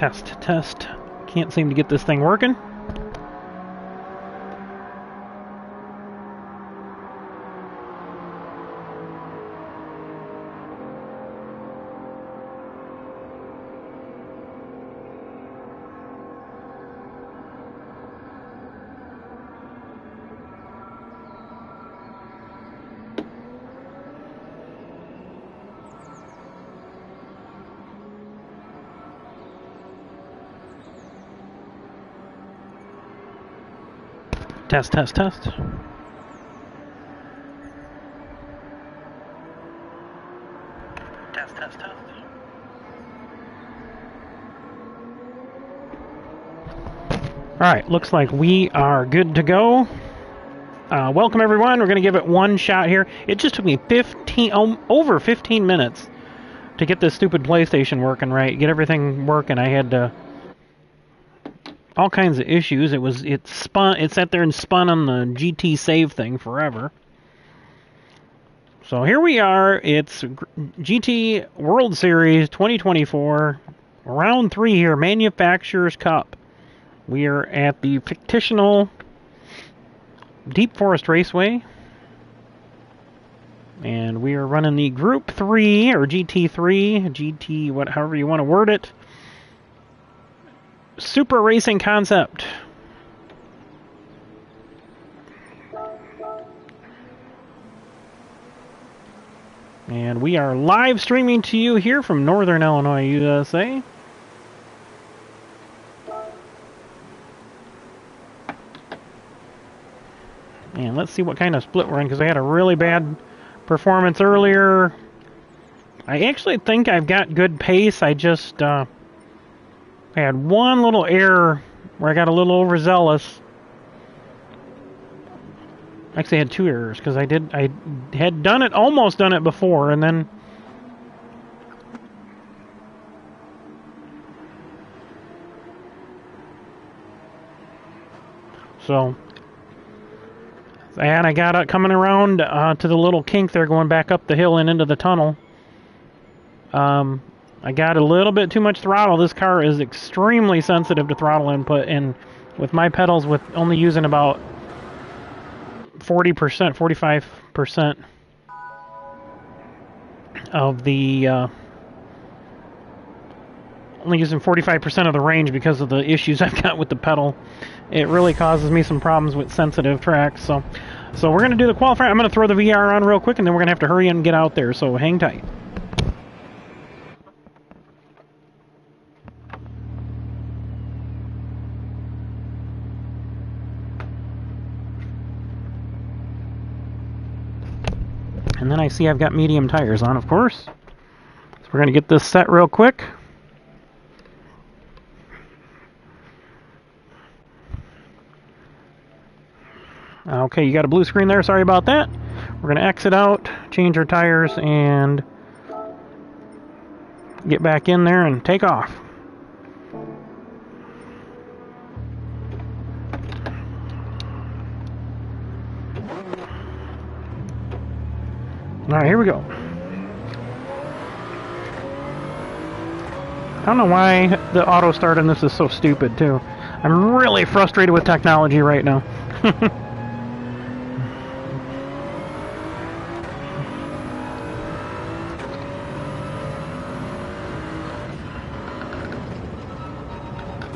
Test, test. Can't seem to get this thing working. Test, test, test. Test, test, test. Alright, looks like we are good to go. Welcome everyone. We're going to give it one shot here. It just took me over 15 minutes to get this stupid PlayStation working right, get everything working. I had all kinds of issues. It sat there and spun on the GT save thing forever. So here we are. It's GT World Series 2024, round 3 here, Manufacturers Cup. We are at the fictional Deep Forest Raceway, and we are running the Group 3 or GT3, GT, however you want to word it. Supra racing concept. And we are live streaming to you here from Northern Illinois, USA. And let's see what kind of split we're in, because I had a really bad performance earlier. I actually think I've got good pace. I just I had one little error where I got a little overzealous. Actually, I had 2 errors, because I had done it, almost done it before, and then so, and I got it coming around to the little kink there, going back up the hill and into the tunnel. I got a little bit too much throttle. This car is extremely sensitive to throttle input, and with my pedals, with only using about 40%, 45% of the, only using 45% of the range because of the issues I've got with the pedal. It really causes me some problems with sensitive tracks. So we're going to do the qualifier. I'm going to throw the VR on real quick, and then we're going to have to hurry and get out there. So hang tight. And then I see I've got medium tires on, of course. So we're going to get this set real quick. Okay, you got a blue screen there. Sorry about that. We're going to exit out, change our tires, and get back in there and take off. Alright, here we go. I don't know why the auto start on this is so stupid, too. I'm really frustrated with technology right now.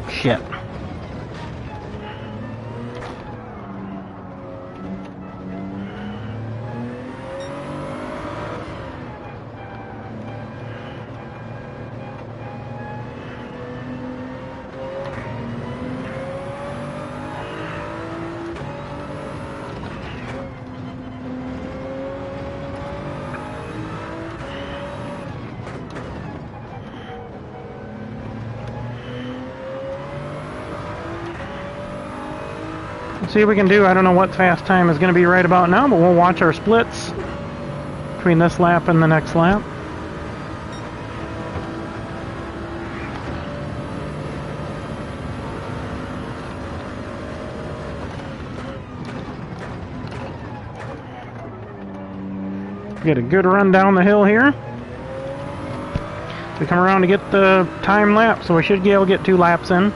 Shit. See what we can do. I don't know what fast time is going to be right about now, but we'll watch our splits between this lap and the next lap. Get a good run down the hill here. We come around to get the time lapse, so we should be able to get 2 laps in.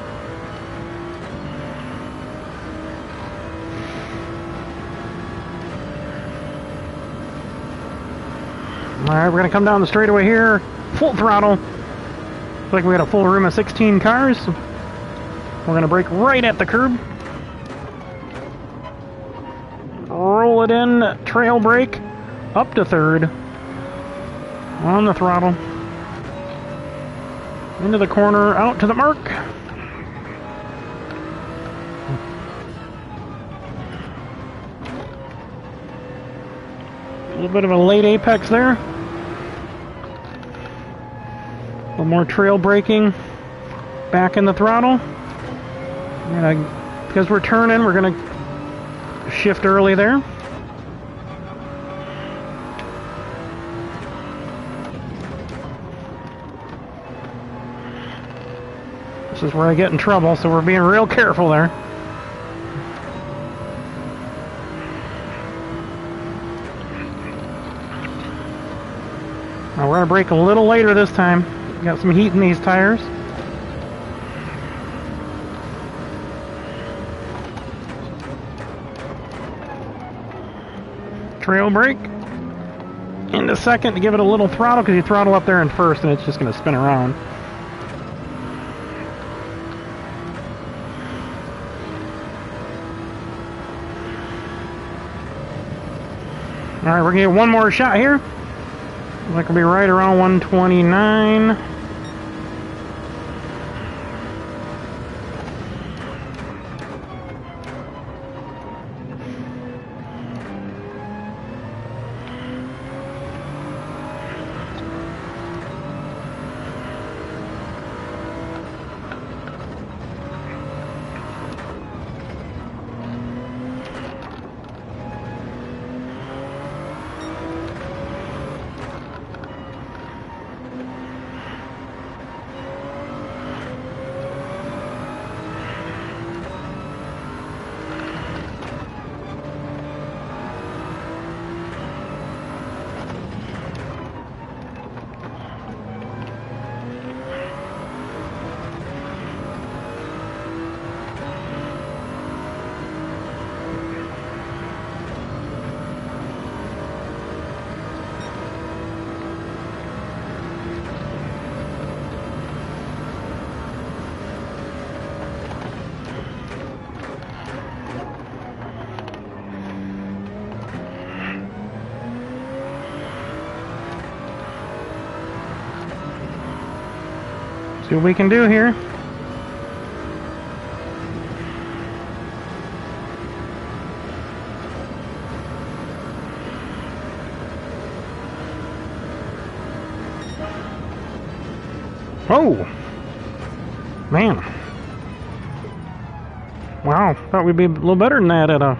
Alright, we're going to come down the straightaway here. Full throttle. Looks like we got a full room of 16 cars. We're going to brake right at the curb. Roll it in, trail brake, up to third. On the throttle. Into the corner, out to the mark. A little bit of a late apex there. A little more trail braking. Back in the throttle. Because we're turning, we're going to shift early there. This is where I get in trouble, so we're being real careful there. Now we're going to brake a little later this time. Got some heat in these tires. Trail brake. Into second to give it a little throttle, because you throttle up there in first and it's just going to spin around. Alright, we're going to get one more shot here. Looks like we'll be right around 129. See what we can do here. Oh! Man. Wow, thought we'd be a little better than that at a...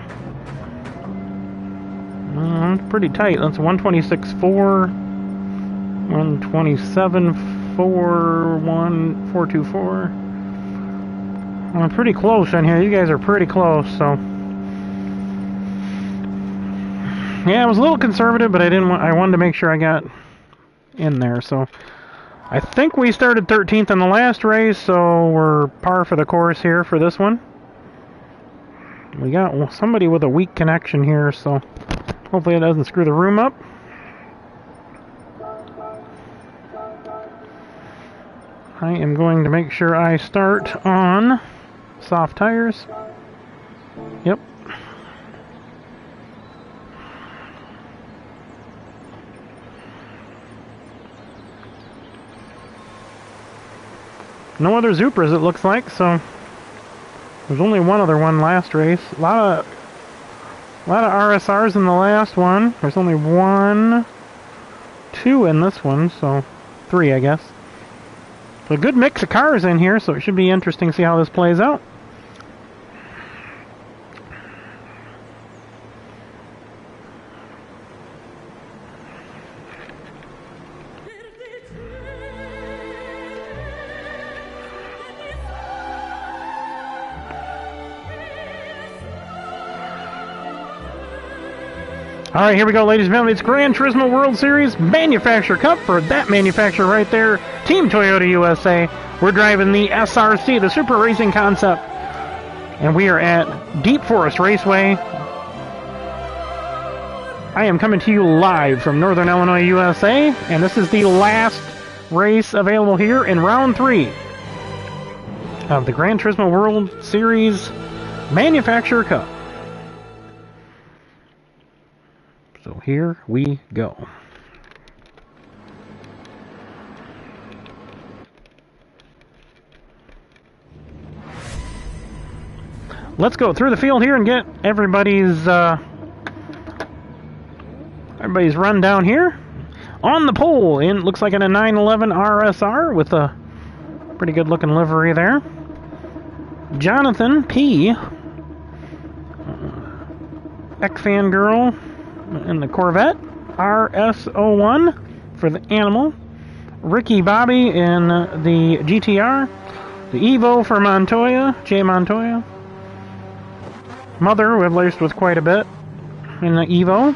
It's pretty tight. That's 126.4, 127.4, 424. I'm pretty close in here. You guys are pretty close, so... Yeah, I was a little conservative, but I wanted to make sure I got in there, so... I think we started 13th in the last race, so we're par for the course here for this one. We got somebody with a weak connection here, so hopefully it doesn't screw the room up. I am going to make sure I start on soft tires. Yep. No other Supras, it looks like, so there's only one other one last race. A lot of RSRs in the last one. There's only 1, 2 in this one, so 3, I guess. So a good mix of cars in here, so it should be interesting to see how this plays out. Alright, here we go, ladies and gentlemen. It's Gran Turismo World Series Manufacturer Cup for that manufacturer right there, Team Toyota USA. We're driving the SRC, the Supra Racing Concept. And we are at Deep Forest Raceway. I am coming to you live from Northern Illinois, USA. And this is the last race available here in round 3 of the Gran Turismo World Series Manufacturer Cup. So here we go. Let's go through the field here and get everybody's run down here. On the pole, it looks like in a 911 RSR with a pretty good looking livery there. Jonathan P. Fangirl in the Corvette. RS01 for the Animal. Ricky Bobby in the GTR. The Evo for Montoya, Jay Montoya. Mother, we've raced with quite a bit in the Evo.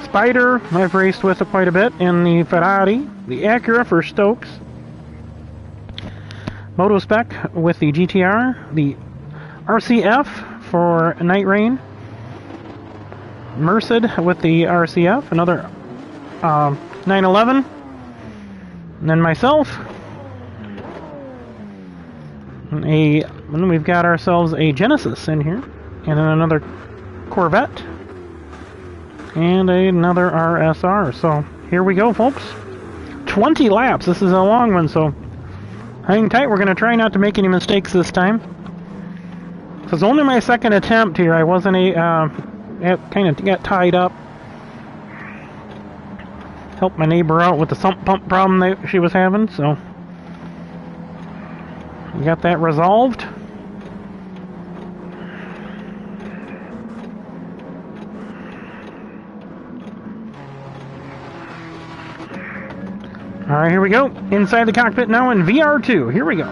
Spider, I've raced with quite a bit in the Ferrari. The Acura for Stokes. Motospec with the GTR. The RCF for Night Rain. Merced with the RCF, another 911. And then myself. And then we've got ourselves a Genesis in here. And then another Corvette. And another RSR. So here we go, folks. 20 laps. This is a long one, so hang tight. We're going to try not to make any mistakes this time. This is only my second attempt here. I wasn't kind of got tied up. Helped my neighbor out with the sump pump problem that she was having, so we got that resolved. Alright, here we go. Inside the cockpit now in VR2. Here we go.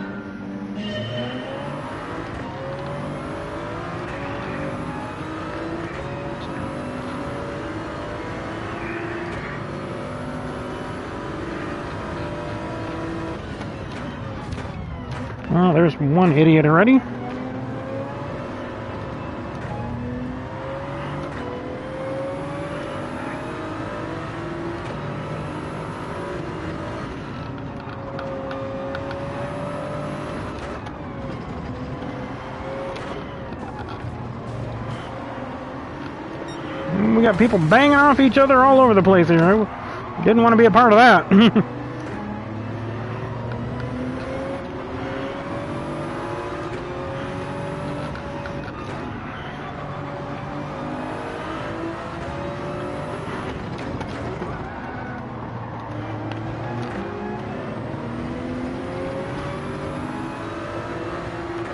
Well, there's one idiot already. We got people banging off each other all over the place here. I didn't want to be a part of that.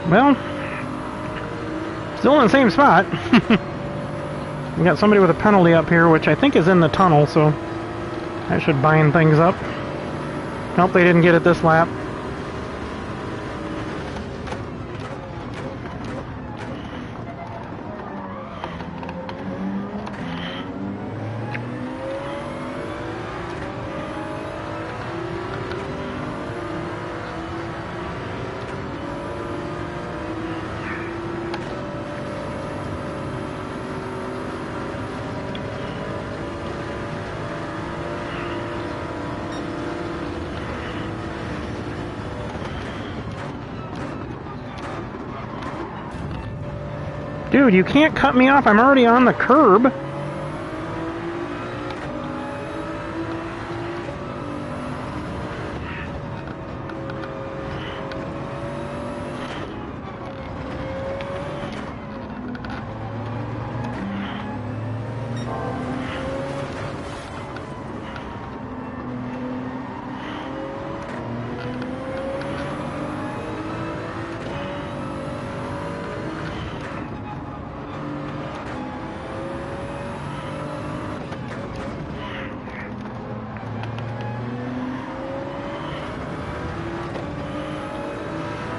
Well, still in the same spot. We got somebody with a penalty up here, which I think is in the tunnel, so that should bind things up. Nope, they didn't get it this lap. Dude, you can't cut me off. I'm already on the curb.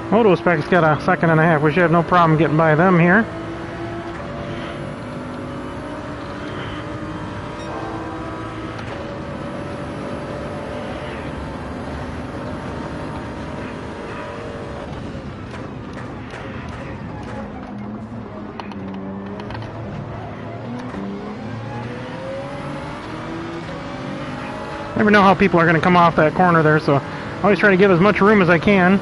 Motospec's got a second and a half. We should have no problem getting by them here. Never know how people are going to come off that corner there, so I always try to give as much room as I can.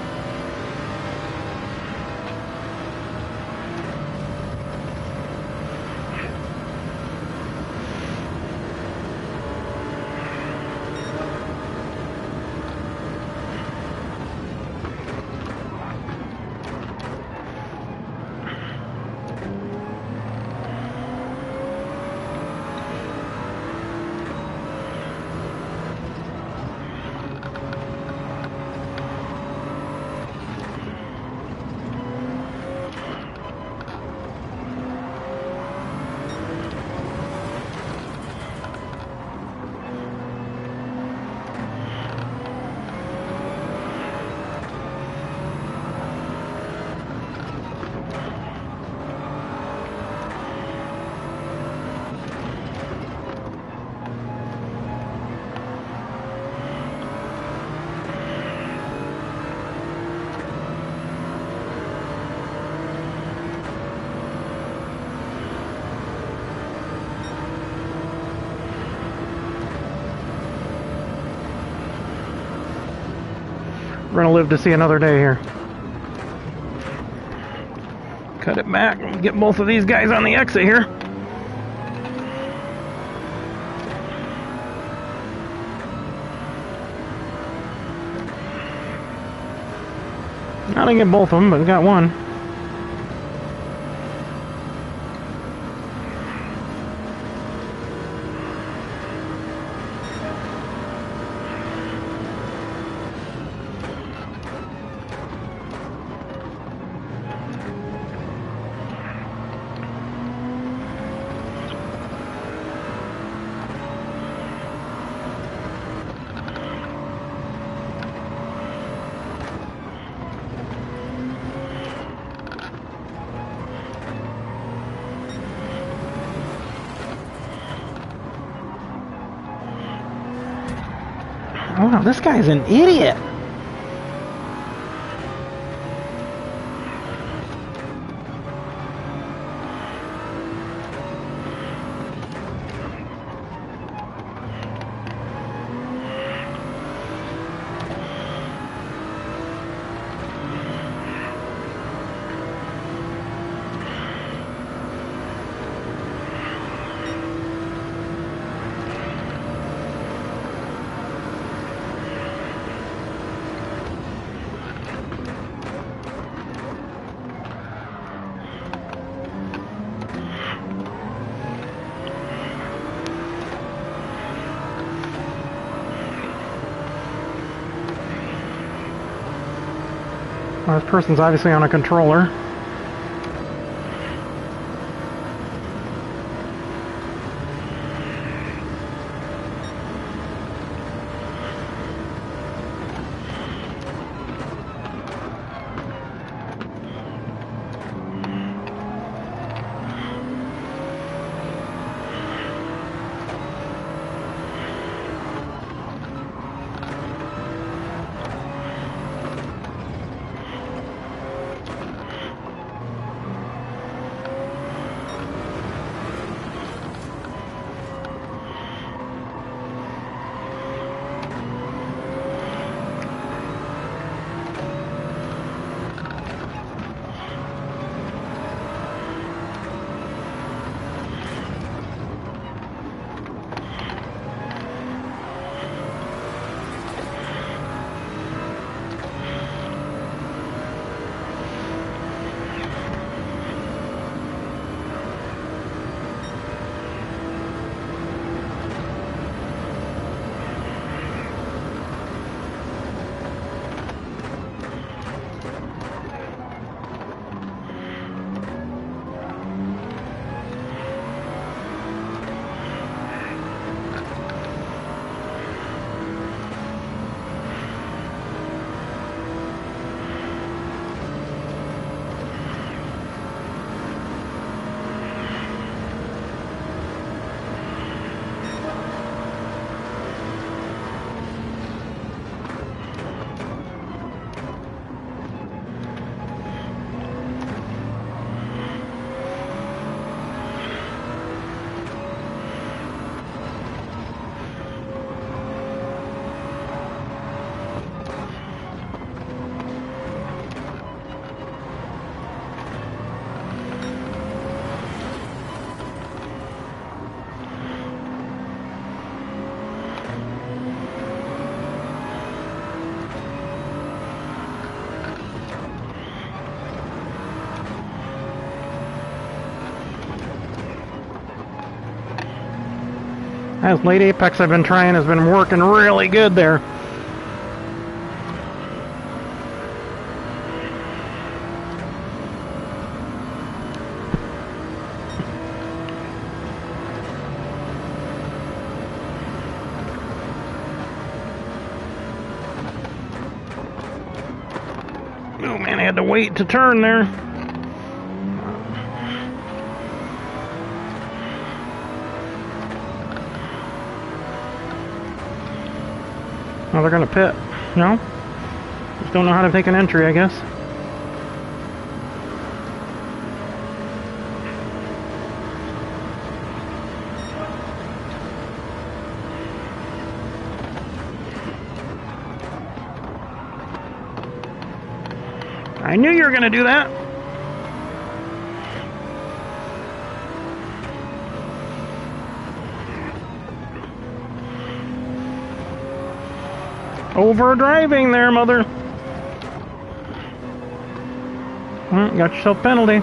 We're gonna live to see another day here. Cut it back and get both of these guys on the exit here. I didn't get both of them, but we got one. Wow, this guy's an idiot. Well, this person's obviously on a controller. That late apex I've been trying has been working really good there. Oh man, I had to wait to turn there. Oh, they're gonna pit. No? Just don't know how to take an entry, I guess. I knew you were gonna do that. Over-driving there, mother. Got yourself a penalty.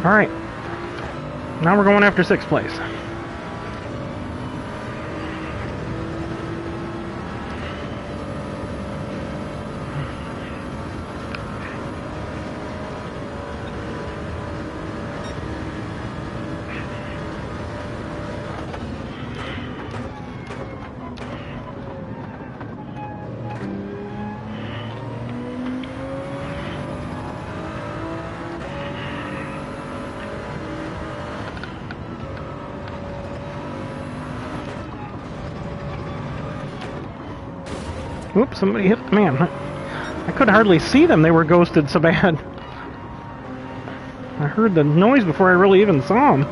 Alright, now we're going after 6th place. Oops, somebody hit... Man, I could hardly see them. They were ghosted so bad. I heard the noise before I really even saw them.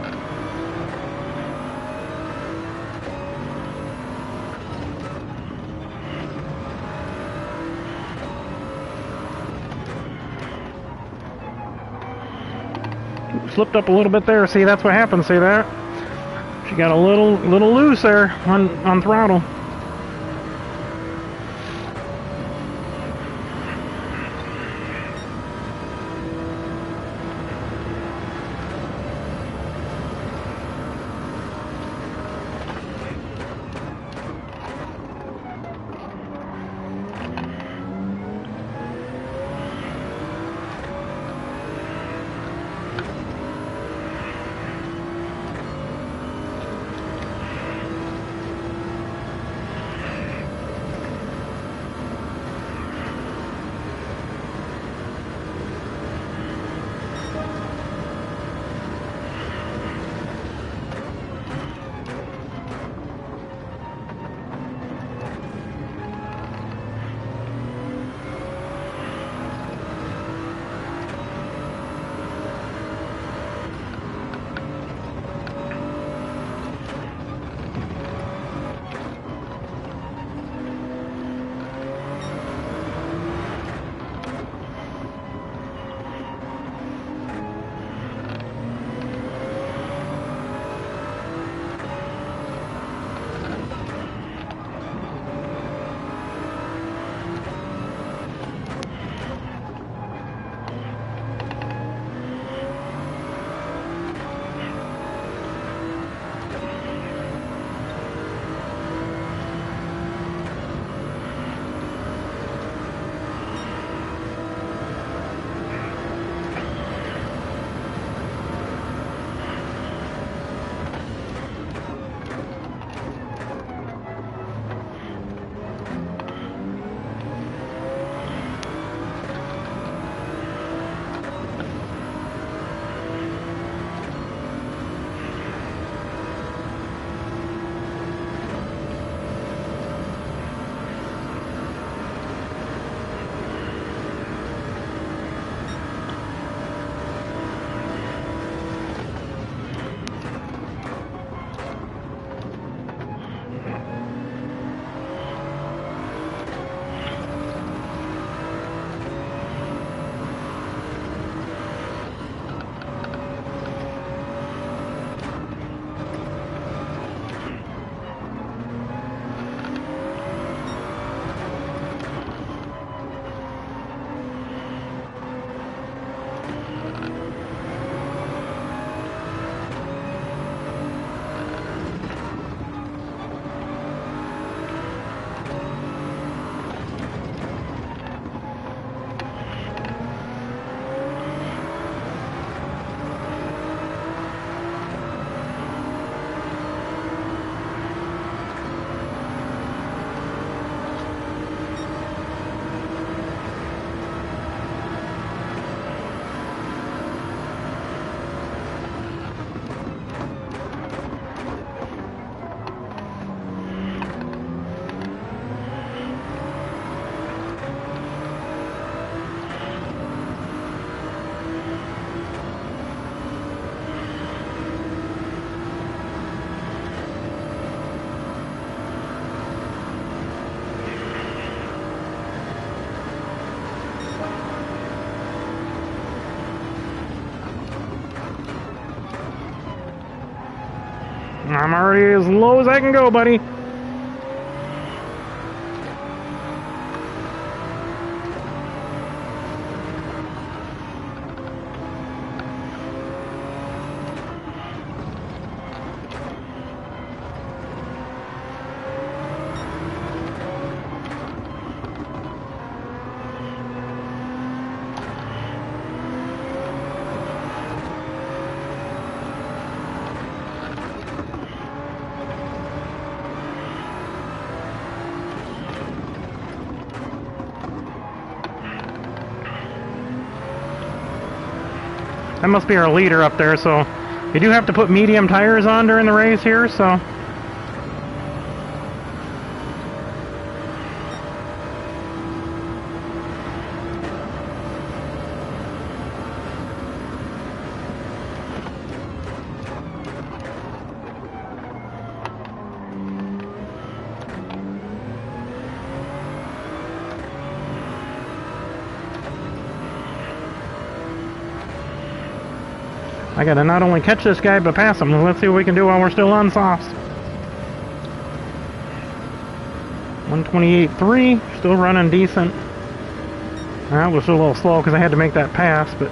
Slipped up a little bit there. See, that's what happens. See that? She got a little loose there on throttle. I'm already as low as I can go, buddy. That must be our leader up there, so you do have to put medium tires on during the race here, so... I gotta not only catch this guy, but pass him. Let's see what we can do while we're still on softs. 128.3, still running decent. That was a little slow because I had to make that pass, but...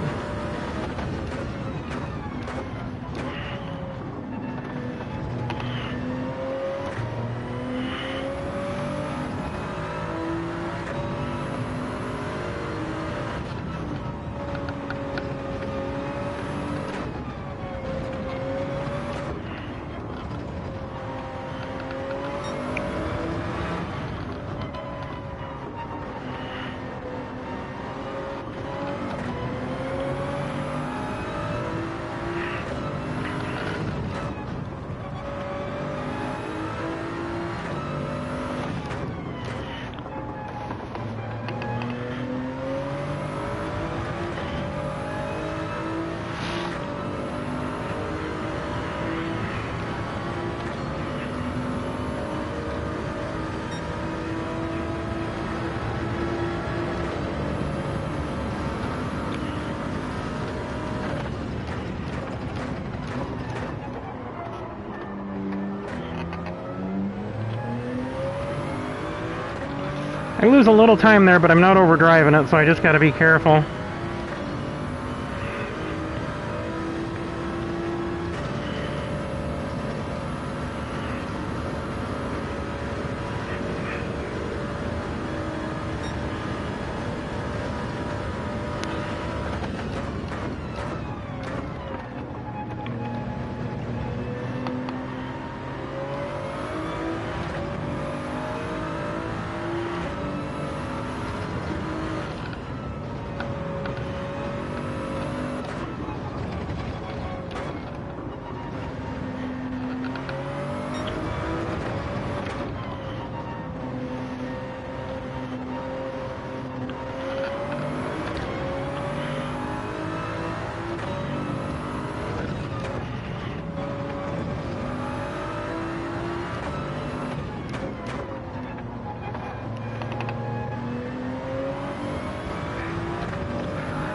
I lose a little time there, but I'm not overdriving it, so I just gotta be careful.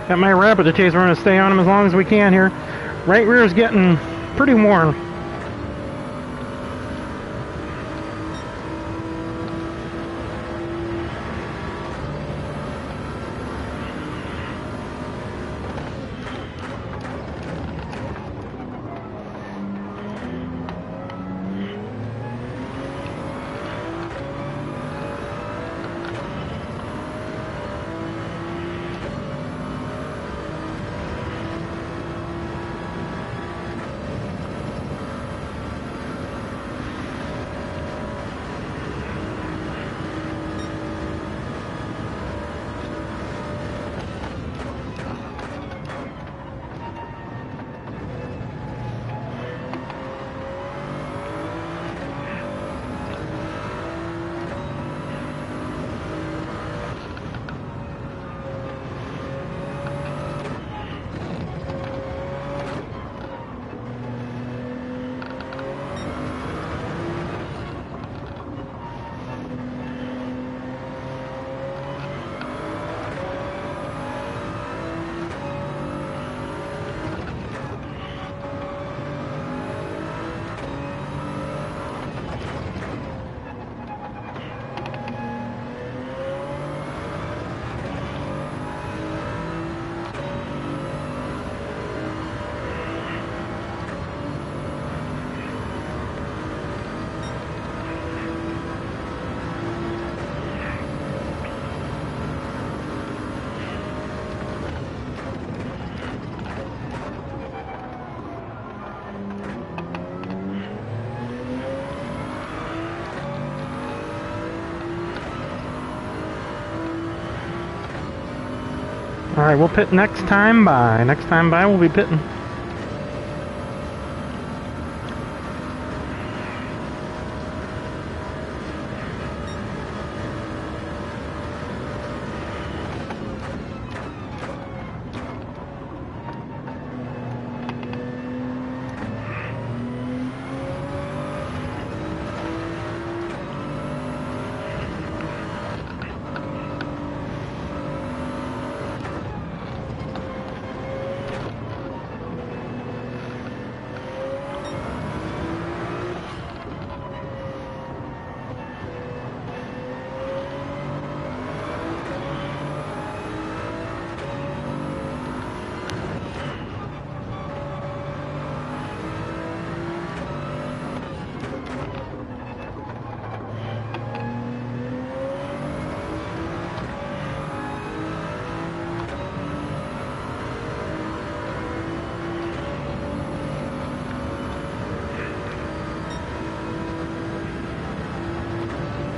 Got my rapid to chase. We're going to stay on him as long as we can here. Right rear is getting pretty warm. Alright, we'll pit next time by. Next time by, we'll be pitting.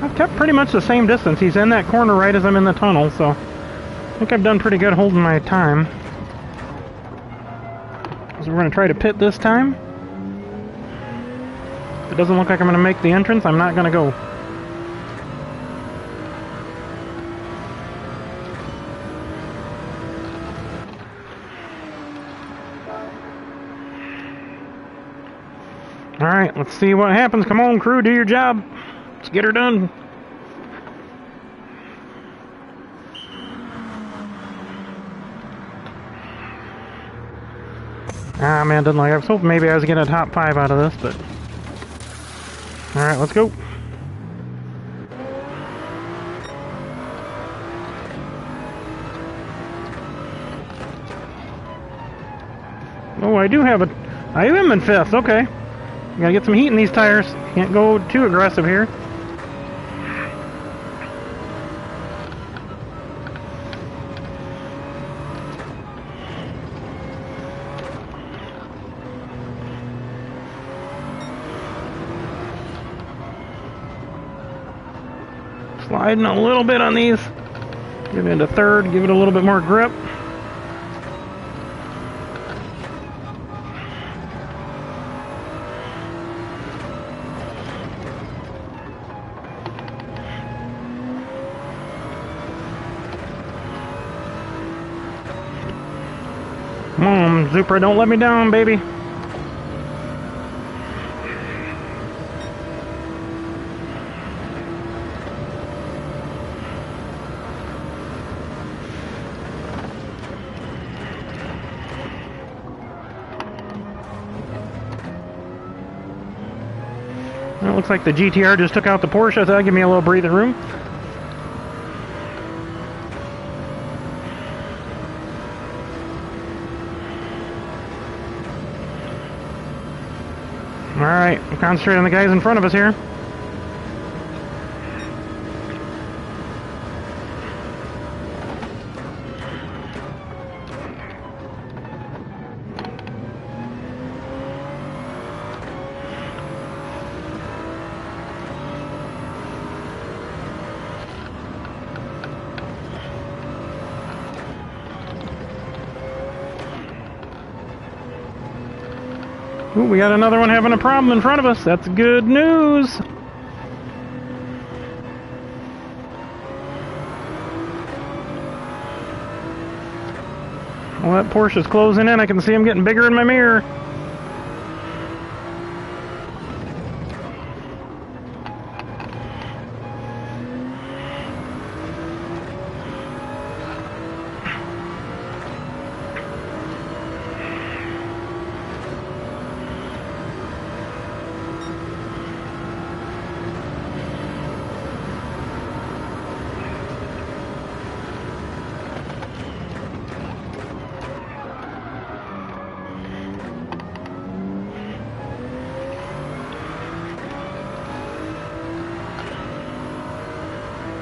I've kept pretty much the same distance. He's in that corner right as I'm in the tunnel, so I think I've done pretty good holding my time. So we're going to try to pit this time. If it doesn't look like I'm going to make the entrance, I'm not going to go. Alright, let's see what happens. Come on, crew, do your job. Let's get her done. Ah, man, doesn't like I was hoping maybe I was getting a top 5 out of this, but... Alright, let's go. Oh, I am in 5th, okay. Gotta get some heat in these tires. Can't go too aggressive here. Sliding a little bit on these. Get into 3rd, give it a little bit more grip. Come on, Supra, don't let me down, baby. Well, it looks like the GTR just took out the Porsche, so that'll give me a little breathing room. Alright, concentrate on the guys in front of us here. Ooh, we got another one having a problem in front of us. That's good news. Well, that Porsche's closing in. I can see him getting bigger in my mirror.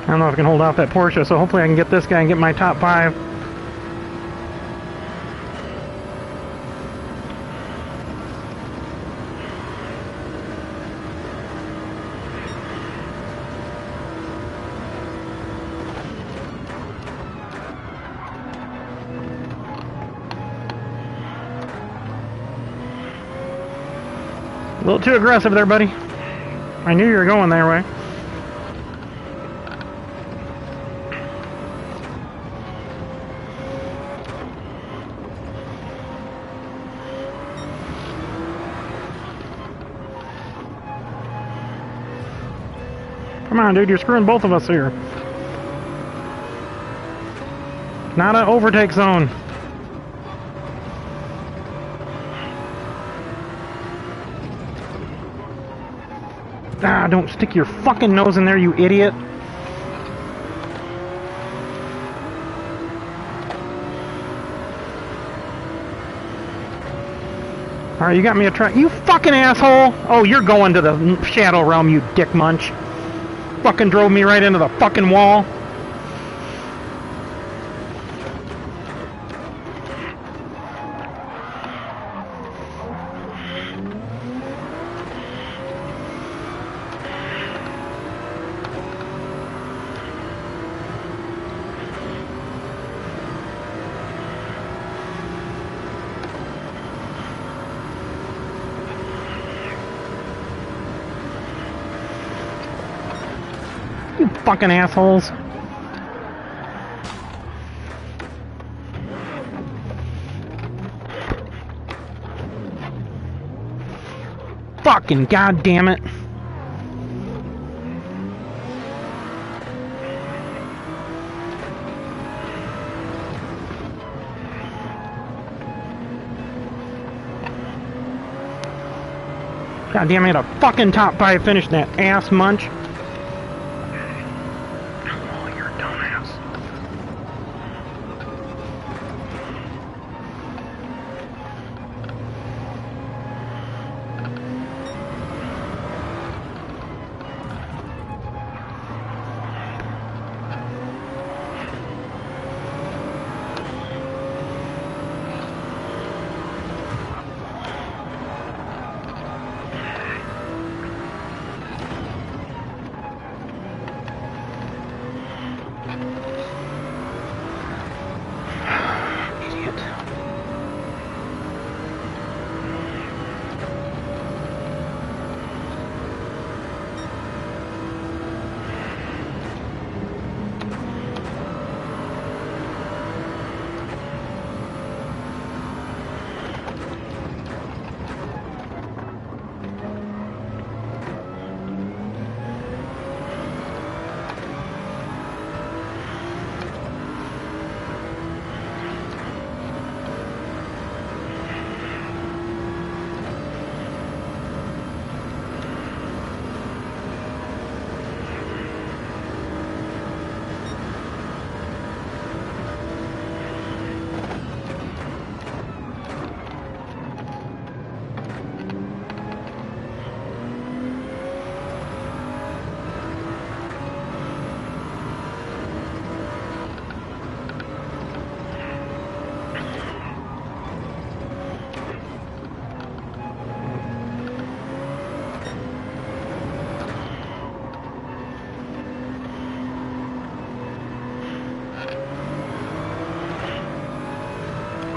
I don't know if I can hold off that Porsche, so hopefully I can get this guy and get my top 5. A little too aggressive there, buddy. I knew you were going that way. Come on, dude, you're screwing both of us here. Not an overtake zone. Ah, don't stick your fucking nose in there, you idiot. Alright, you got me a try. You fucking asshole! Oh, you're going to the shadow realm, you dick munch. Fucking drove me right into the fucking wall. You fucking assholes. Fucking goddamn it. God damn, I had a fucking top 5 finish that ass munch. Oh, you're a dumbass.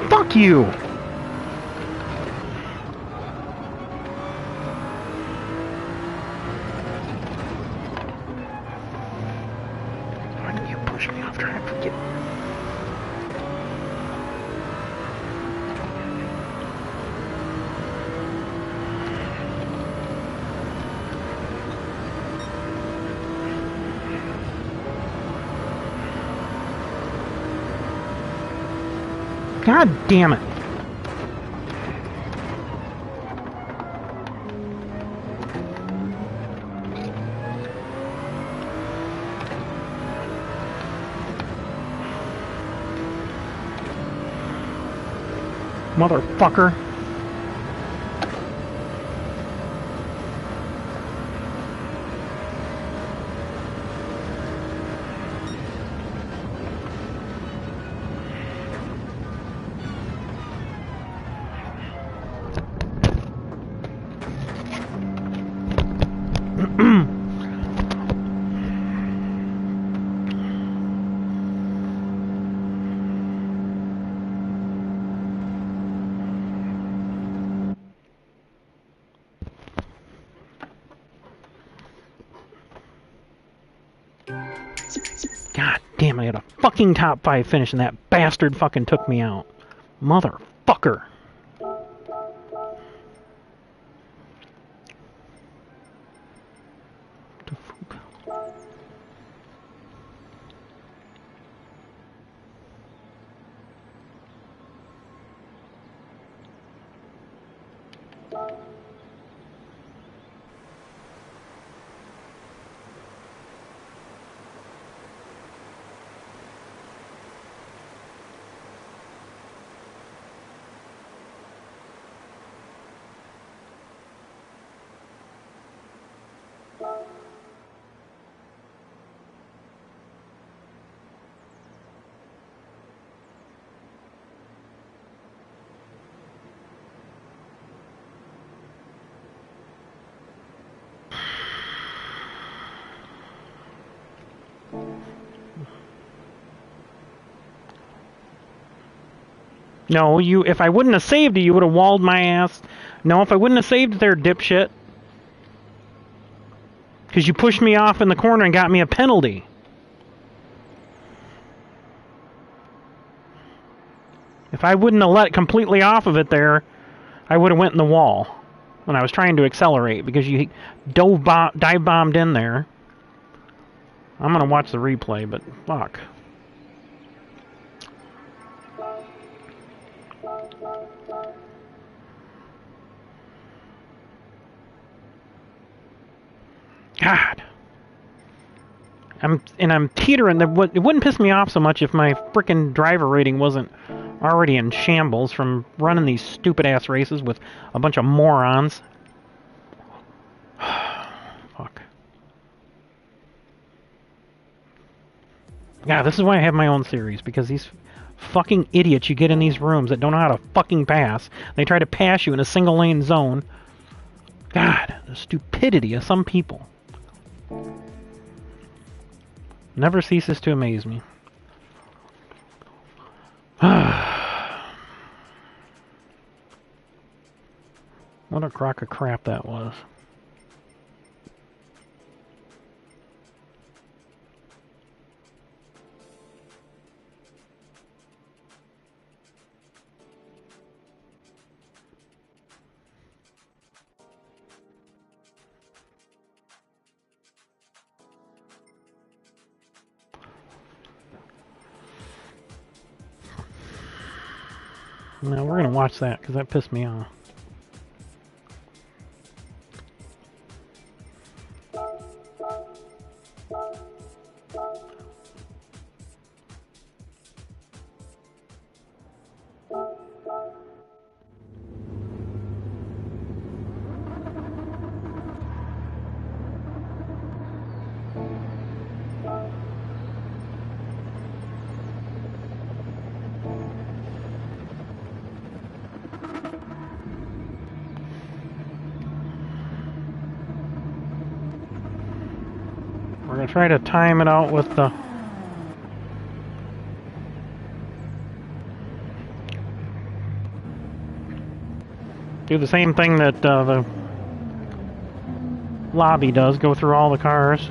Fuck you! Why did you push me off track? Forget. God damn it. Motherfucker. God damn, I had a fucking top 5 finish and that bastard fucking took me out. Motherfucker. No, if I wouldn't have saved it, you would have walled my ass. No, if I wouldn't have saved it there, dipshit. Because you pushed me off in the corner and got me a penalty. If I wouldn't have let completely off of it there, I would have went in the wall when I was trying to accelerate because you dive bombed in there. I'm going to watch the replay, but fuck. God. I'm teetering. It wouldn't piss me off so much if my frickin' driver rating wasn't already in shambles from running these stupid-ass races with a bunch of morons. Fuck. Yeah, this is why I have my own series, because these fucking idiots you get in these rooms that don't know how to fucking pass, they try to pass you in a single-lane zone. God, the stupidity of some people never ceases to amaze me. What a crock of crap that was. Now we're going to watch that because that pissed me off. We're going to try to time it out with the... Do the same thing that the lobby does, go through all the cars.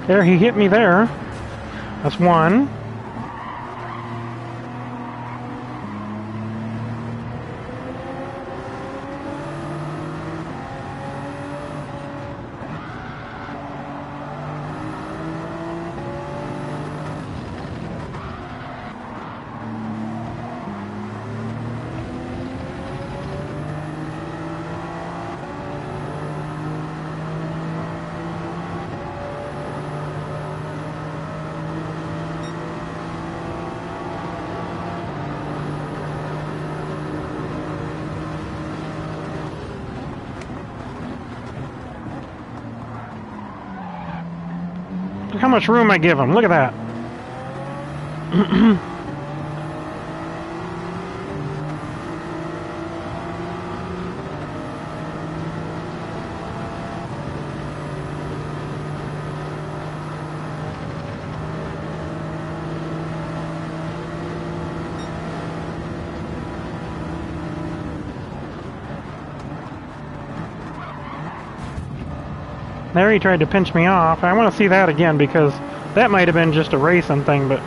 There, he hit me there. That's one. Look how much room I give him. Look at that. There he tried to pinch me off. I want to see that again because that might have been just a racing thing, but...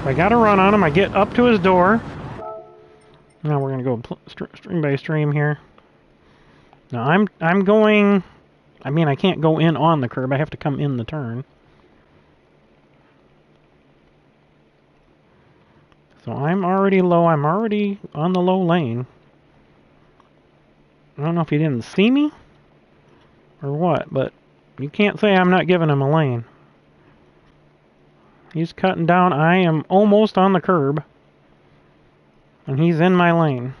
I got a run on him. I get up to his door. Now we're going to go stream by stream here. Now I'm going... I mean, I can't go in on the curb. I have to come in the turn. So I'm already low. I'm already on the low lane. I don't know if he didn't see me or what, but you can't say I'm not giving him a lane. He's cutting down. I am almost on the curb, and he's in my lane.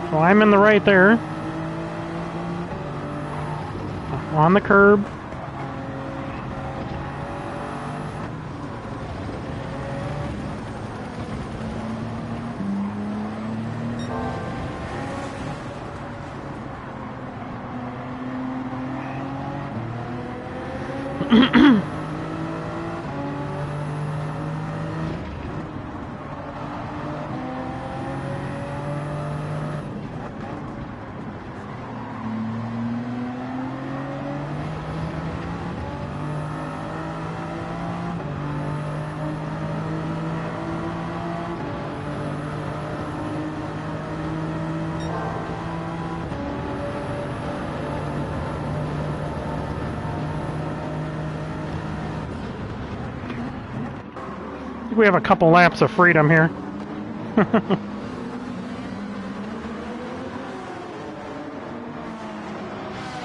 So I'm in the right there, on the curb. We have a couple laps of freedom here.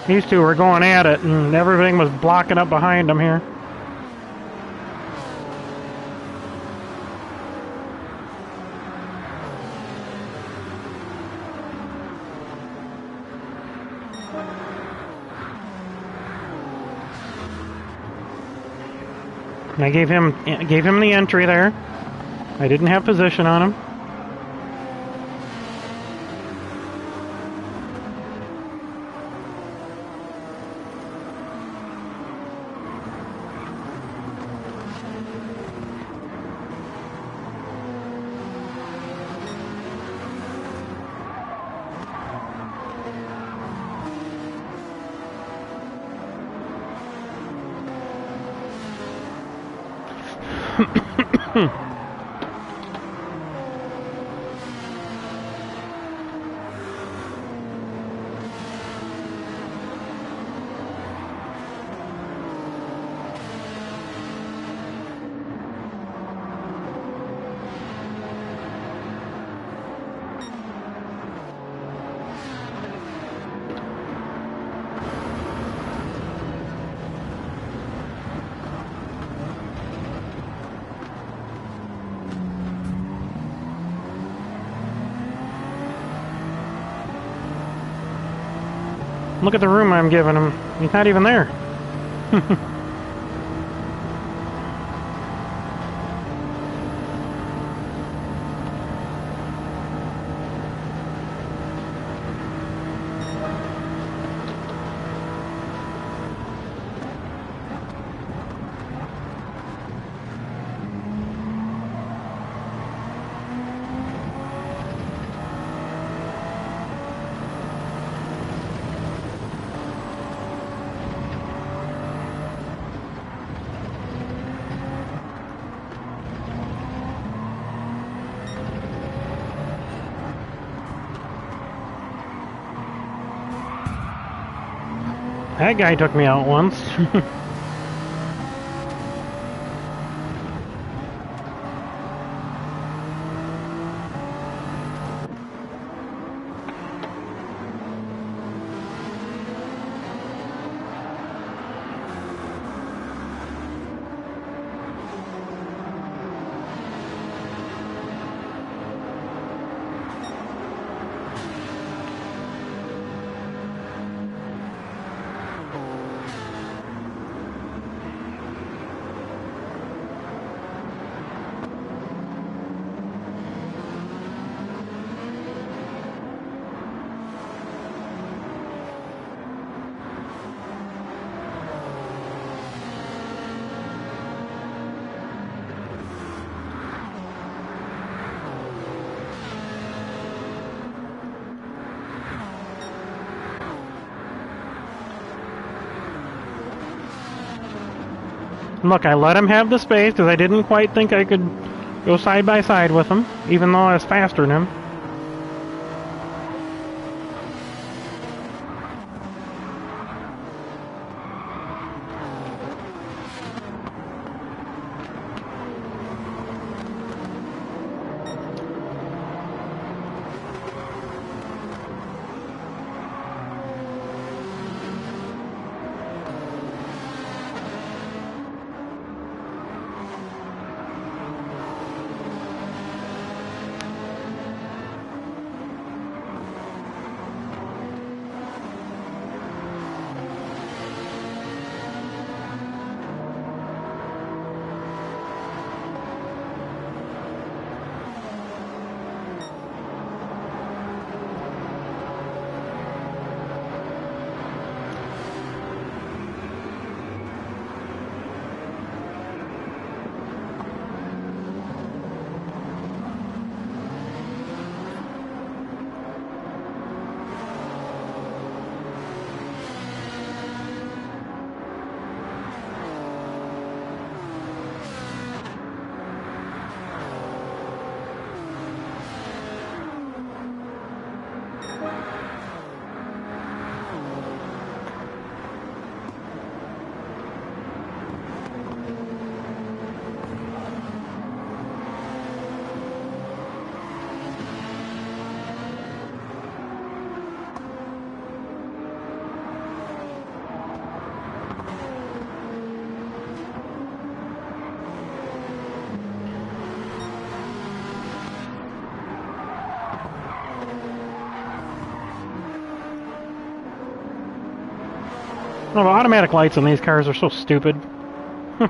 These two were going at it, and everything was blocking up behind them here. And I gave him the entry there. I didn't have position on him. Look at the room I'm giving him. He's not even there. That guy took me out once. Look, I let him have the space because I didn't quite think I could go side by side with him, even though I was faster than him. No, the automatic lights on these cars are so stupid. You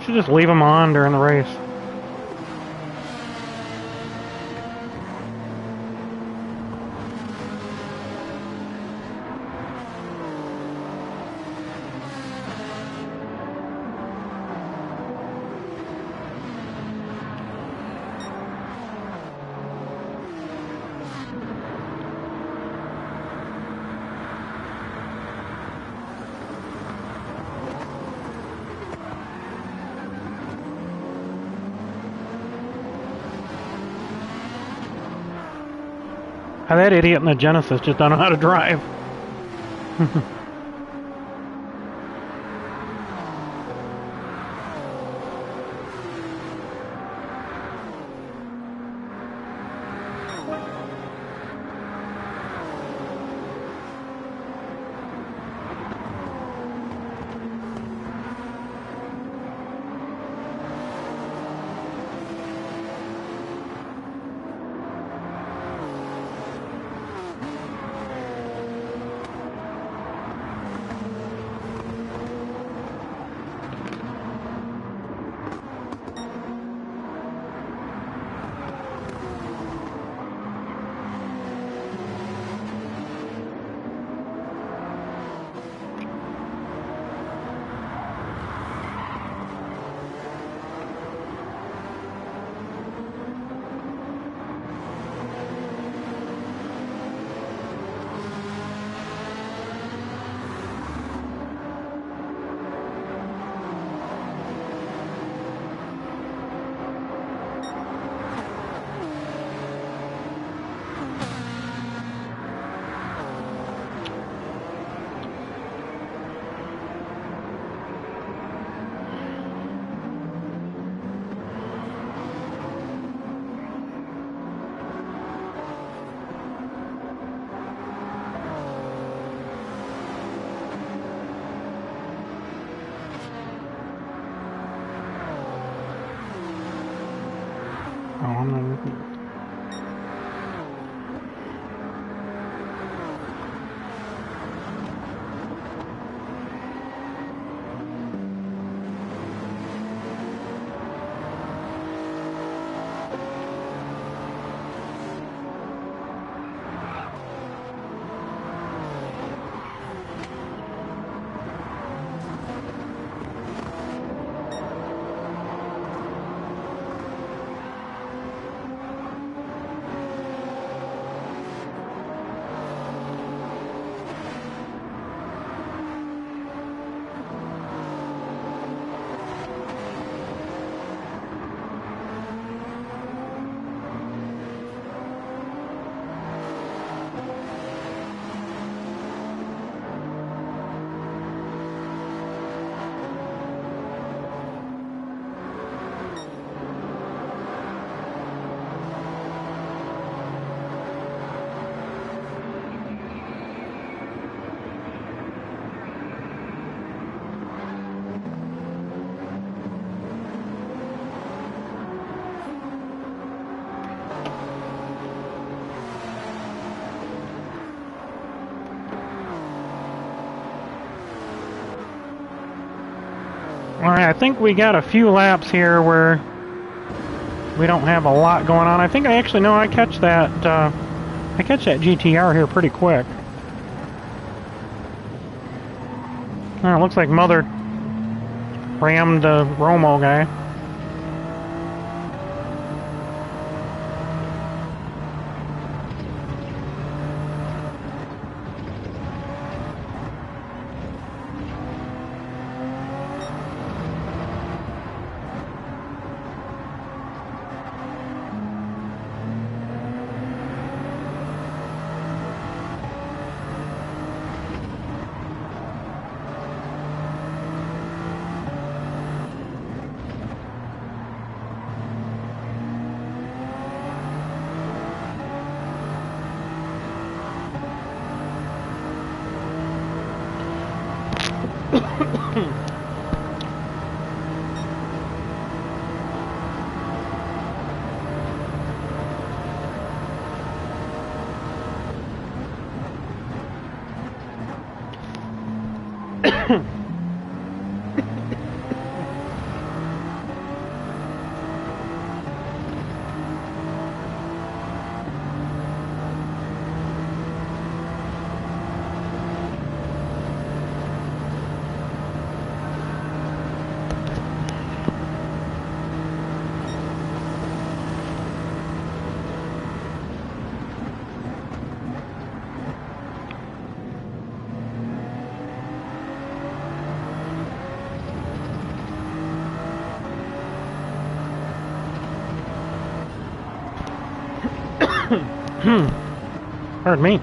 should just leave them on during the race. That idiot in the Genesis just don't know how to drive. Oh, I'm gonna... Alright, I think we got a few laps here where we don't have a lot going on. I think I actually know I catch that GTR here pretty quick. Oh, it looks like Mother rammed the Romo guy. Pardon me.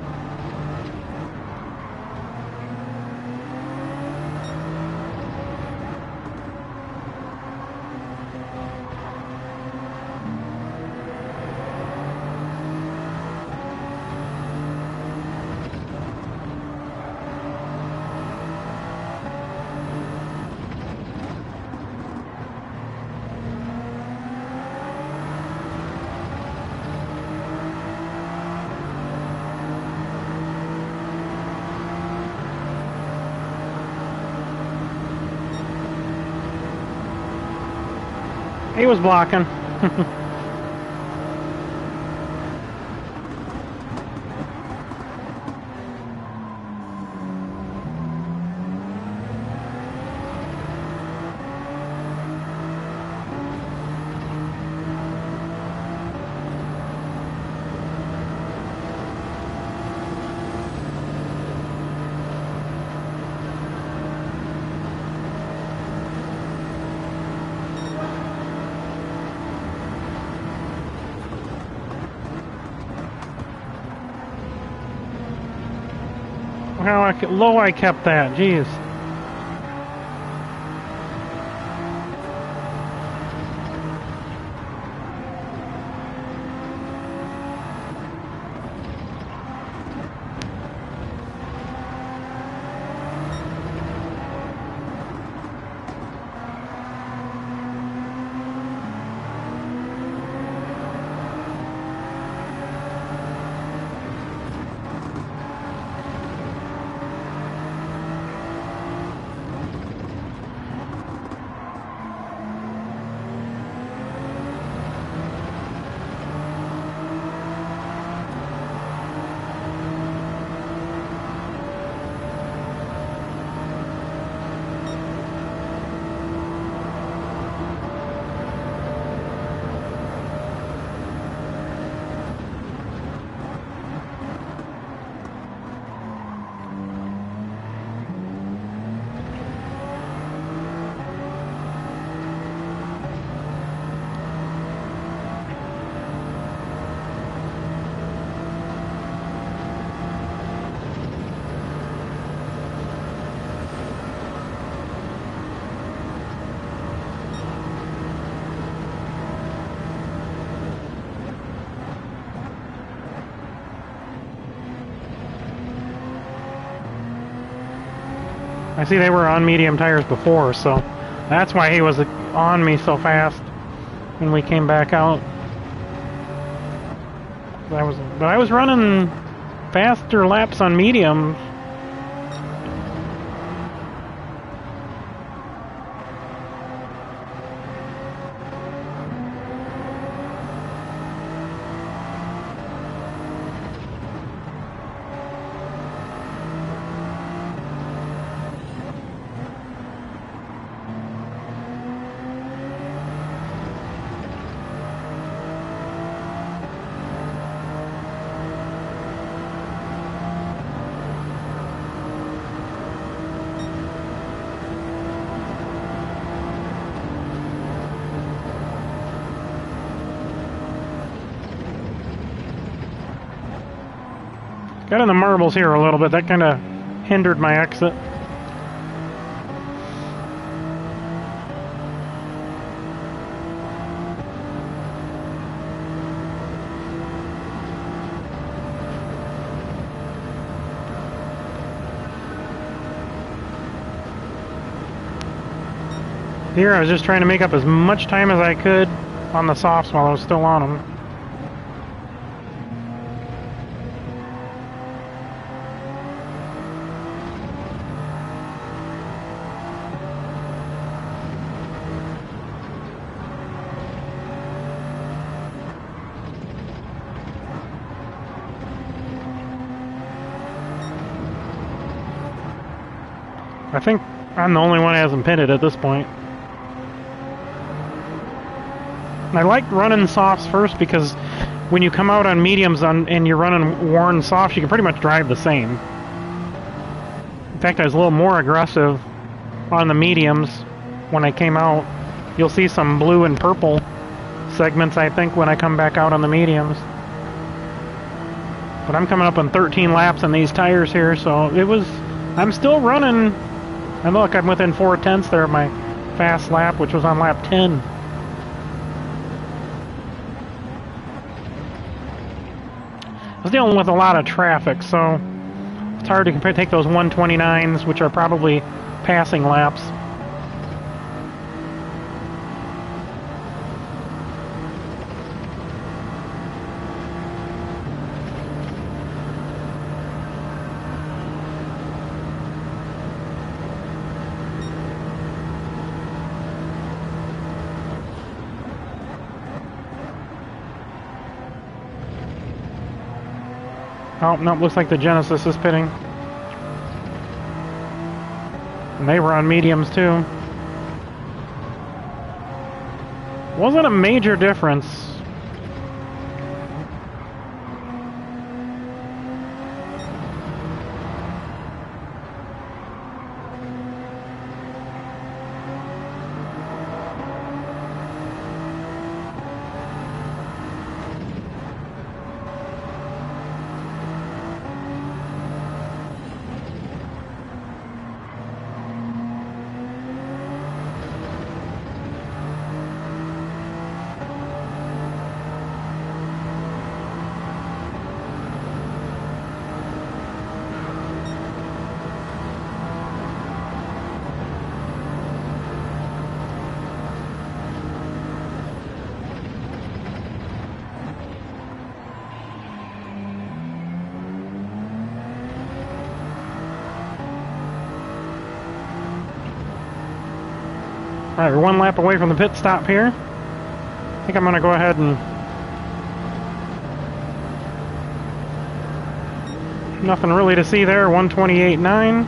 He was blocking. How low I kept that, jeez. I see they were on medium tires before, so that's why he was on me so fast when we came back out. But I was running faster laps on mediums. Got in the marbles here a little bit. That kind of hindered my exit. Here I was just trying to make up as much time as I could on the softs while I was still on them. I think I'm the only one who hasn't pitted at this point. I like running softs first because when you come out on mediums and you're running worn softs, you can pretty much drive the same. In fact, I was a little more aggressive on the mediums when I came out. You'll see some blue and purple segments, I think, when I come back out on the mediums. But I'm coming up on 13 laps on these tires here, so I'm still running. And look, I'm within 4/10 there of my fast lap, which was on lap 10. I was dealing with a lot of traffic, so it's hard to take those 129s, which are probably passing laps. Oh, no, looks like the Genesis is pitting. And they were on mediums, too. Wasn't a major difference. Alright, we're one lap away from the pit stop here. I think I'm going to go ahead and... Nothing really to see there, 128.9.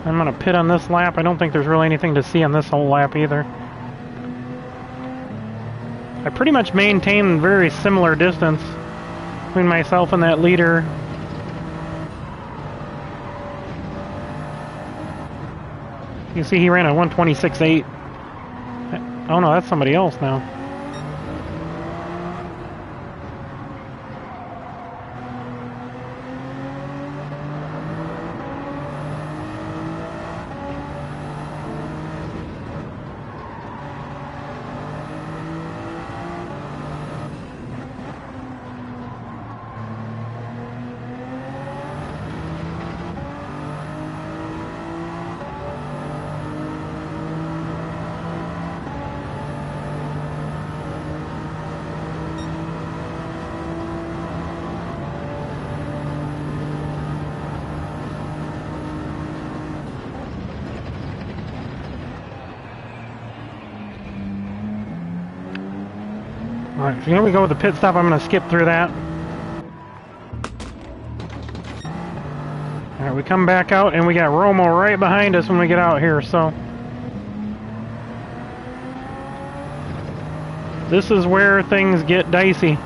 I'm going to pit on this lap. I don't think there's really anything to see on this whole lap either. I pretty much maintain very similar distance between myself and that leader. You see he ran a 126.8. Oh no, that's somebody else now. Alright, so here we go with the pit stop. I'm going to skip through that. Alright, we come back out and we got Romo right behind us when we get out here, so... This is where things get dicey.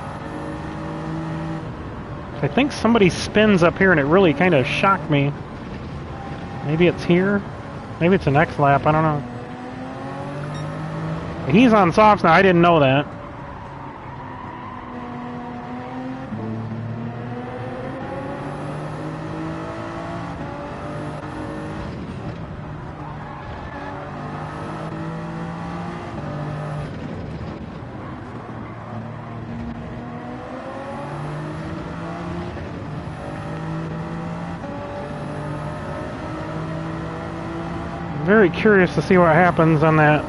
I think somebody spins up here and it really kind of shocked me. Maybe it's here? Maybe it's the next lap, I don't know. He's on softs now, I didn't know that. Very curious to see what happens on that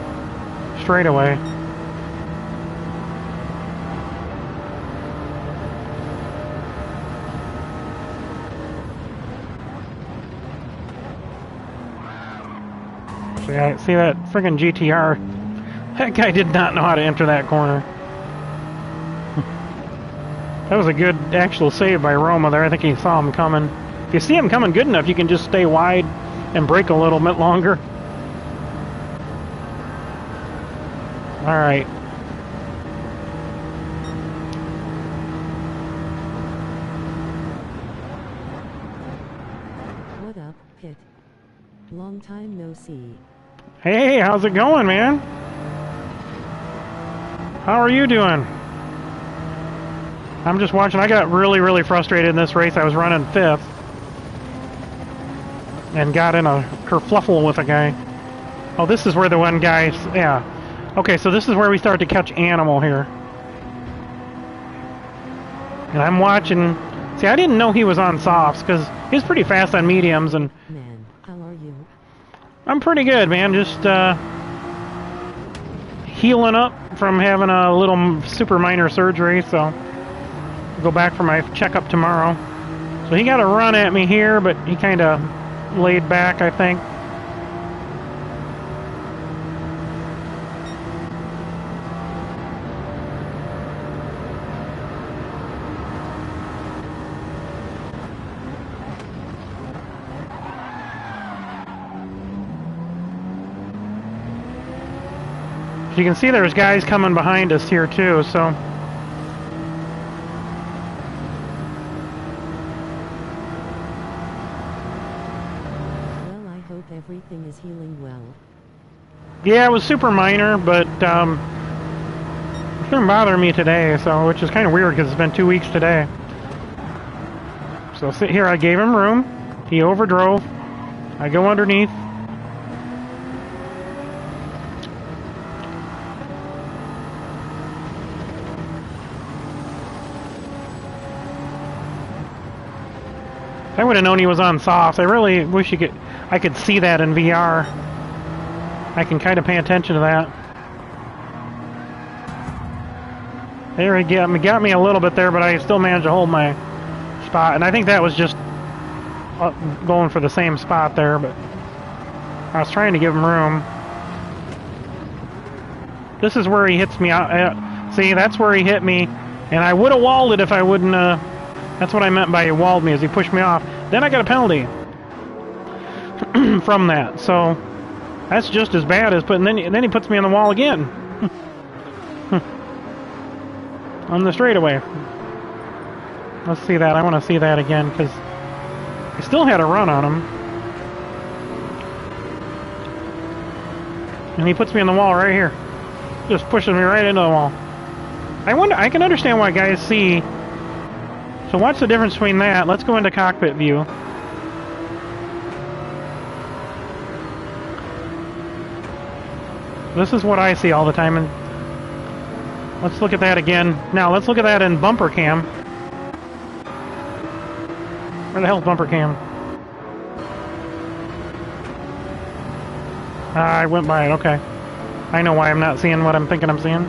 straightaway. See that friggin' GTR? That guy did not know how to enter that corner. That was a good actual save by Roma there. I think he saw him coming. If you see him coming good enough, you can just stay wide and brake a little bit longer. Alright. What up, Pitt? Long time no see. Hey, how's it going, man? How are you doing? I'm just watching. I got really frustrated in this race. I was running 5th. And got in a kerfluffle with a guy. Oh, this is where the one guy... Yeah. Okay, so this is where we start to catch animal here. And I'm watching... See, I didn't know he was on softs, because he's pretty fast on mediums, and... Man, how are you? I'm pretty good, man. Just, healing up from having a little super minor surgery, so... I'll go back for my checkup tomorrow. So he got a run at me here, but he kind of... laid back, I think. You can see there's guys coming behind us here too, so everything is healing well. yeah, it was super minor, but it didn't bother me today, so which is kind of weird because it's been 2 weeks today. So sit here, I gave him room. He overdrove. I go underneath. I would have known he was on softs. I really wish I could see that in VR. I can kind of pay attention to that. There he got me a little bit there, but I still managed to hold my spot. And I think that was just going for the same spot there, but I was trying to give him room. This is where he hits me out. See, that's where he hit me. And I would have walled it if I wouldn't... that's what I meant by he walled me, is he pushed me off. Then I got a penalty from that. So that's just as bad as putting... Then he puts me on the wall again. On the straightaway. Let's see that. I want to see that again, because I still had a run on him. And he puts me on the wall right here. Just pushes me right into the wall. I can understand why guys see... So what's the difference between that? Let's go into cockpit view. This is what I see all the time. And let's look at that again. Now let's look at that in bumper cam. Where the hell's bumper cam? I went by it, okay. I know why I'm not seeing what I'm thinking I'm seeing.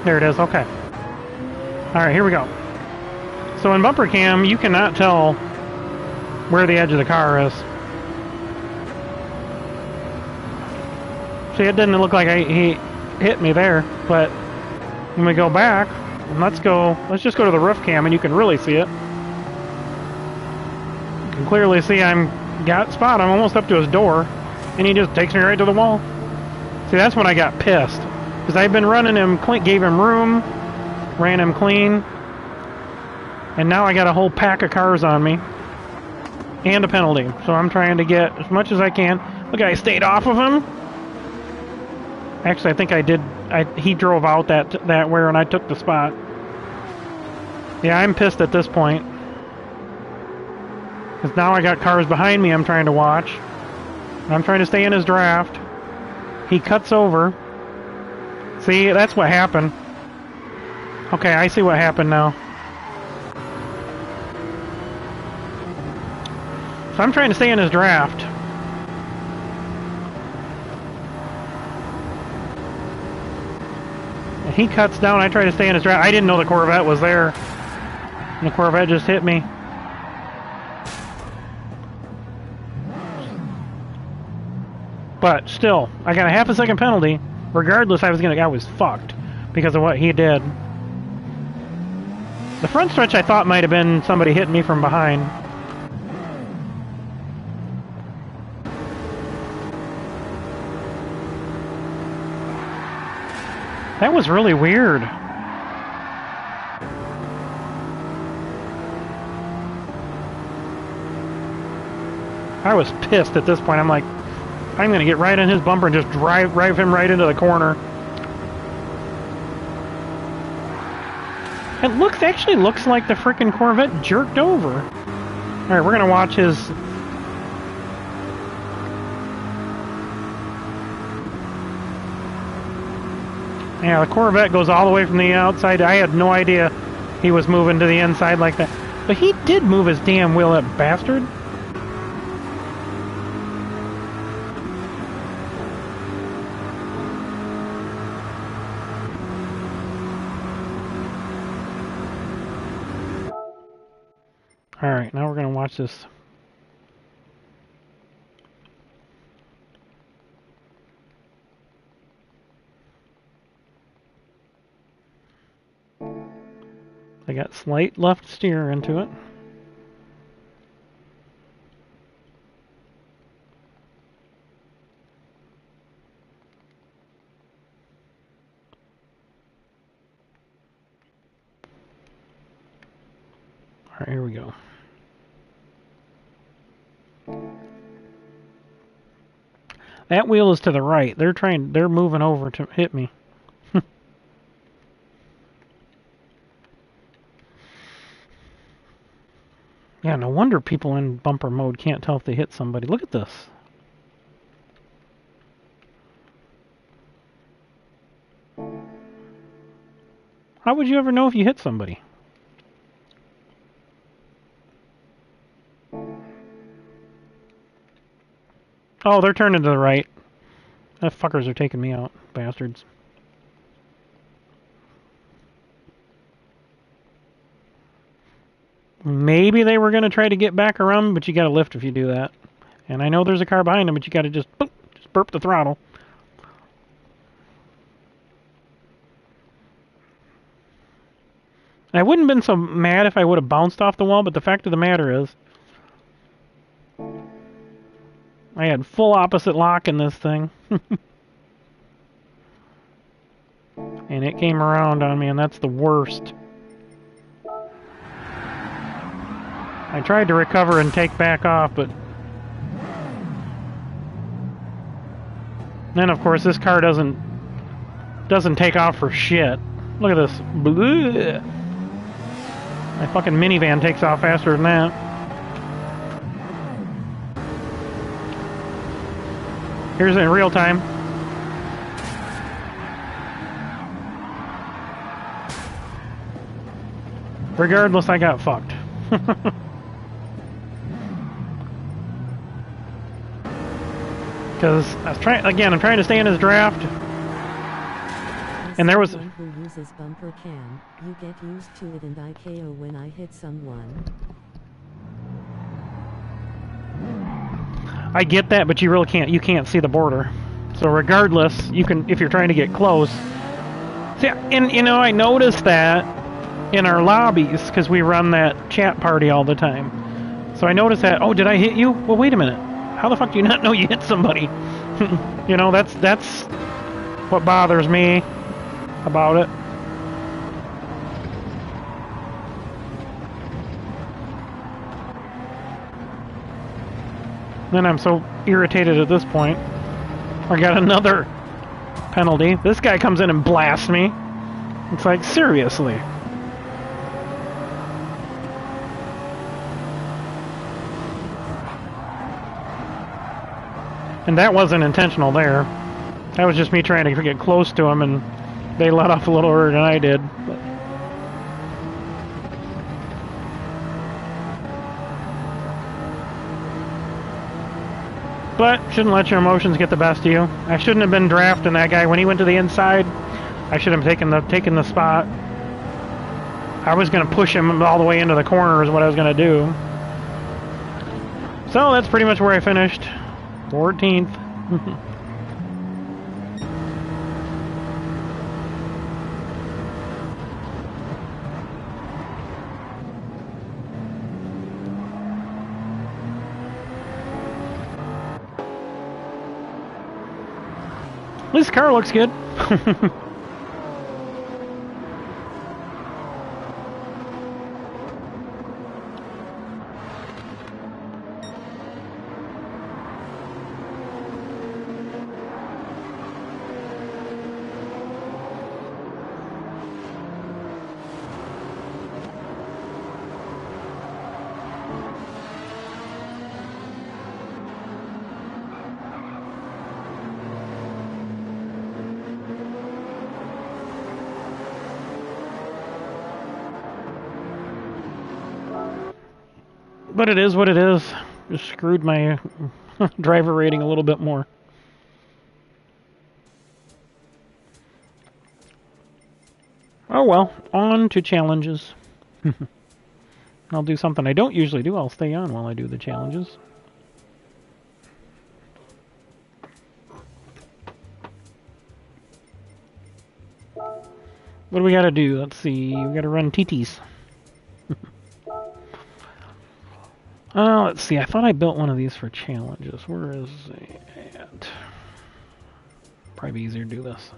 There it is, okay. Alright, here we go. So in bumper cam, you cannot tell where the edge of the car is. See, it didn't look like he hit me there, but when we go back, let's just go to the roof cam and you can really see it. You can clearly see I'm almost up to his door, and he just takes me right to the wall. See, that's when I got pissed, because I've been running him clean, gave him room, ran him clean, and now I got a whole pack of cars on me, and a penalty. So I'm trying to get as much as I can. Look, I stayed off of him. Actually, I think I did. He drove out that where, and I took the spot. Yeah, I'm pissed at this point. Because now I got cars behind me I'm trying to watch. I'm trying to stay in his draft. He cuts over. See, that's what happened. Okay, I see what happened now. So I'm trying to stay in his draft. And he cuts down, I try to stay in his draft. I didn't know the Corvette was there. And the Corvette just hit me. But still, I got a half a second penalty. Regardless, I was fucked because of what he did. The front stretch I thought might have been somebody hitting me from behind. That was really weird. I was pissed at this point. I'm like, I'm going to get right in his bumper and just drive him right into the corner. It actually looks like the frickin' Corvette jerked over. Alright, we're going to watch his... Yeah, the Corvette goes all the way from the outside. I had no idea he was moving to the inside like that. But he did move his damn wheel, that bastard. Alright, now we're going to watch this. I got slight left steer into it. Alright, here we go. That wheel is to the right. They're moving over to hit me. Yeah, no wonder people in bumper mode can't tell if they hit somebody. Look at this. How would you ever know if you hit somebody? Oh, they're turning to the right. That fuckers are taking me out, bastards. Maybe they were going to try to get back around, but you got to lift if you do that. And I know there's a car behind them, but you got to just burp the throttle. I wouldn't have been so mad if I would have bounced off the wall, but the fact of the matter is, I had full opposite lock in this thing. And it came around on me, and that's the worst. I tried to recover and take back off, but... Then, of course, this car doesn't take off for shit. Look at this. Blech. My fucking minivan takes off faster than that. Here's it in real time. Regardless, I got fucked. Because I'm trying to stay in his draft. And there was... who uses bumper cam, you get used to it, and I KO when I hit someone. I get that, but you really can't see the border. So regardless, you can, if you're trying to get close. See, and you know, I noticed that in our lobbies, because we run that chat party all the time. So I noticed that, oh, did I hit you? Well, wait a minute. How the fuck do you not know you hit somebody? You know, that's what bothers me about it. Then I'm so irritated at this point. I got another penalty. This guy comes in and blasts me. It's like, seriously. And that wasn't intentional there. That was just me trying to get close to him, and they let off a little earlier than I did. But shouldn't let your emotions get the best of you. I shouldn't have been drafting that guy when he went to the inside. I should have taken the spot. I was going to push him all the way into the corner is what I was going to do. So that's pretty much where I finished. 14th. This car looks good. But it is what it is. Just screwed my driver rating a little bit more. Oh well, on to challenges. I'll do something I don't usually do. I'll stay on while I do the challenges. What do we gotta do? Let's see. We gotta run TTs. Let's see. I thought I built one of these for challenges. Where is it at? Probably be easier to do this.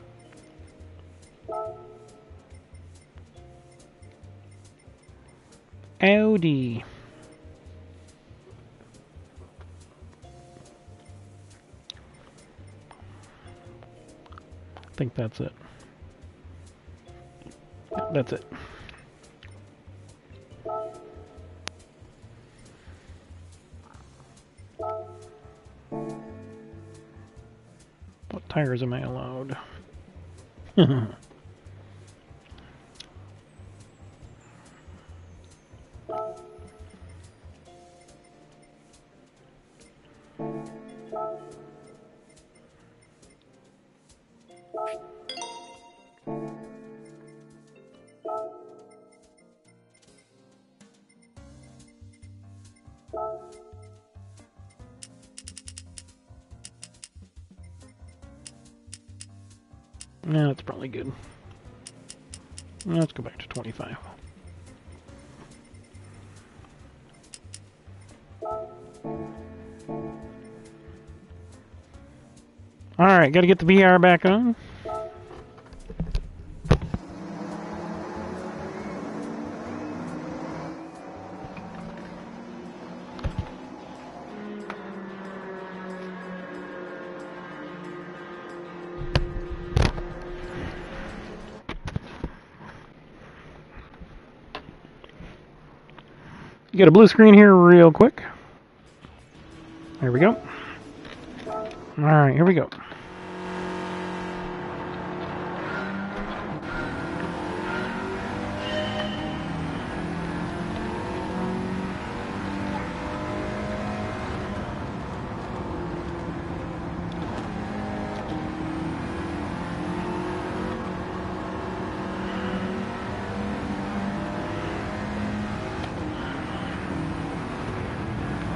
Audi. I think that's it. Yeah, that's it. What tires am I allowed? Yeah, that's probably good. Let's go back to 25. Alright, gotta get the VR back on. You got a blue screen here real quick. There we go. Alright, here we go.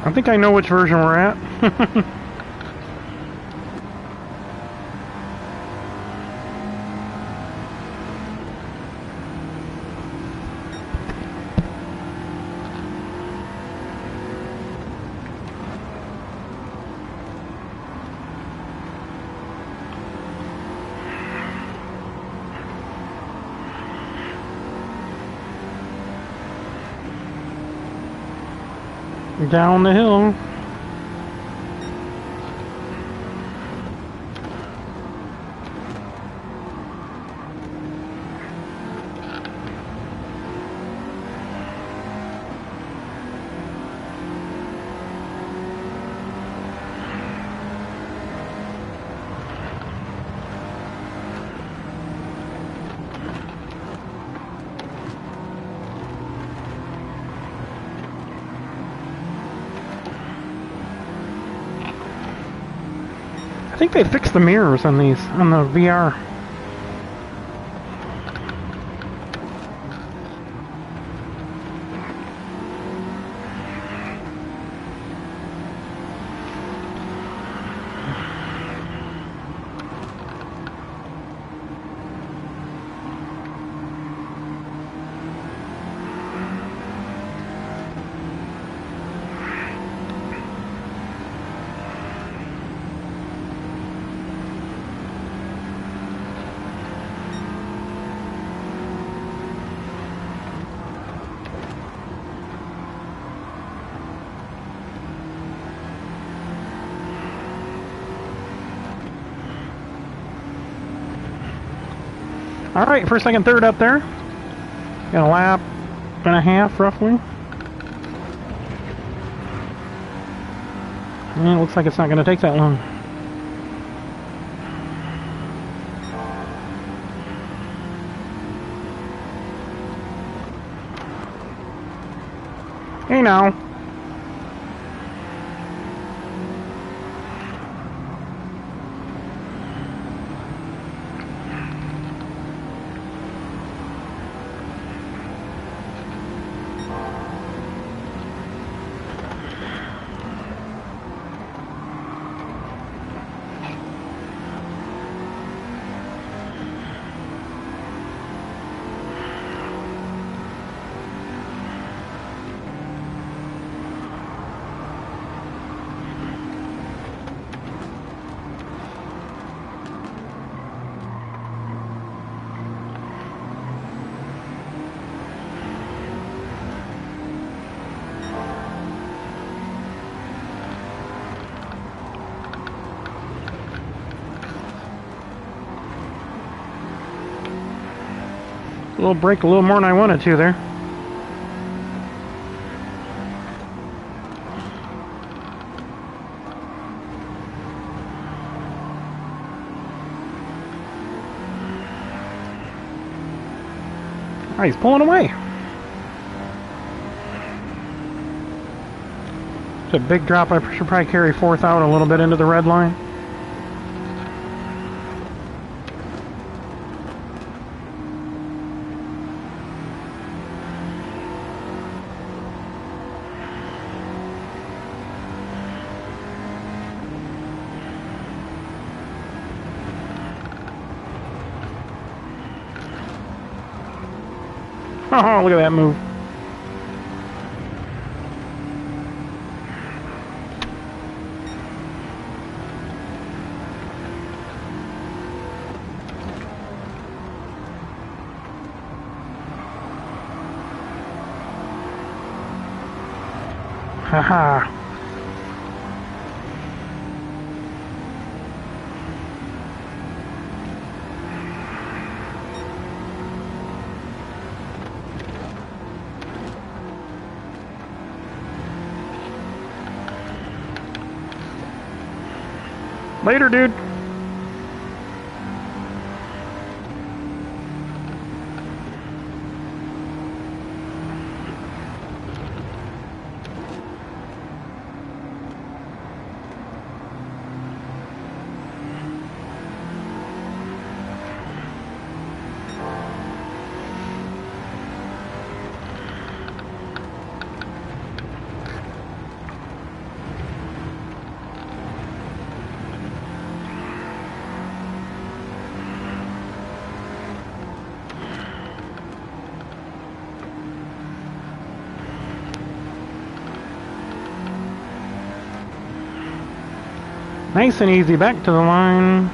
I think I know which version we're at. Down the hill. I think they fixed the mirrors on these, on the VR. Alright, first, second, third up there. Got a lap and a half, roughly. And it looks like it's not going to take that long. Hey now. A little break, a little more than I wanted to there. Oh, he's pulling away. It's a big drop. I should probably carry fourth out a little bit into the red line. Oh, look at that move. Haha. Later, dude. Nice and easy back to the line.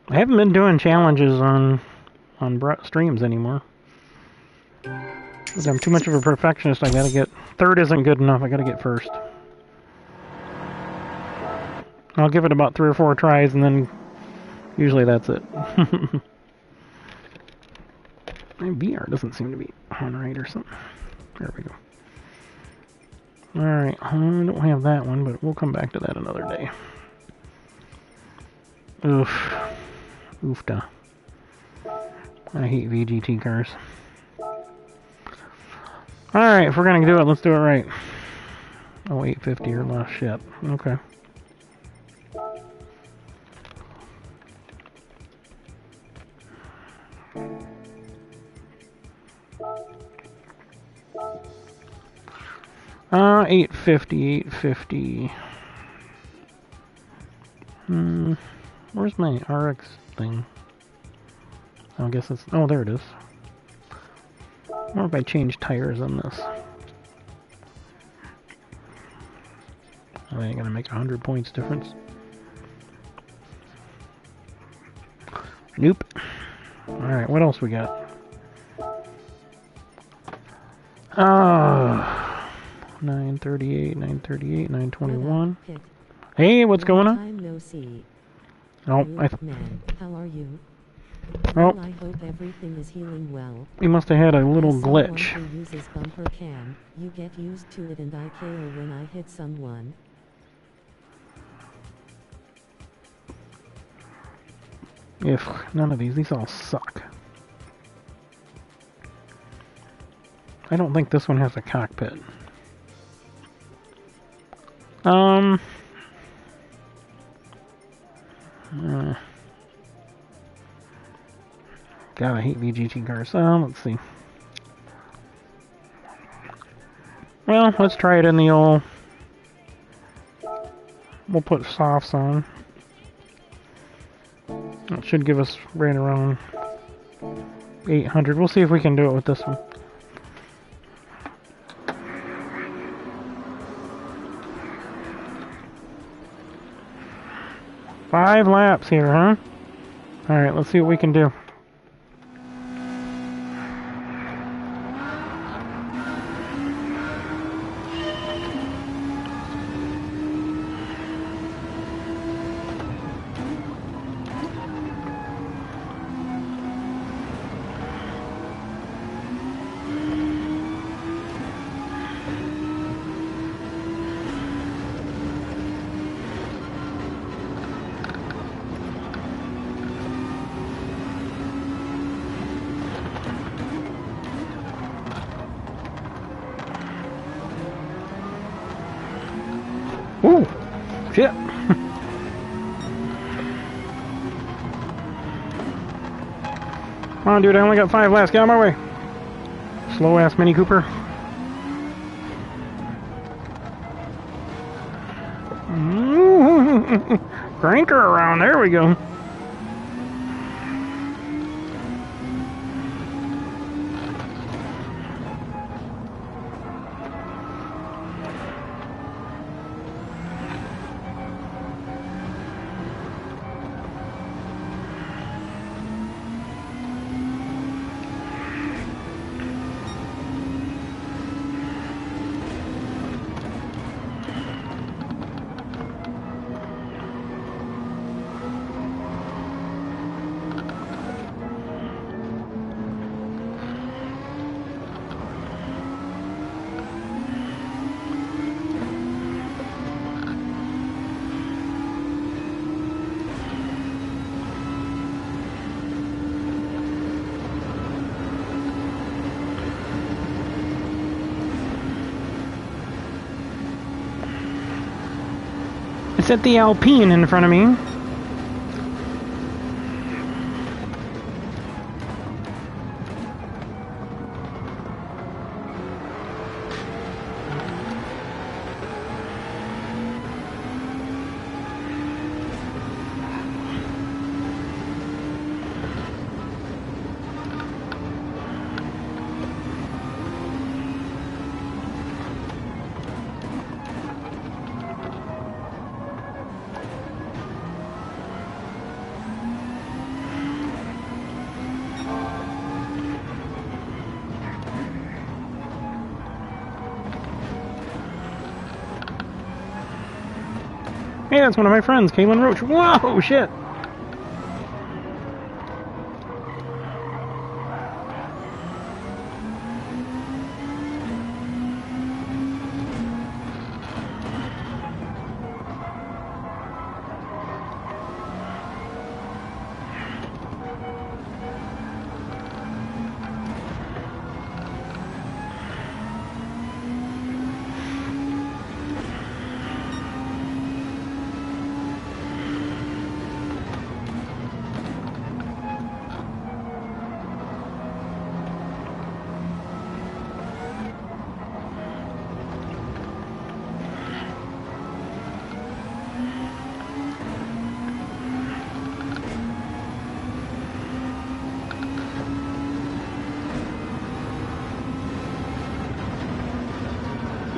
I haven't been doing challenges on streams anymore. I'm too much of a perfectionist. I gotta get... Third isn't good enough. I gotta get first. I'll give it about 3 or 4 tries, and then usually that's it. My VR doesn't seem to be on right or something. There we go. Alright, I don't have that one, but we'll come back to that another day. Oof. Oofta. I hate VGT cars. Alright, if we're gonna do it, let's do it right. Oh, 850 or less. Shit. Okay. Uh, 850. Where's my RX thing? I guess it's... Oh, there it is. Or if I change tires on this. I ain't gonna make 100 points difference. Nope. Alright, what else we got? 938, 921. Hey, what's going on? No see. Oh, Man, how are you? Oh. Well, I hope everything is healing well. We must have had a little As glitch. someone who uses bumper cam, you get used to it and I KO when I hit someone. If none of these all suck. I don't think this one has a cockpit. God, I hate VGT cars. Let's see. Well, let's try it in the old... We'll put softs on. It should give us right around 800. We'll see if we can do it with this one. Five laps here, huh? Alright, let's see what we can do. Ooh! Shit! Come on, dude, I only got 5 laps. Get out of my way! Slow-ass Mini Cooper. Crank her around. There we go. It's at the Alpine in front of me. Hey, that's one of my friends, Kaylin Roach. Whoa, shit.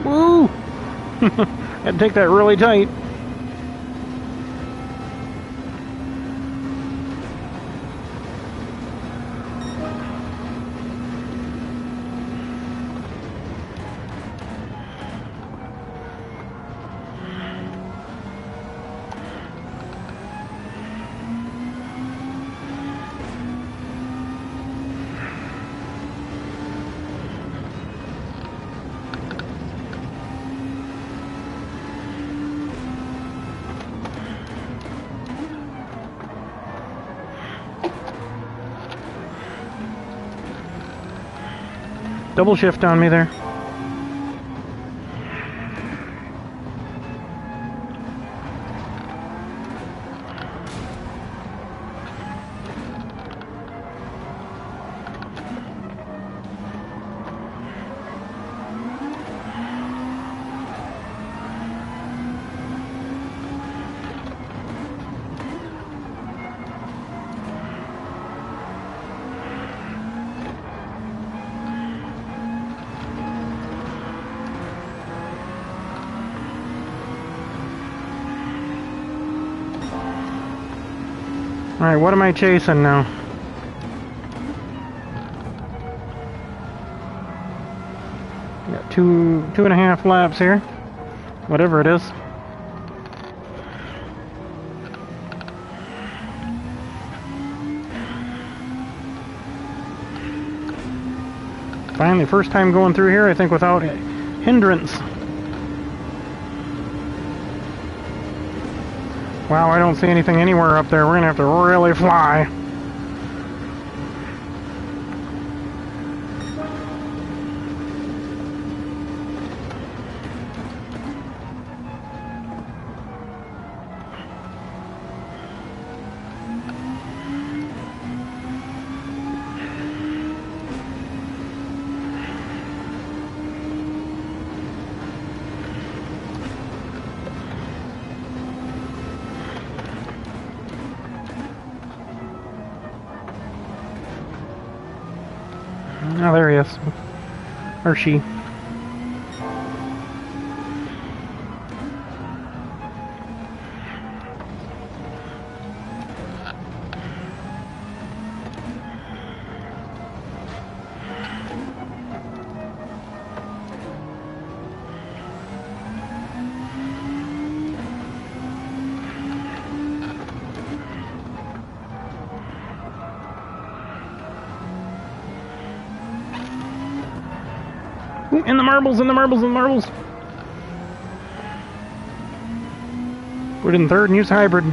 Woo! Had to take that really tight. Double shift on me there. Alright, what am I chasing now? Got two and a half laps here. Whatever it is. Finally, first time going through here, I think, without hindrance. Wow, I don't see anything anywhere up there. We're gonna have to really fly. Oh, there he is. Or she. In the marbles, in the marbles, in the marbles. Put it in third and use hybrid.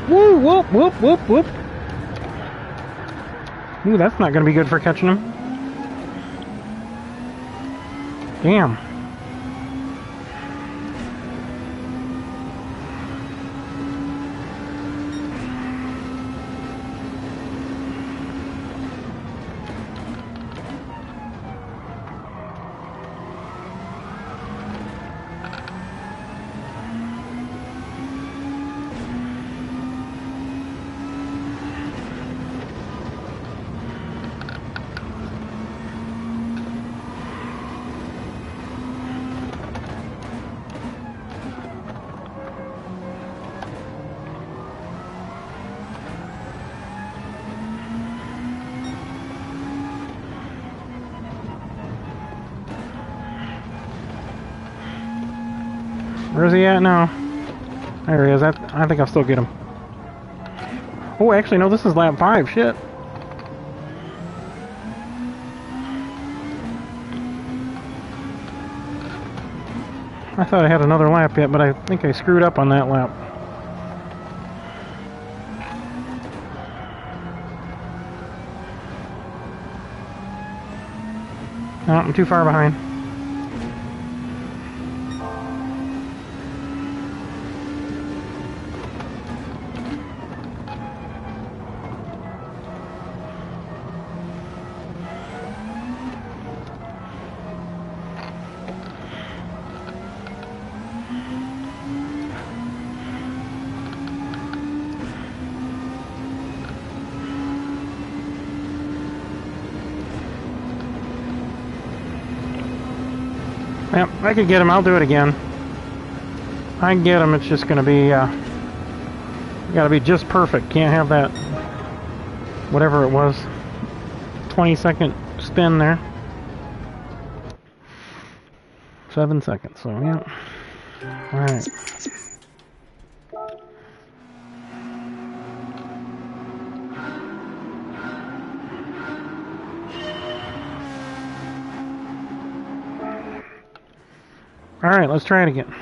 Woo, whoop, whoop, whoop, whoop. Ooh, that's not going to be good for catching him. Damn. Where's he at now? There he is. I think I'll still get him. Oh, actually, no, this is lap 5. Shit. I thought I had another lap yet, but I think I screwed up on that lap. No, I'm too far behind. Yep, I could get him. I'll do it again. I can get him. It's just going to be, gotta be just perfect. Can't have that, whatever it was, 20-second spin there. 7 seconds, so yeah. Alright. Alright, let's try it again.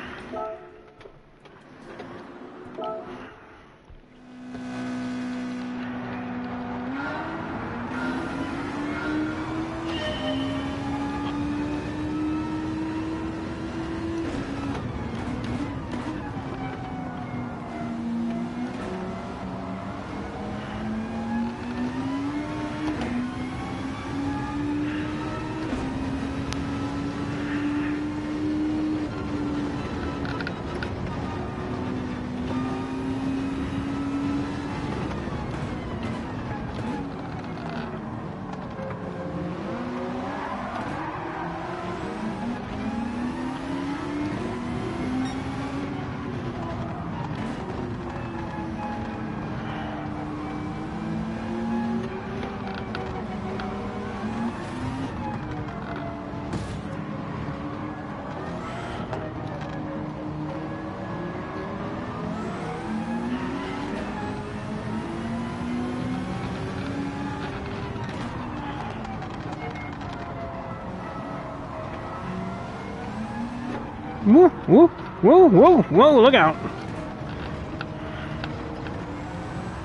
Whoa, whoa, whoa, whoa, whoa, look out.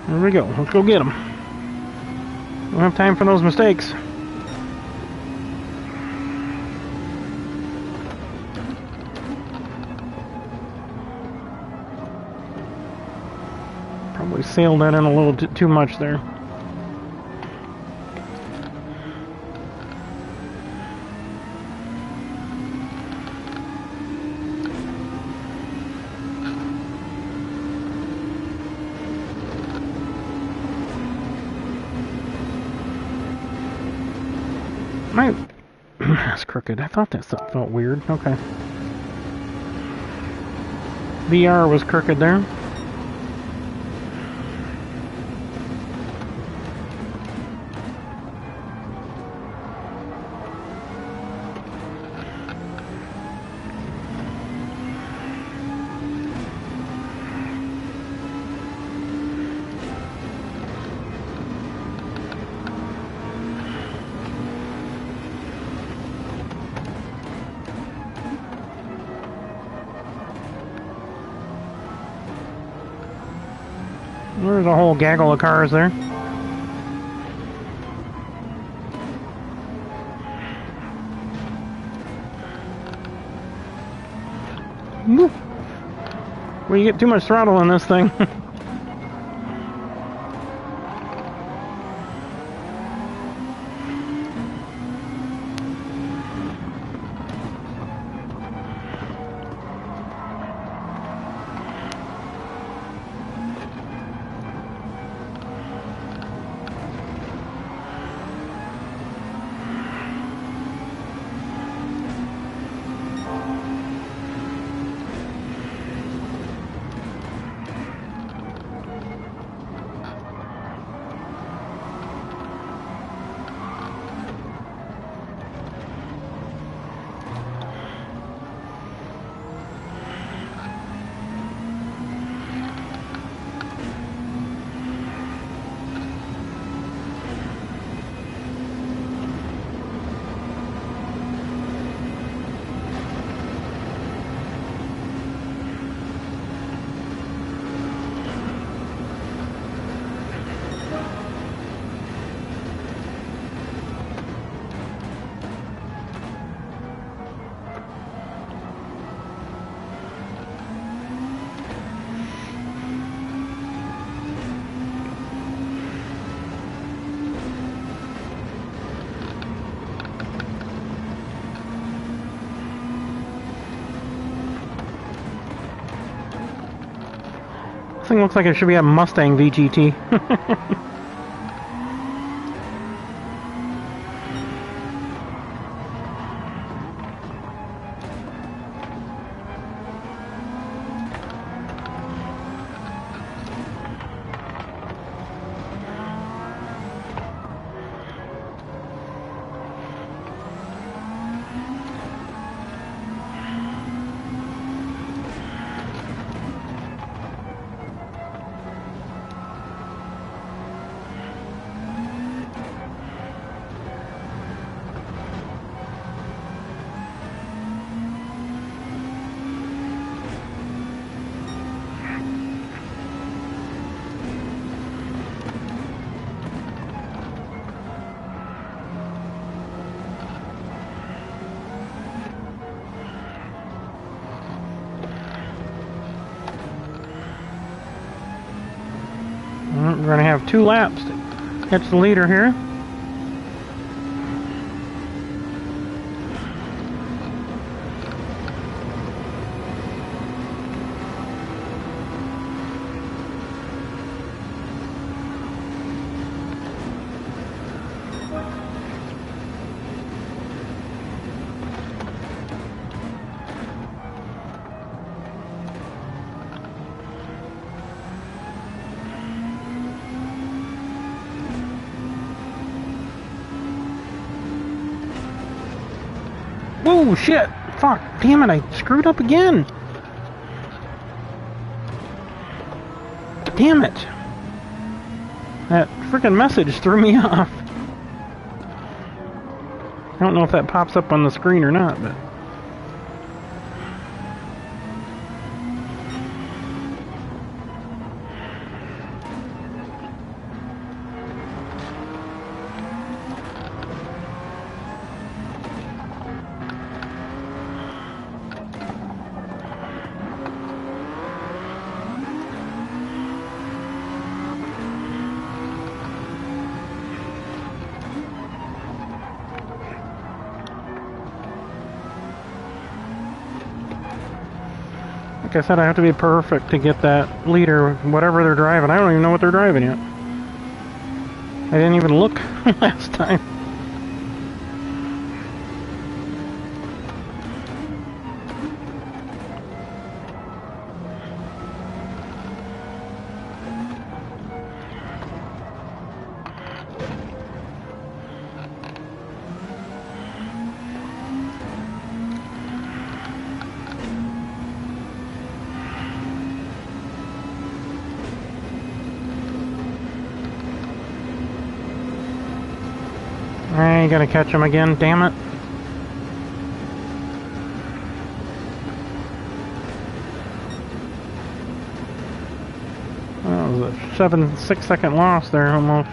There we go. Let's go get them. Don't have time for those mistakes. Probably sailed that in a little too much there. That's crooked. I thought that stuff felt weird. Okay. VR was crooked there. There's a whole gaggle of cars there. Woo. Well, you get too much throttle on this thing. thing looks like it should be a Mustang VGT. We're going to have 2 laps to catch the leader here. Oh shit! Fuck! Damn it! I screwed up again! Damn it! That freaking message threw me off. I don't know if that pops up on the screen or not, but... Like I said, I have to be perfect to get that leader, whatever they're driving. I don't even know what they're driving yet. I didn't even look last time. I ain't gonna catch him again, damn it. That was a 6-second loss there almost.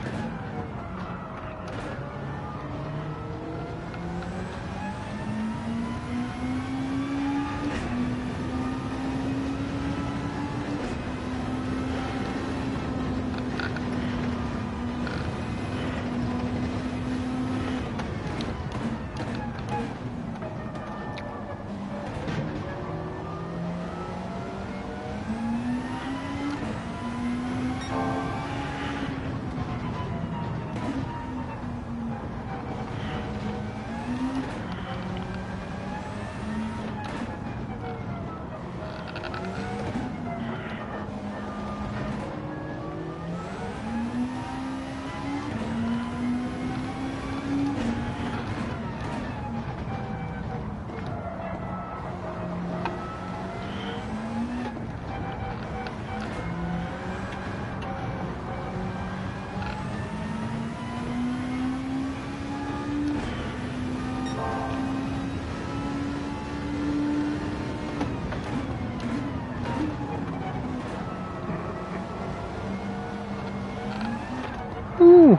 Ooh.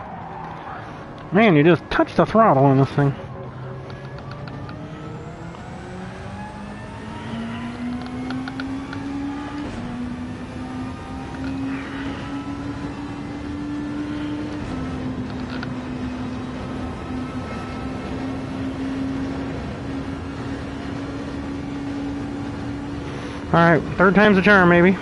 Man, you just touched the throttle on this thing. Alright, third time's a charm, maybe.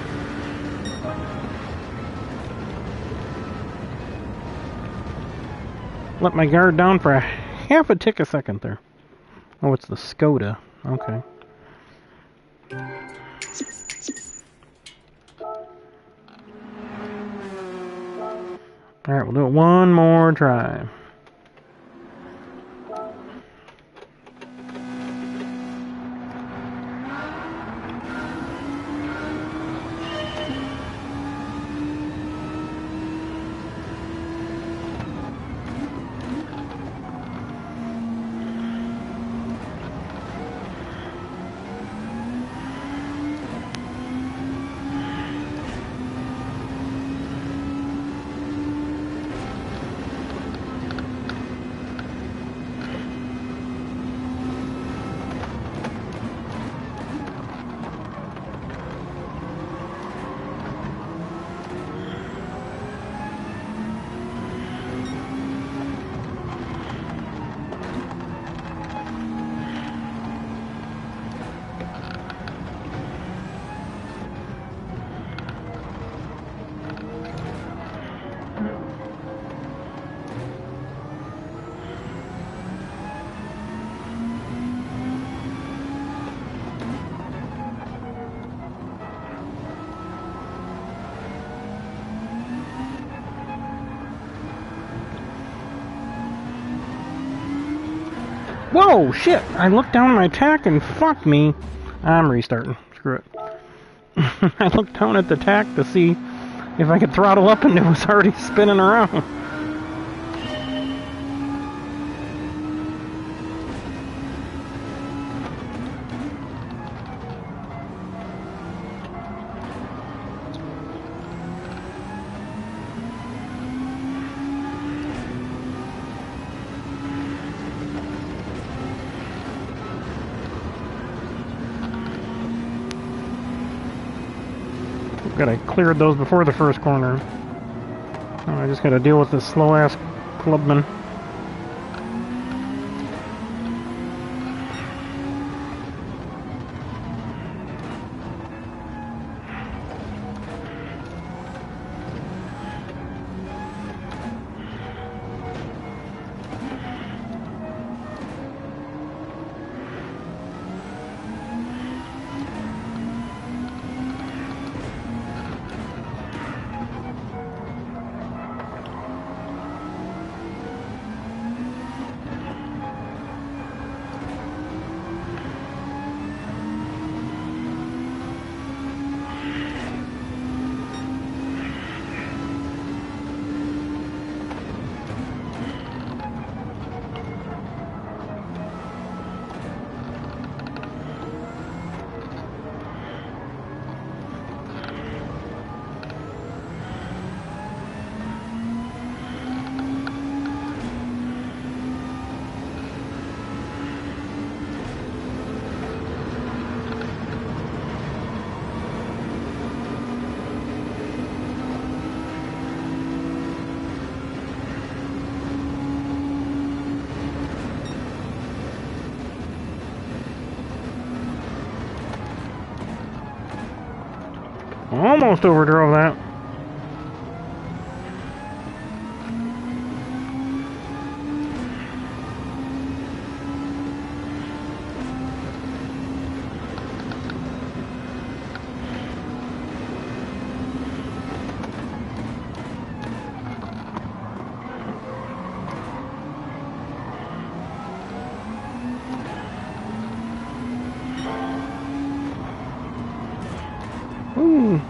Let my guard down for a half a tick a second there. Oh, it's the Skoda. Okay. Alright, we'll do it one more try. Whoa, shit! I looked down my tack and fuck me. I'm restarting. Screw it. I looked down at the tack to see if I could throttle up and it was already spinning around. Good, I cleared those before the first corner. Oh, I just gotta deal with this slow-ass clubman. Almost overdrove that. Ooh.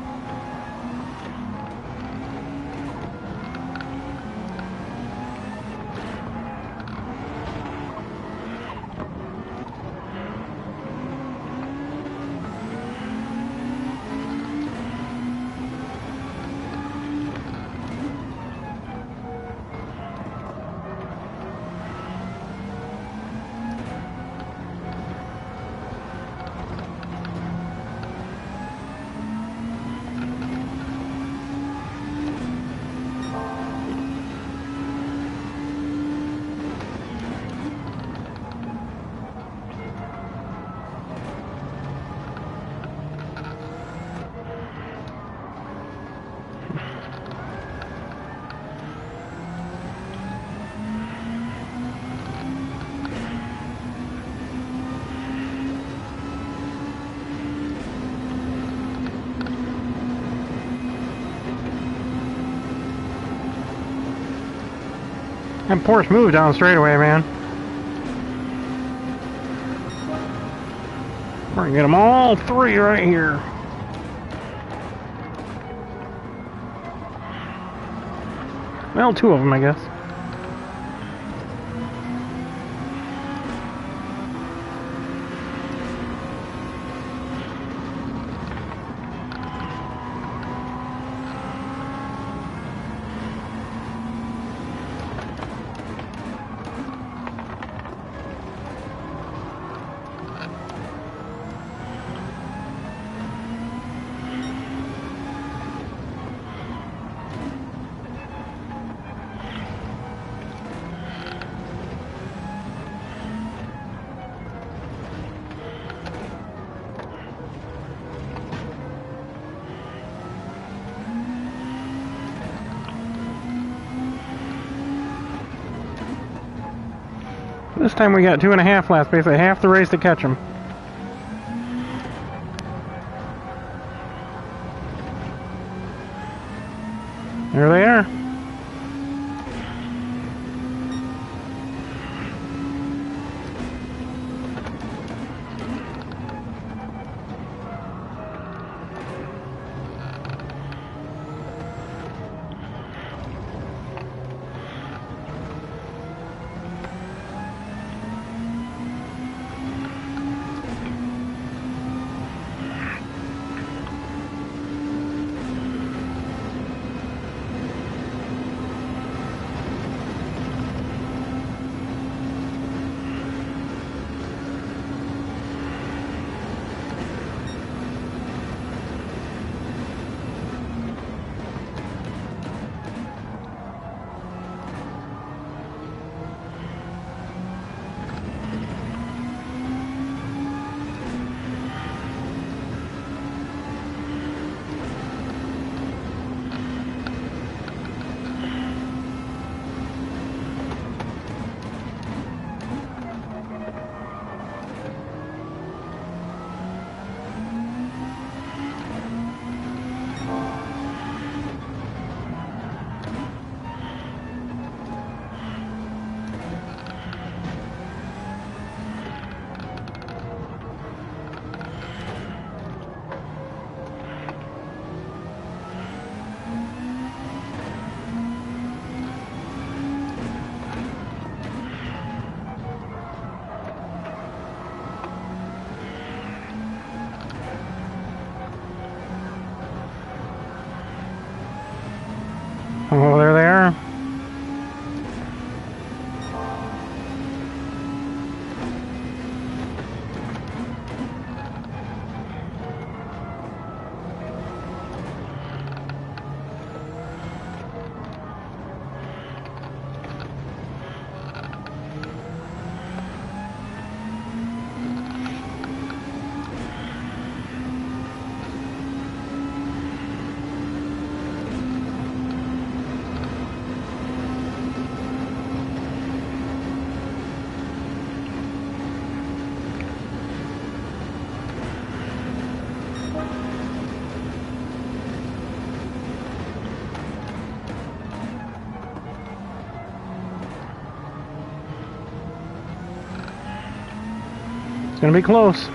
That Porsche moved down straightaway, man. We're gonna get them all three right here. Well, two of them, I guess. This time we got 2.5 laps, basically half the race to catch them. There they are. Oh, there they are. It's gonna be close.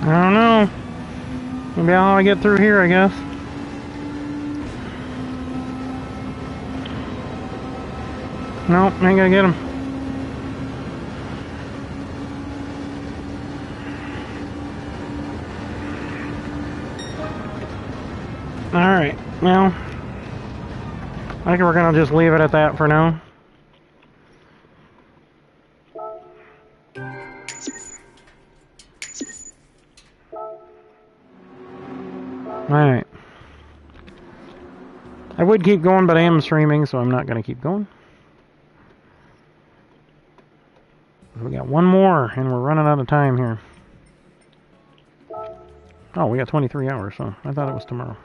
I don't know. Maybe how I get through here, I guess. Nope, ain't gonna get him. Alright, well, I think we're gonna just leave it at that for now. Alright. I would keep going, but I am streaming, so I'm not gonna keep going. We got one more, and we're running out of time here. Oh, we got 23 hours, so I thought it was tomorrow.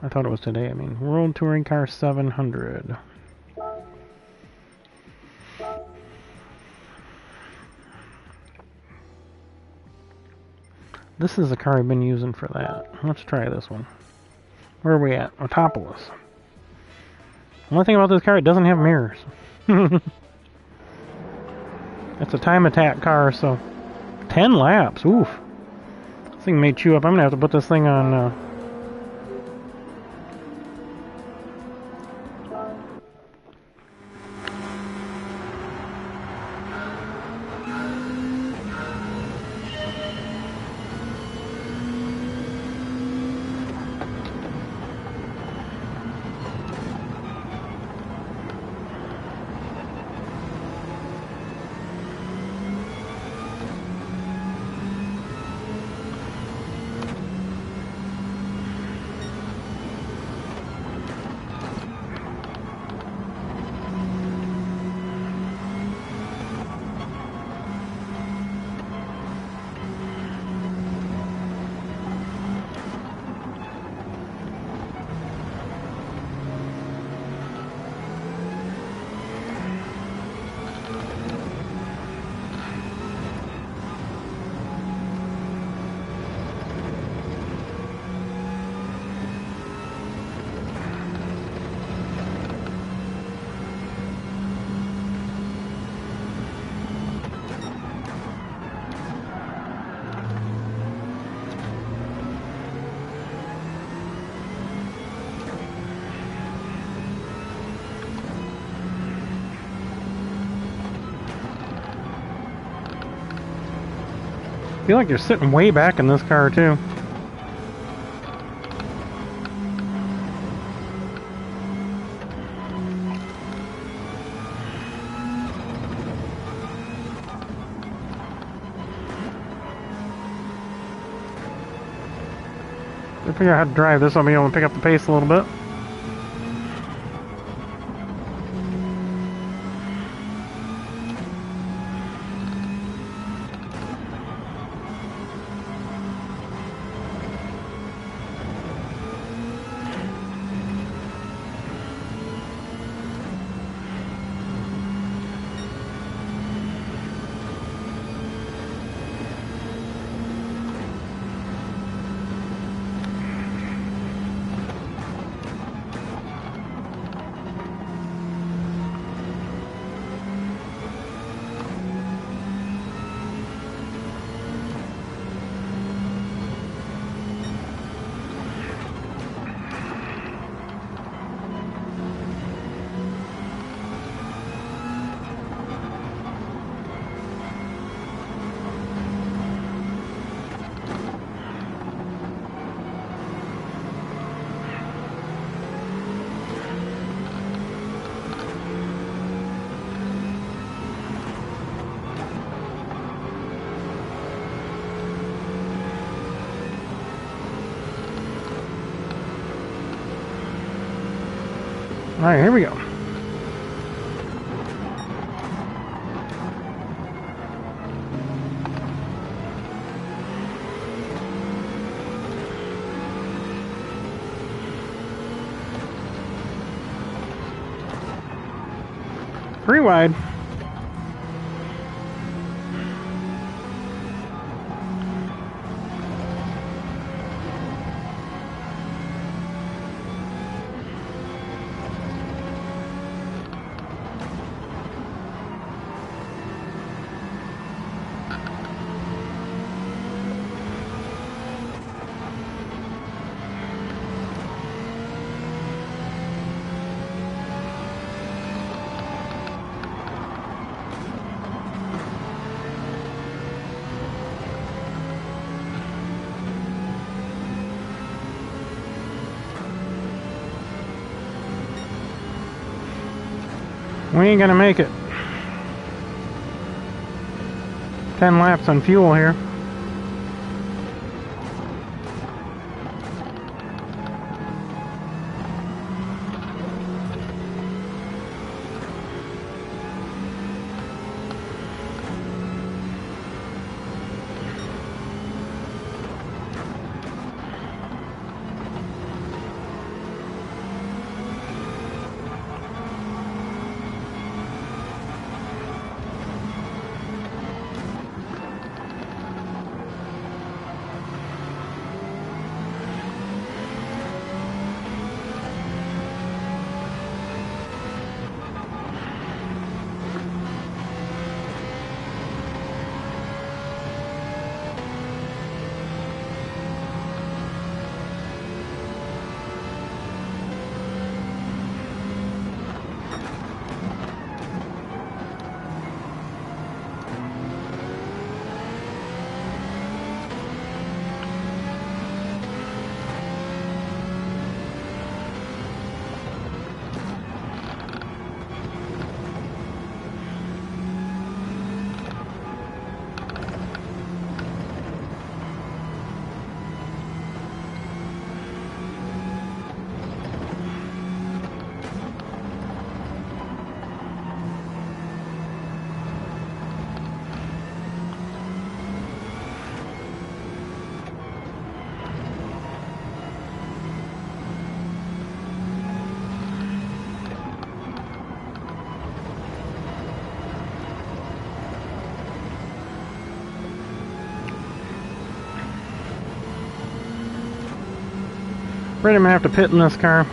I thought it was today, I mean. World Touring Car 700. This is the car I've been using for that. Let's try this one. Where are we at? Autopolis. Only thing about this car, it doesn't have mirrors. It's a time attack car, so 10 laps. Oof. This thing may chew up. I'm gonna have to put this thing on. I feel like you're sitting way back in this car, too. I figure out how to drive this, I'll be able to pick up the pace a little bit. Alright, here we go. Pretty wide. We ain't gonna make it. 10 laps on fuel here. Afraid I'm gonna have to pit in this car.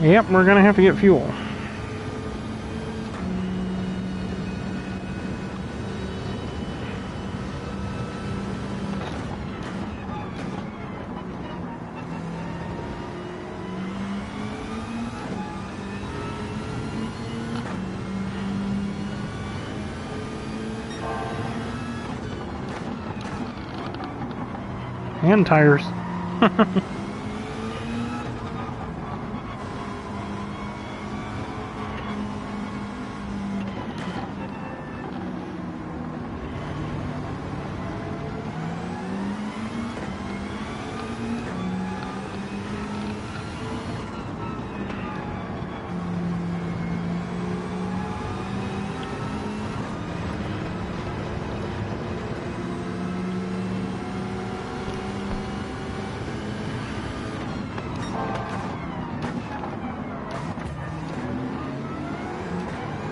Yep, we're gonna have to get fuel. And tires.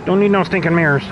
Don't need no stinking mirrors.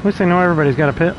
At least I know everybody's got a pit.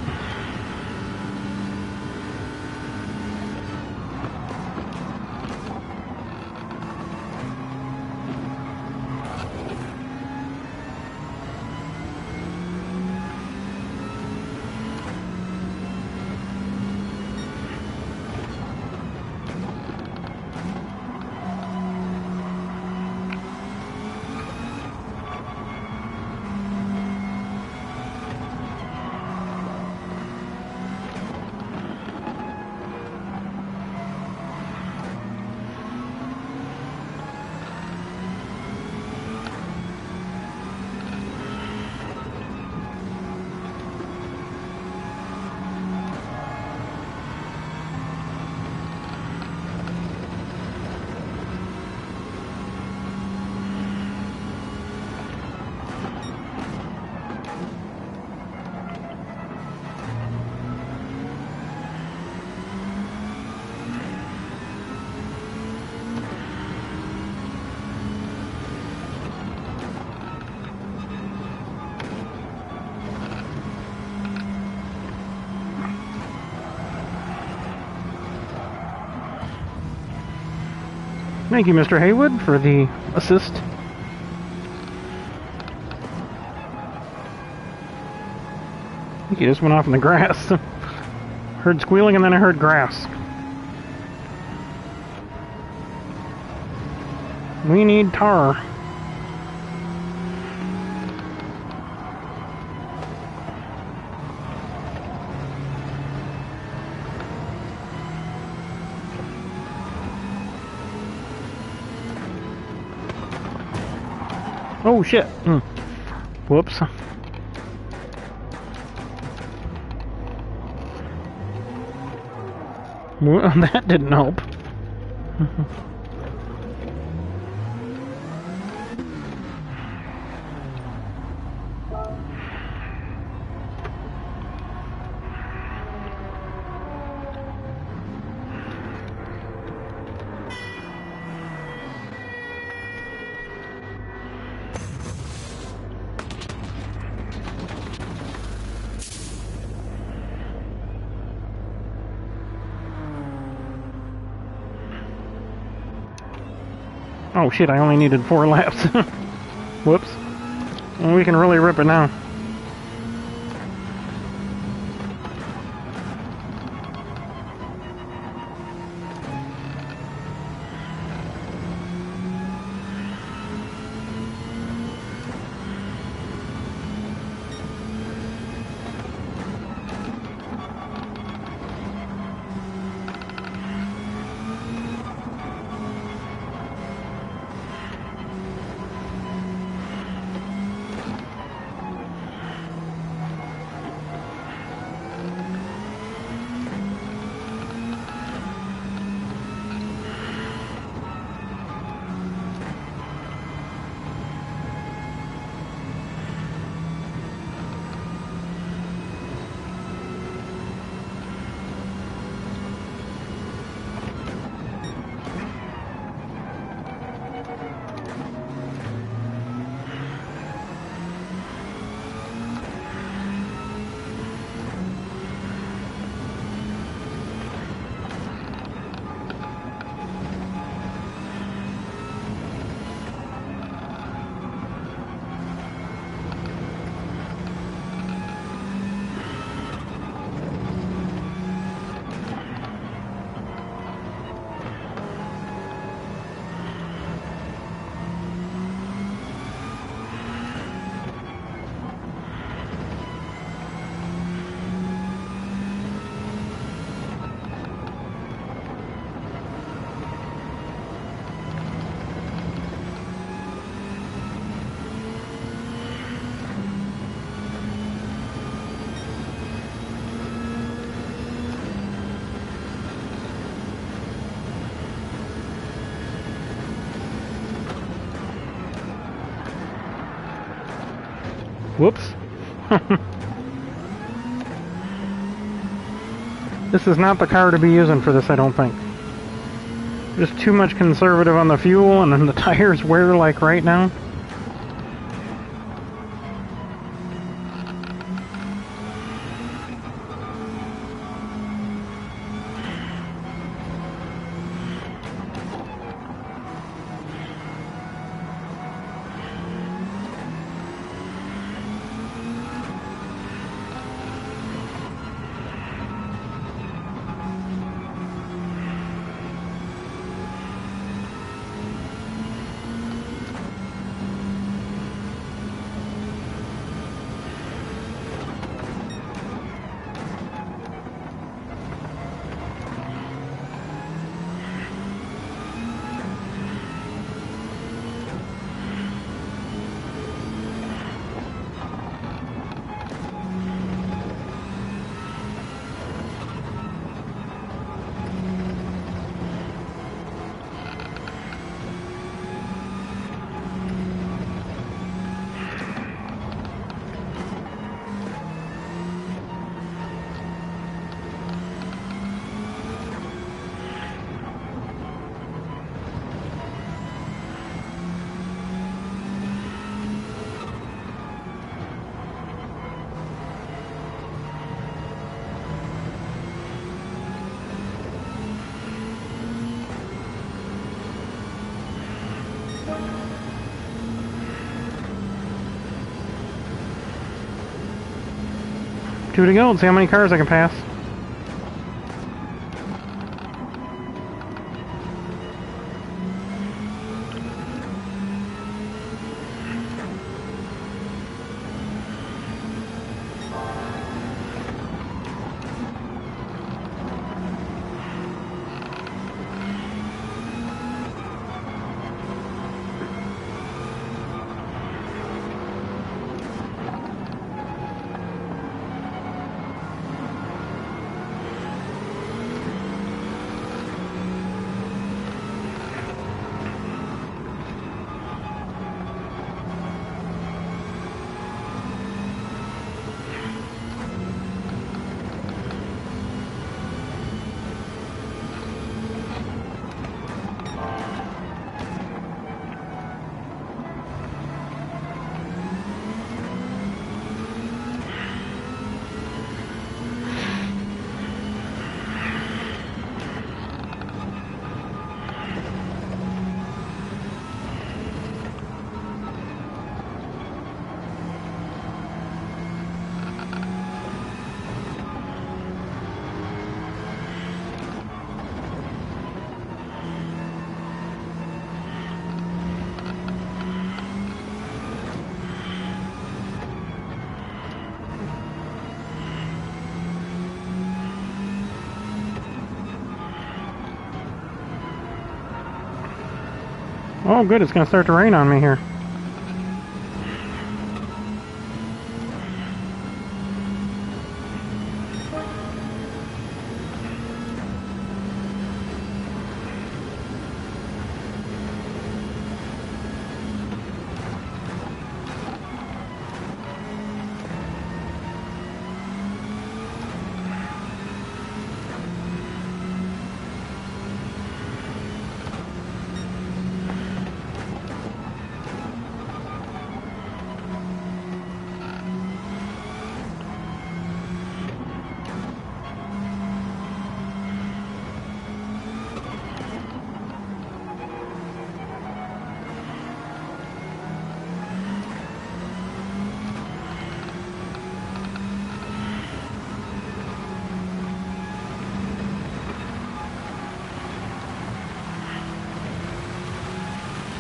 Thank you, Mr. Haywood, for the assist. I think he just went off in the grass. Heard squealing and then I heard grass. We need tar. Oh shit. Whoops. Well, that didn't help. Oh shit, I only needed 4 laps. Whoops. Well, we can really rip it now. Whoops. This is not the car to be using for this, I don't think. Just too much conservative on the fuel, and then the tires wear like right now. Two to go. Let's see how many cars I can pass. Oh, good, it's going to start to rain on me here.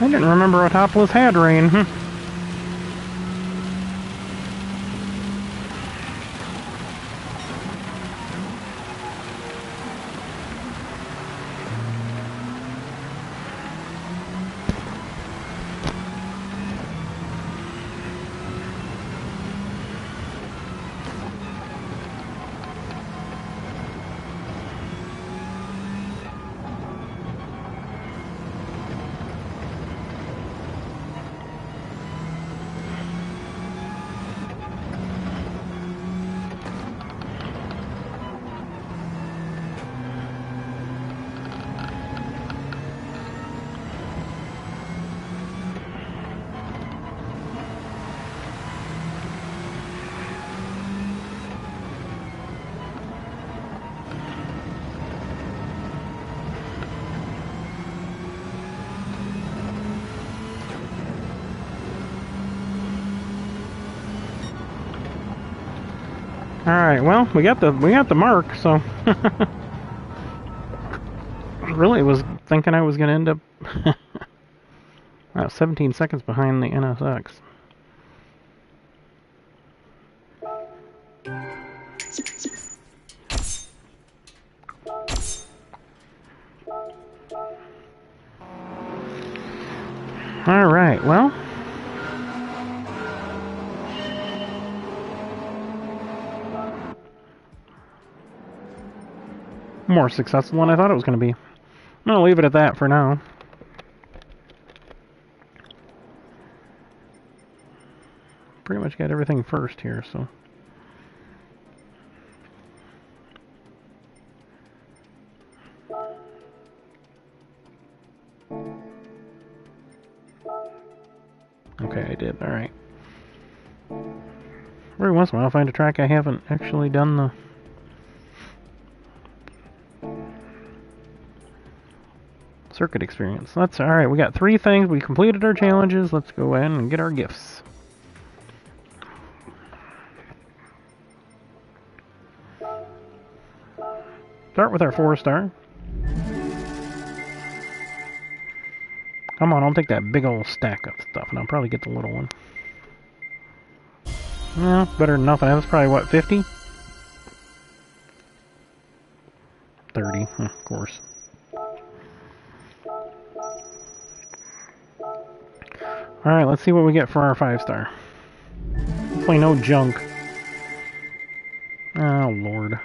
I didn't remember Autopolis had rain. All right, well, we got the mark, so really was thinking I was going to end up 17 seconds behind the NSX. All right, well, more successful than I thought it was going to be. I'm going to leave it at that for now. Pretty much got everything first here, so. Okay, I did. All right. Every once in a while, I'll find a track I haven't actually done the Circuit experience. That's all right. We got 3 things. We completed our challenges. Let's go in and get our gifts. Start with our 4-star. Come on, I'll take that big old stack of stuff, and I'll probably get the little one. Yeah, better than nothing. That was probably, what, 50? 30, of course. Alright, let's see what we get for our 5-star. Hopefully no junk. Oh, Lord.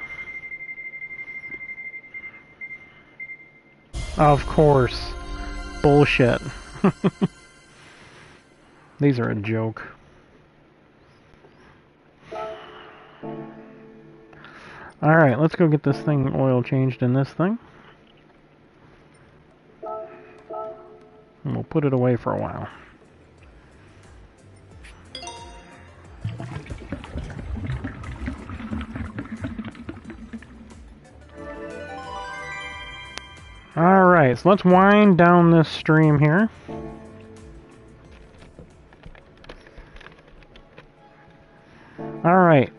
Of course. Bullshit. These are a joke. Alright, let's go get this thing oil changed in this thing. And we'll put it away for a while. Alright, so let's wind down this stream here. Alright.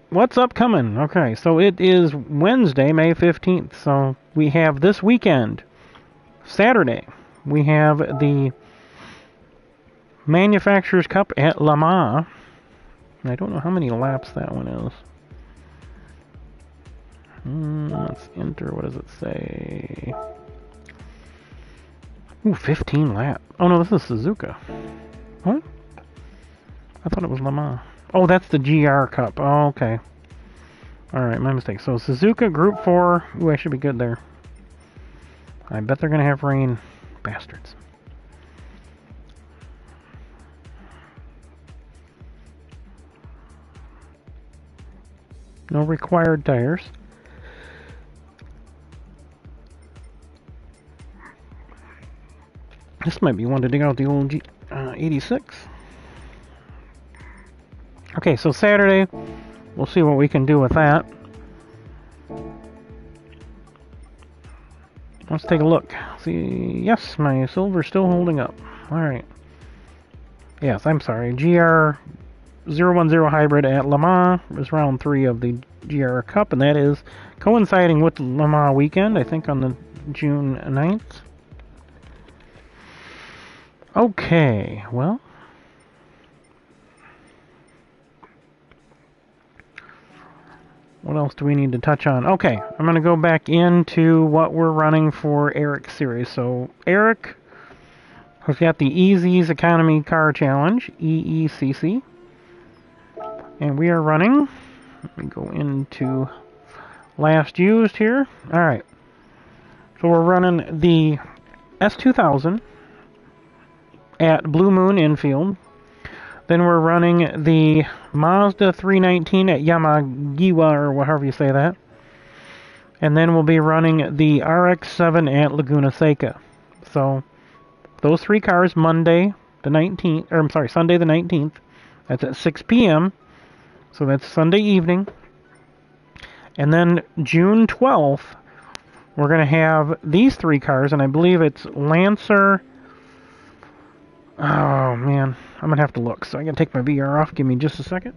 What's upcoming? Okay, so it is Wednesday, May 15th. So we have this weekend, Saturday, we have the Manufacturers Cup at Le Mans. I don't know how many laps that one is. Let's enter. What does it say? Ooh, 15 laps. Oh no, this is Suzuka. What? I thought it was Le Mans. Oh, that's the GR Cup. Oh, okay. Alright, my mistake. So Suzuka Group 4. Ooh, I should be good there. I bet they're gonna have rain. Bastards. No required tires. This might be one to dig out the old 86. Okay, so Saturday, we'll see what we can do with that. Let's take a look. See, yes, my silver's still holding up. Alright. Yes, I'm sorry. GR010 Hybrid at Le Mans is round 3 of the GR Cup, and that is coinciding with the Le Mans weekend, I think on the June 9th. Okay, well. What else do we need to touch on? Okay, I'm going to go back into what we're running for Eric's series. So, Eric has got the EZ's Economy Car Challenge, EECC. And we are running, let me go into last used here. Alright, so we're running the S2000 at Blue Moon Infield. Then we're running the Mazda 319 at Yamagiwa, or however you say that. And then we'll be running the RX-7 at Laguna Seca. So, those 3 cars, Monday the 19th, or I'm sorry, Sunday the 19th. That's at 6 p.m. So that's Sunday evening. And then June 12th, we're going to have these 3 cars, and I believe it's Lancer. Oh, man. I'm going to have to look. So I'm going to take my VR off. Give me just a second.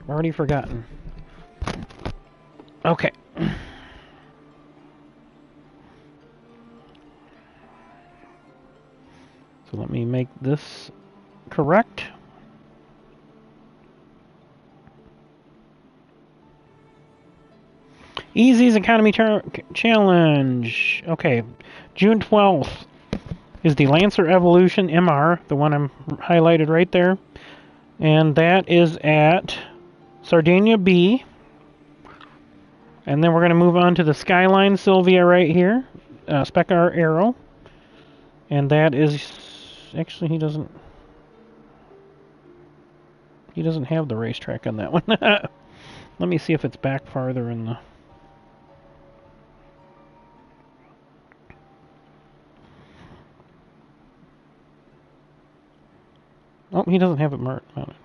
Already forgotten. Okay. So let me make this correct. EZ's Economy Challenge. Okay, June 12th is the Lancer Evolution MR, the one I'm highlighted right there. And that is at Sardinia B. And then we're going to move on to the Skyline Sylvia right here, Spec R Aero. And that is, actually he doesn't have the racetrack on that one. Let me see if it's back farther in the... Oh, he doesn't have it mounted.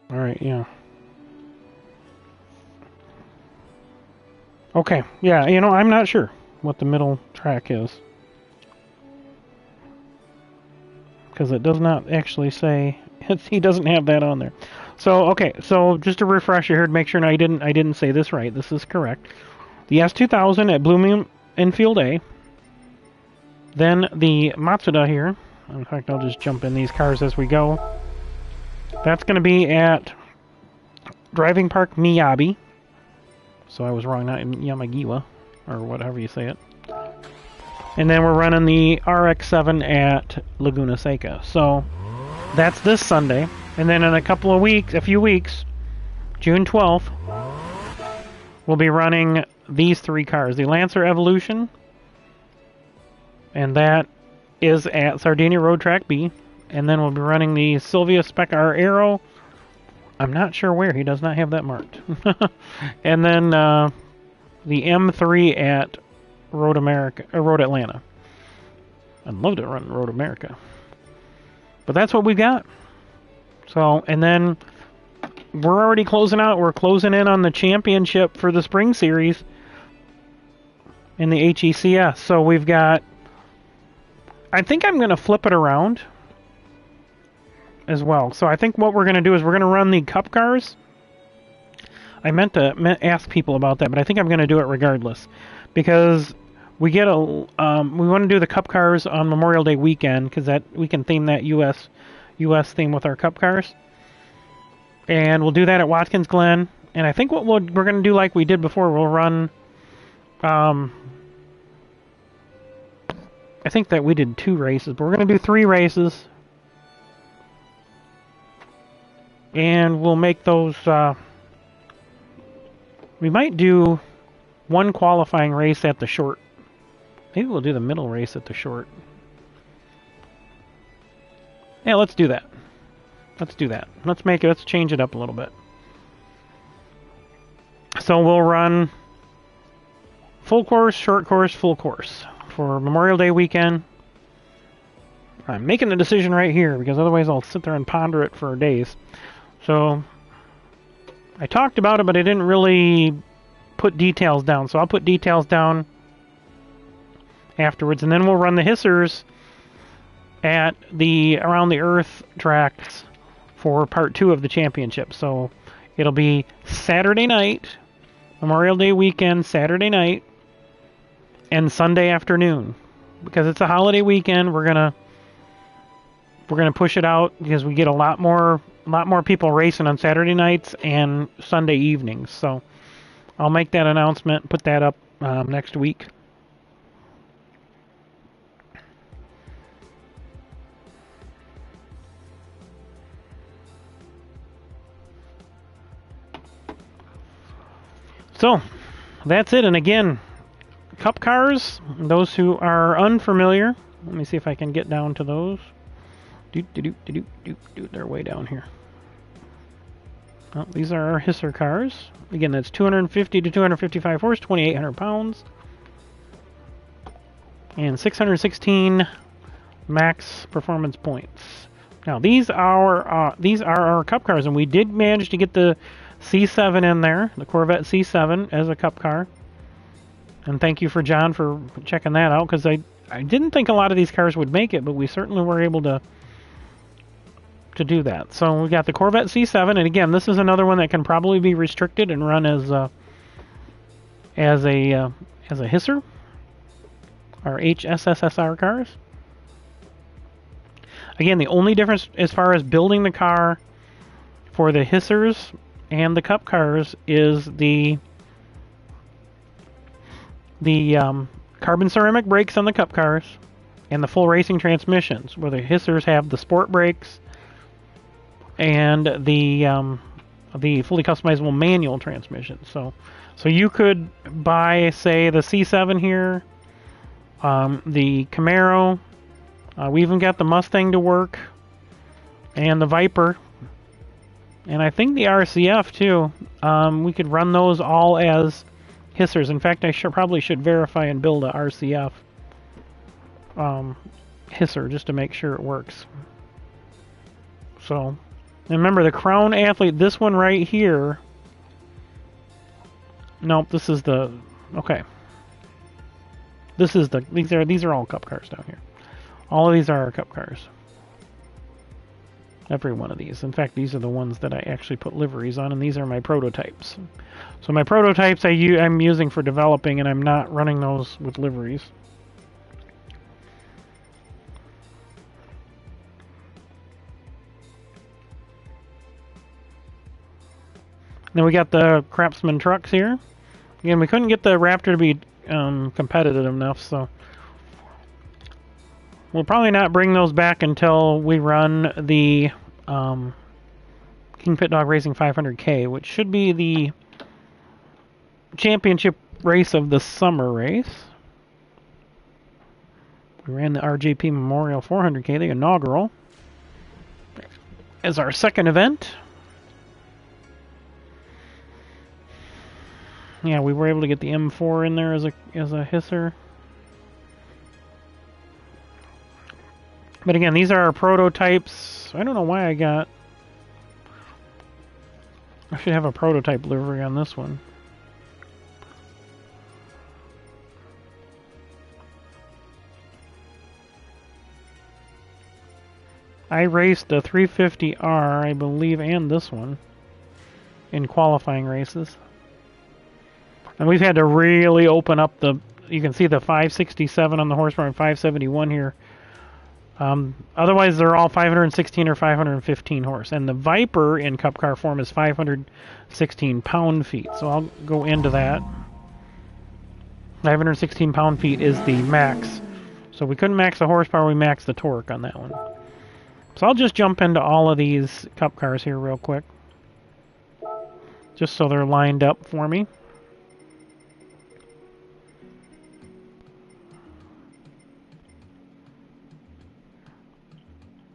All right, yeah. Okay, yeah, you know, I'm not sure what the middle track is. Because it does not actually say, he doesn't have that on there. So, okay, so just to refresh you here to make sure I didn't say this right. This is correct. The S2000 at Blooming in Field A. Then the Mazda here. In fact, I'll just jump in these cars as we go. That's going to be at Driving Park Miyabi. So I was wrong, not in Yamagiwa, or whatever you say it. And then we're running the RX-7 at Laguna Seca. So that's this Sunday. And then in a few weeks, June 12th, we'll be running these three cars. The Lancer Evolution, and that is at Sardinia Road Track B. And then we'll be running the Silvia Spec R Aero. I'm not sure where. He does not have that marked. And then the M3 at Road Atlanta. I'd love to run Road America. But that's what we've got. So, and then we're already closing out. We're closing in on the championship for the Spring Series in the HECS. So we've got... I think I'm going to flip it around as well. So I think what we're going to do is we're going to run the Cup cars. I meant to ask people about that, but I think I'm going to do it regardless. Because we get we want to do the Cup cars on Memorial Day weekend, because that we can theme that U.S. theme with our Cup cars. And we'll do that at Watkins Glen. And I think what we're going to do like we did before, we'll run... I think that we did 2 races, but we're going to do 3 races. And we'll make those... we might do 1 qualifying race at the short. Maybe we'll do the middle race at the short. Yeah, let's do that. Let's do that. Let's change it up a little bit. So we'll run full course, short course, full course for Memorial Day weekend. I'm making the decision right here because otherwise I'll sit there and ponder it for days. So I talked about it, but I didn't really put details down. So I'll put details down afterwards, and then we'll run the hissers at the Around the Earth tracks for part 2 of the championship. So it'll be Saturday night, Memorial Day weekend, Saturday night, and Sunday afternoon. Because it's a holiday weekend, we're gonna push it out because we get a lot more people racing on Saturday nights and Sunday evenings. So I'll make that announcement, put that up next week. So that's it. And again, Cup cars, those who are unfamiliar, let me see if I can get down to those. They're way down here. Well, these are our hisser cars. Again, that's 250 to 255 horse, 2,800 pounds, and 616 max performance points. Now these are our Cup cars, and we did manage to get the C7 in there, the Corvette C7 as a Cup car. And thank you for John for checking that out, because I didn't think a lot of these cars would make it, but we certainly were able to do that. So we got the Corvette C7, and again, this is another one that can probably be restricted and run as a hisser, our HSSSR cars. Again, the only difference as far as building the car for the hissers and the Cup cars is the carbon ceramic brakes on the Cup cars and the full racing transmissions, where the hissers have the sport brakes and the fully customizable manual transmission. So you could buy, say, the C7 here, the Camaro. We even got the Mustang to work, and the Viper, and I think the RCF too. We could run those all as hissers. In fact, I probably should verify and build a RCF hisser just to make sure it works. So And remember, the Crown Athlete, this one right here. Nope, this is the... Okay. This is the... These are all Cup cars down here. All of these are our Cup cars. Every one of these. In fact, these are the ones that I actually put liveries on, and these are my prototypes. So my prototypes I'm using for developing, and I'm not running those with liveries. Then we got the Craftsman trucks here. Again, we couldn't get the Raptor to be competitive enough, so we'll probably not bring those back until we run the KingPittdawg Racing 500K, which should be the championship race of the summer race. We ran the RJP Memorial 400K, the inaugural, as our second event. Yeah, we were able to get the M4 in there as a HECS. But again, these are our prototypes. I don't know why I should have a prototype livery on this one. I raced the 350R, I believe, and this one in qualifying races. And we've had to really open up you can see the 567 on the horsepower and 571 here. Otherwise, they're all 516 or 515 horse. And the Viper in Cup car form is 516 pound-feet. So I'll go into that. 516 pound-feet is the max. So we couldn't max the horsepower, we maxed the torque on that one. So I'll just jump into all of these Cup cars here real quick. Just so they're lined up for me.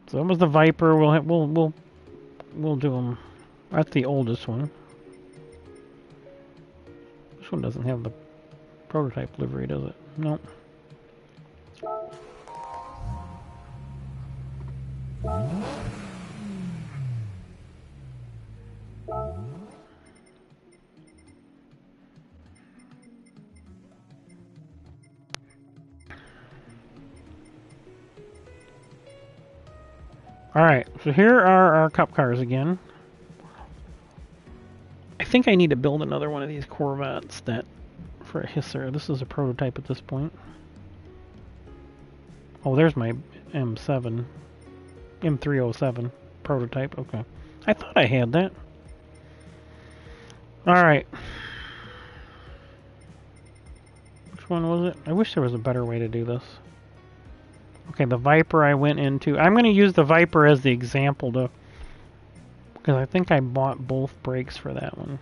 So that was the Viper. We'll do them. That's the oldest one. This one doesn't have the prototype livery, does it? Nope. Alright, so here are our Cup cars again. I think I need to build another one of these Corvettes for a HECS. This is a prototype at this point. Oh, there's my M7. M307 prototype. Okay. I thought I had that. Alright. Which one was it? I wish there was a better way to do this. Okay, the Viper I went into. I'm going to use the Viper as the example because I think I bought both brakes for that one.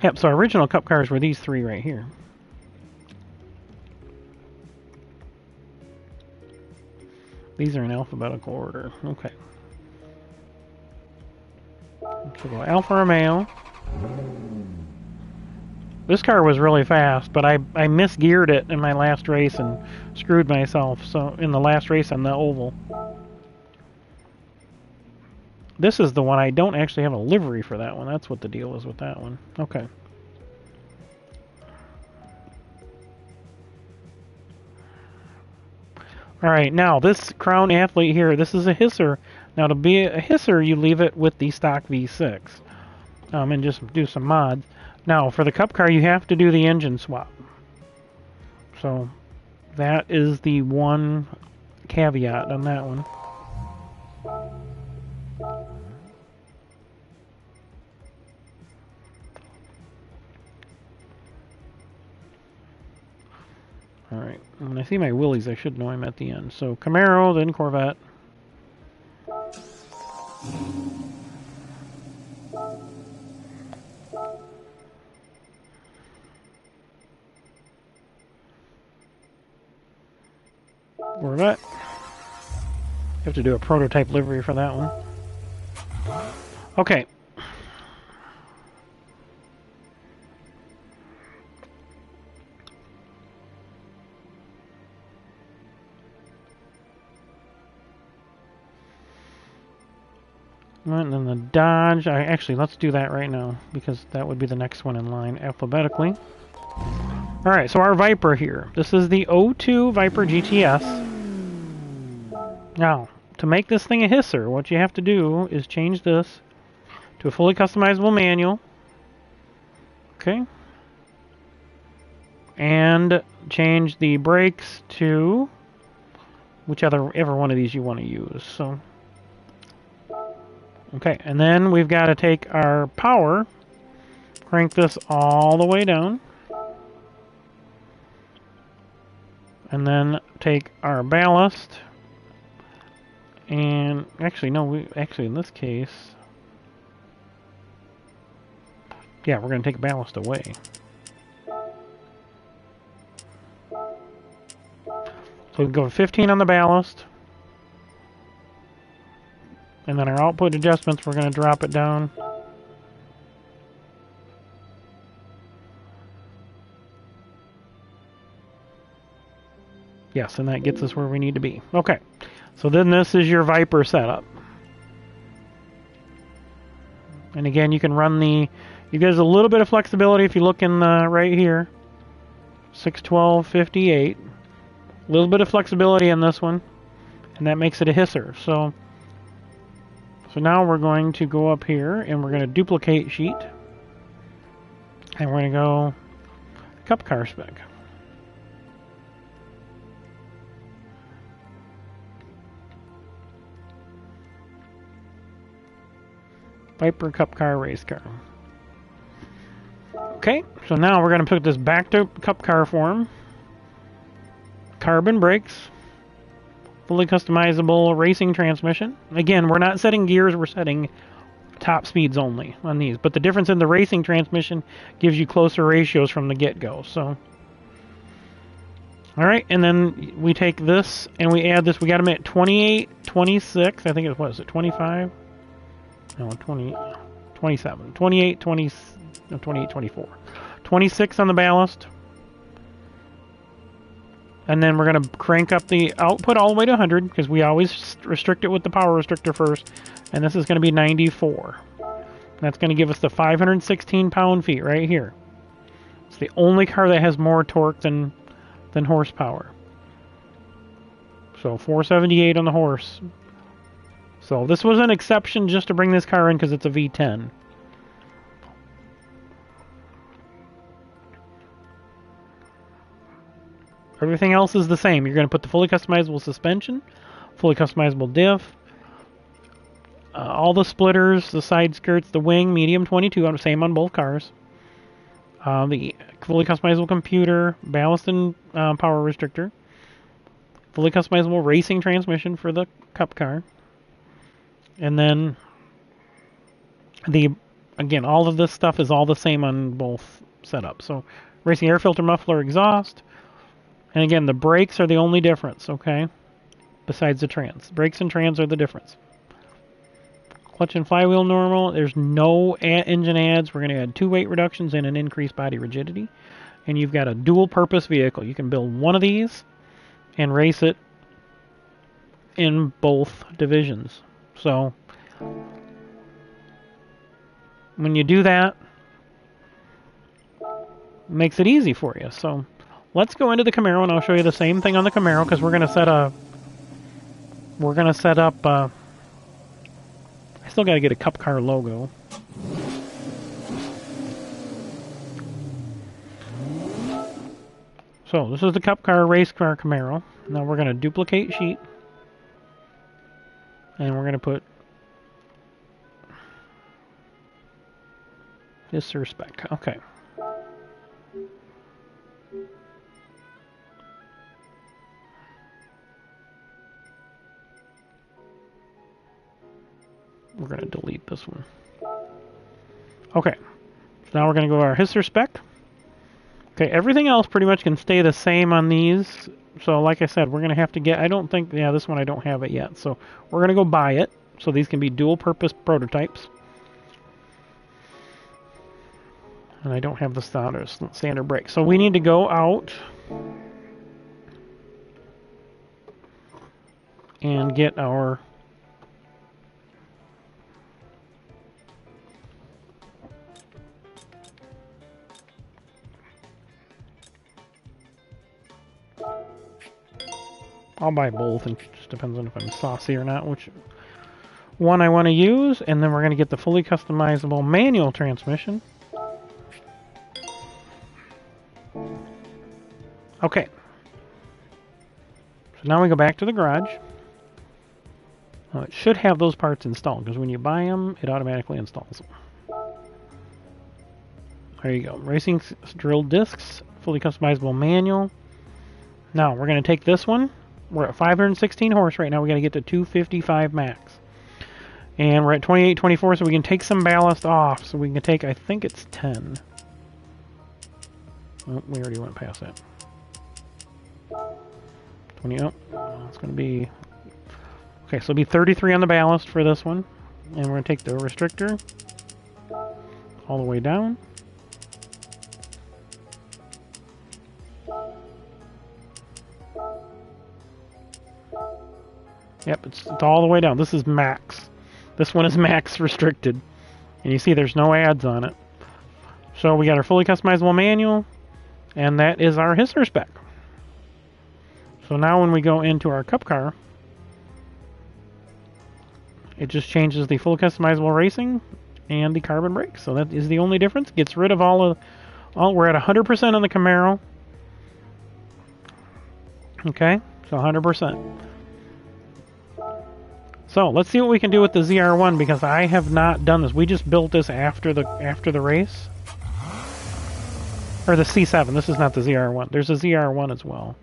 Yep, so our original Cup cars were these three right here. These are in alphabetical order. Okay. So go Alfa Romeo. This car was really fast, but I misgeared it in my last race and screwed myself. So in the last race on the oval. This is the one I don't actually have a livery for that one. That's what the deal is with that one. Okay. Alright, now this Crown Athlete here, this is a HECS. Now to be a HECS, you leave it with the stock V6. And just do some mods. Now, for the Cup car, you have to do the engine swap. So, that is the one caveat on that one. Alright, when I see my Willies, I should know I'm at the end. So, Camaro, then Corvette. Corvette. You have to do a prototype livery for that one. And then the Dodge. Actually, let's do that right now, because that would be the next one in line alphabetically. Alright, so our Viper here. This is the 02 Viper GTS. Now, to make this thing a hisser, what you have to do is change this to a fully customizable manual. Okay. And change the brakes to whichever one of these you want to use. So, okay, and then we've got to take our power, crank this all the way down, and then take our ballast, and actually no, in this case, yeah, we're going to take ballast away. So we go 15 on the ballast, and then our output adjustments, we're going to drop it down. Yes, and that gets us where we need to be. Okay, so then this is your Viper setup. And again, you can run you guys a little bit of flexibility if you look in the right here. 61258. A little bit of flexibility in this one, and that makes it a hisser. So now we're going to go up here, and we're going to duplicate sheet, and we're going to go Cup car spec. Viper Cup car race car. Okay, so now we're going to put this back to Cup car form. Carbon brakes, fully customizable racing transmission. Again, we're not setting gears, we're setting top speeds only on these. But the difference in the racing transmission gives you closer ratios from the get-go. So, alright, and then we take this and we add this. We got them at 28, 26, I think it was, 25? No, 20, 27, 28, 20, no, 28, 24. 26 on the ballast. And then we're going to crank up the output all the way to 100, because we always restrict it with the power restrictor first. And this is going to be 94. That's going to give us the 516 pound-feet right here. It's the only car that has more torque than horsepower. So 478 on the horse. So this was an exception just to bring this car in because it's a V10. Everything else is the same. You're going to put the fully customizable suspension, fully customizable diff, all the splitters, the side skirts, the wing, medium 22, same on both cars. The fully customizable computer, ballast and power restrictor, fully customizable racing transmission for the Cup car, and then again, all of this stuff is all the same on both setups. So racing air filter, muffler, exhaust. And again, the brakes are the only difference, okay? Besides the trans. Brakes and trans are the difference. Clutch and flywheel normal. There's no engine adds. We're going to add 2 weight reductions and an increased body rigidity. And you've got a dual-purpose vehicle. You can build one of these and race it in both divisions. So, when you do that, it makes it easy for you. So, let's go into the Camaro, and I'll show you the same thing on the Camaro, because we're going to set up, I still got to get a Cup car logo. So, this is the Cup car race car Camaro. Now we're going to duplicate sheet, and we're going to put this spec. Okay. We're going to delete this one. Okay. So now we're going to go to our hisser spec. Okay, everything else pretty much can stay the same on these. So like I said, we're going to have to get, this one I don't have it yet. So we're going to go buy it. So these can be dual purpose prototypes. And I don't have the standard brake. So we need to go out and get our I'll buy both, and it just depends on if I'm saucy or not, which one I want to use. And then we're going to get the fully customizable manual transmission. Okay. So now we go back to the garage. It should have those parts installed, because when you buy them, it automatically installs them. There you go. Racing drill discs, fully customizable manual. Now, we're going to take this one. We're at 516 horse right now. We got to get to 255 max. And we're at 2824, so we can take some ballast off. So we can take, I think it's 10. Oh, we already went past that. 20, oh, it's going to be... Okay, so it'll be 33 on the ballast for this one. And we're going to take the restrictor all the way down. Yep, it's all the way down. This is max. This one is max restricted. And you see there's no ads on it. So we got our fully customizable manual. And that is our HECS spec. So now when we go into our Cup car, it just changes the fully customizable racing and the carbon brakes. So that is the only difference. Gets rid of all. We're at 100% on the Camaro. Okay, so 100%. So let's see what we can do with the ZR1, because I have not done this. We just built this after the race, or the C7. This is not the ZR1. There's a ZR1 as well.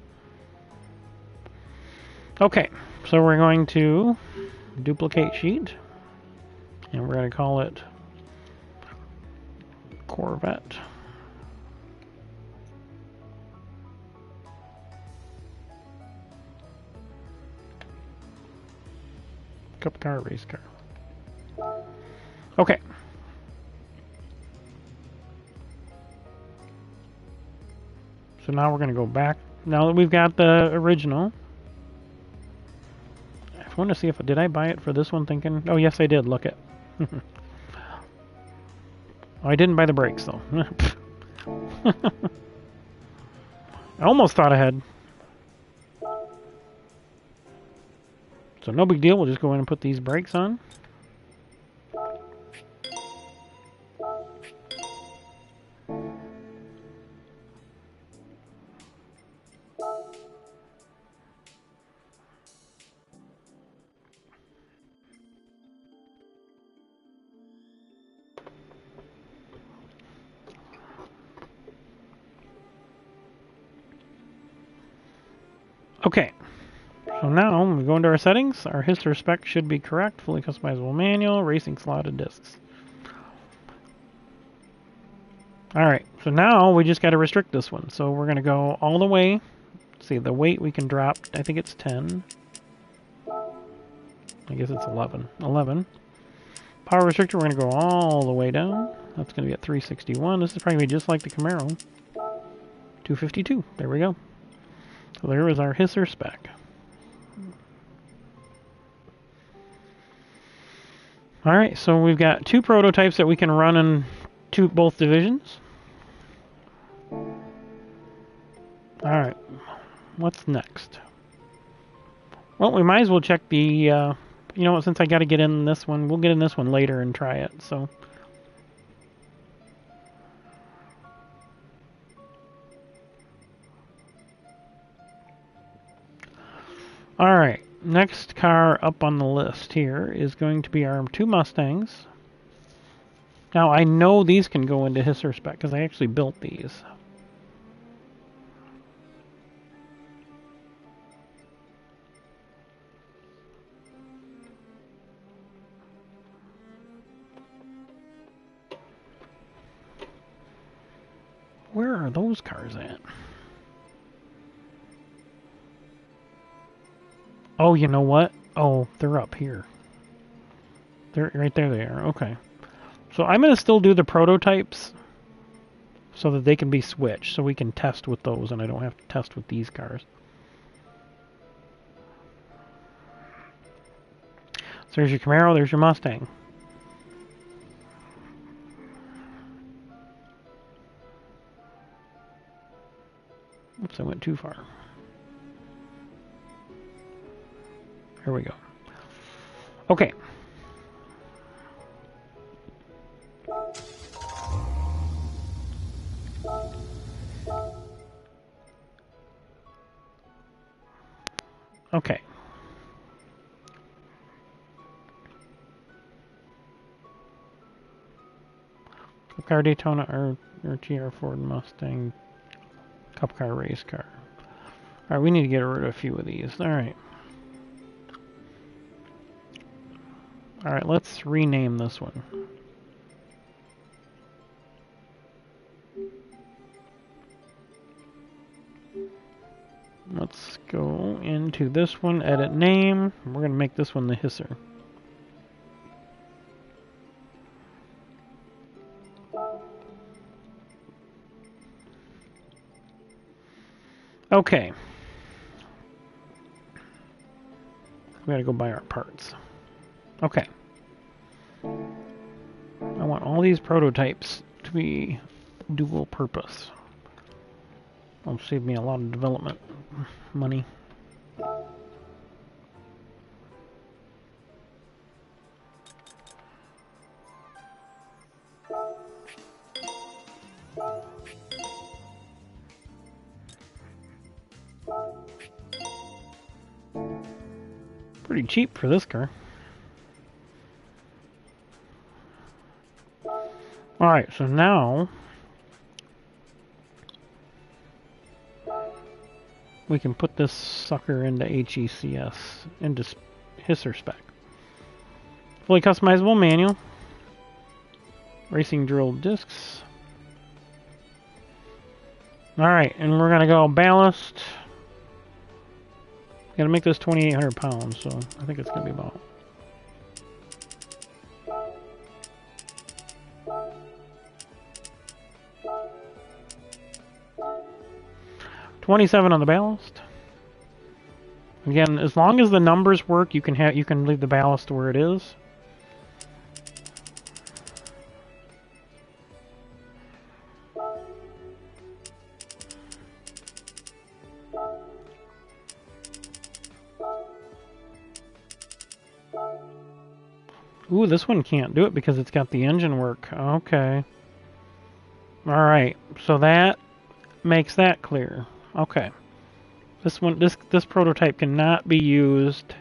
Okay, so we're going to duplicate sheet, and we're going to call it Corvette. Cup car, race car. Okay. So now we're going to go back. Now that we've got the original, I want to see if did I buy it for this one thinking, oh yes I did, look it. Oh, I didn't buy the brakes though. I almost thought I had. So no big deal, we'll just go in and put these brakes on. Okay, so now when we go into our settings, our HECS spec should be correct. Fully customizable manual, racing slotted discs. Alright, so now we just got to restrict this one. So we're going to go all the way. Let's see, the weight we can drop, I think it's 10. I guess it's 11. 11. Power restrictor, we're going to go all the way down. That's going to be at 361. This is probably just like the Camaro. 252. There we go. So there is our HECS spec. Alright, so we've got two prototypes that we can run in both divisions. Alright, what's next? Well, we might as well check the, you know what, since I got to get in this one, we'll get in this one later and try it, so. Alright, next car up on the list here is going to be our two Mustangs. Now, I know these can go into HECS spec because I actually built these. Where are those cars at? Oh, you know what? Oh, they're up here. They're right there. They are. Okay. So I'm going to still do the prototypes so that they can be switched, so we can test with those, and I don't have to test with these cars. So there's your Camaro. There's your Mustang. Oops, I went too far. Here we go. Okay. Okay. Cup car Daytona or GR Ford Mustang. Cup car race car. Alright, we need to get rid of a few of these. Alright. Alright, let's rename this one. Let's go into this one, edit name. We're going to make this one the hisser. Okay. We gotta go buy our parts. Okay. I want all these prototypes to be dual purpose. That'll save me a lot of development money. Pretty cheap for this car. Alright, so now we can put this sucker into HECS, into hisser spec. Fully customizable manual. Racing drill discs. Alright, and we're gonna go ballast. Gotta make this 2,800 pounds, so I think it's gonna be about 27 on the ballast. Again, as long as the numbers work, you can leave the ballast where it is. Ooh, this one can't do it because it's got the engine work. Okay. Alright, so that makes that clear. Okay. This prototype cannot be used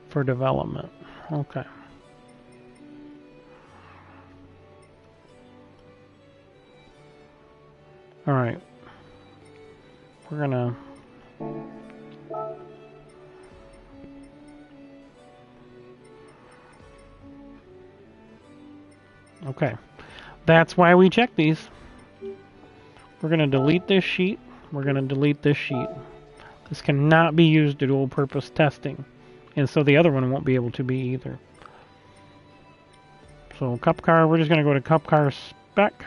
for development. Okay. Alright. We're gonna... Okay. That's why we check these. We're gonna delete this sheet. We're gonna delete this sheet. This cannot be used to dual purpose testing. And so the other one won't be able to be either. So cup car, we're just gonna go to cup car spec.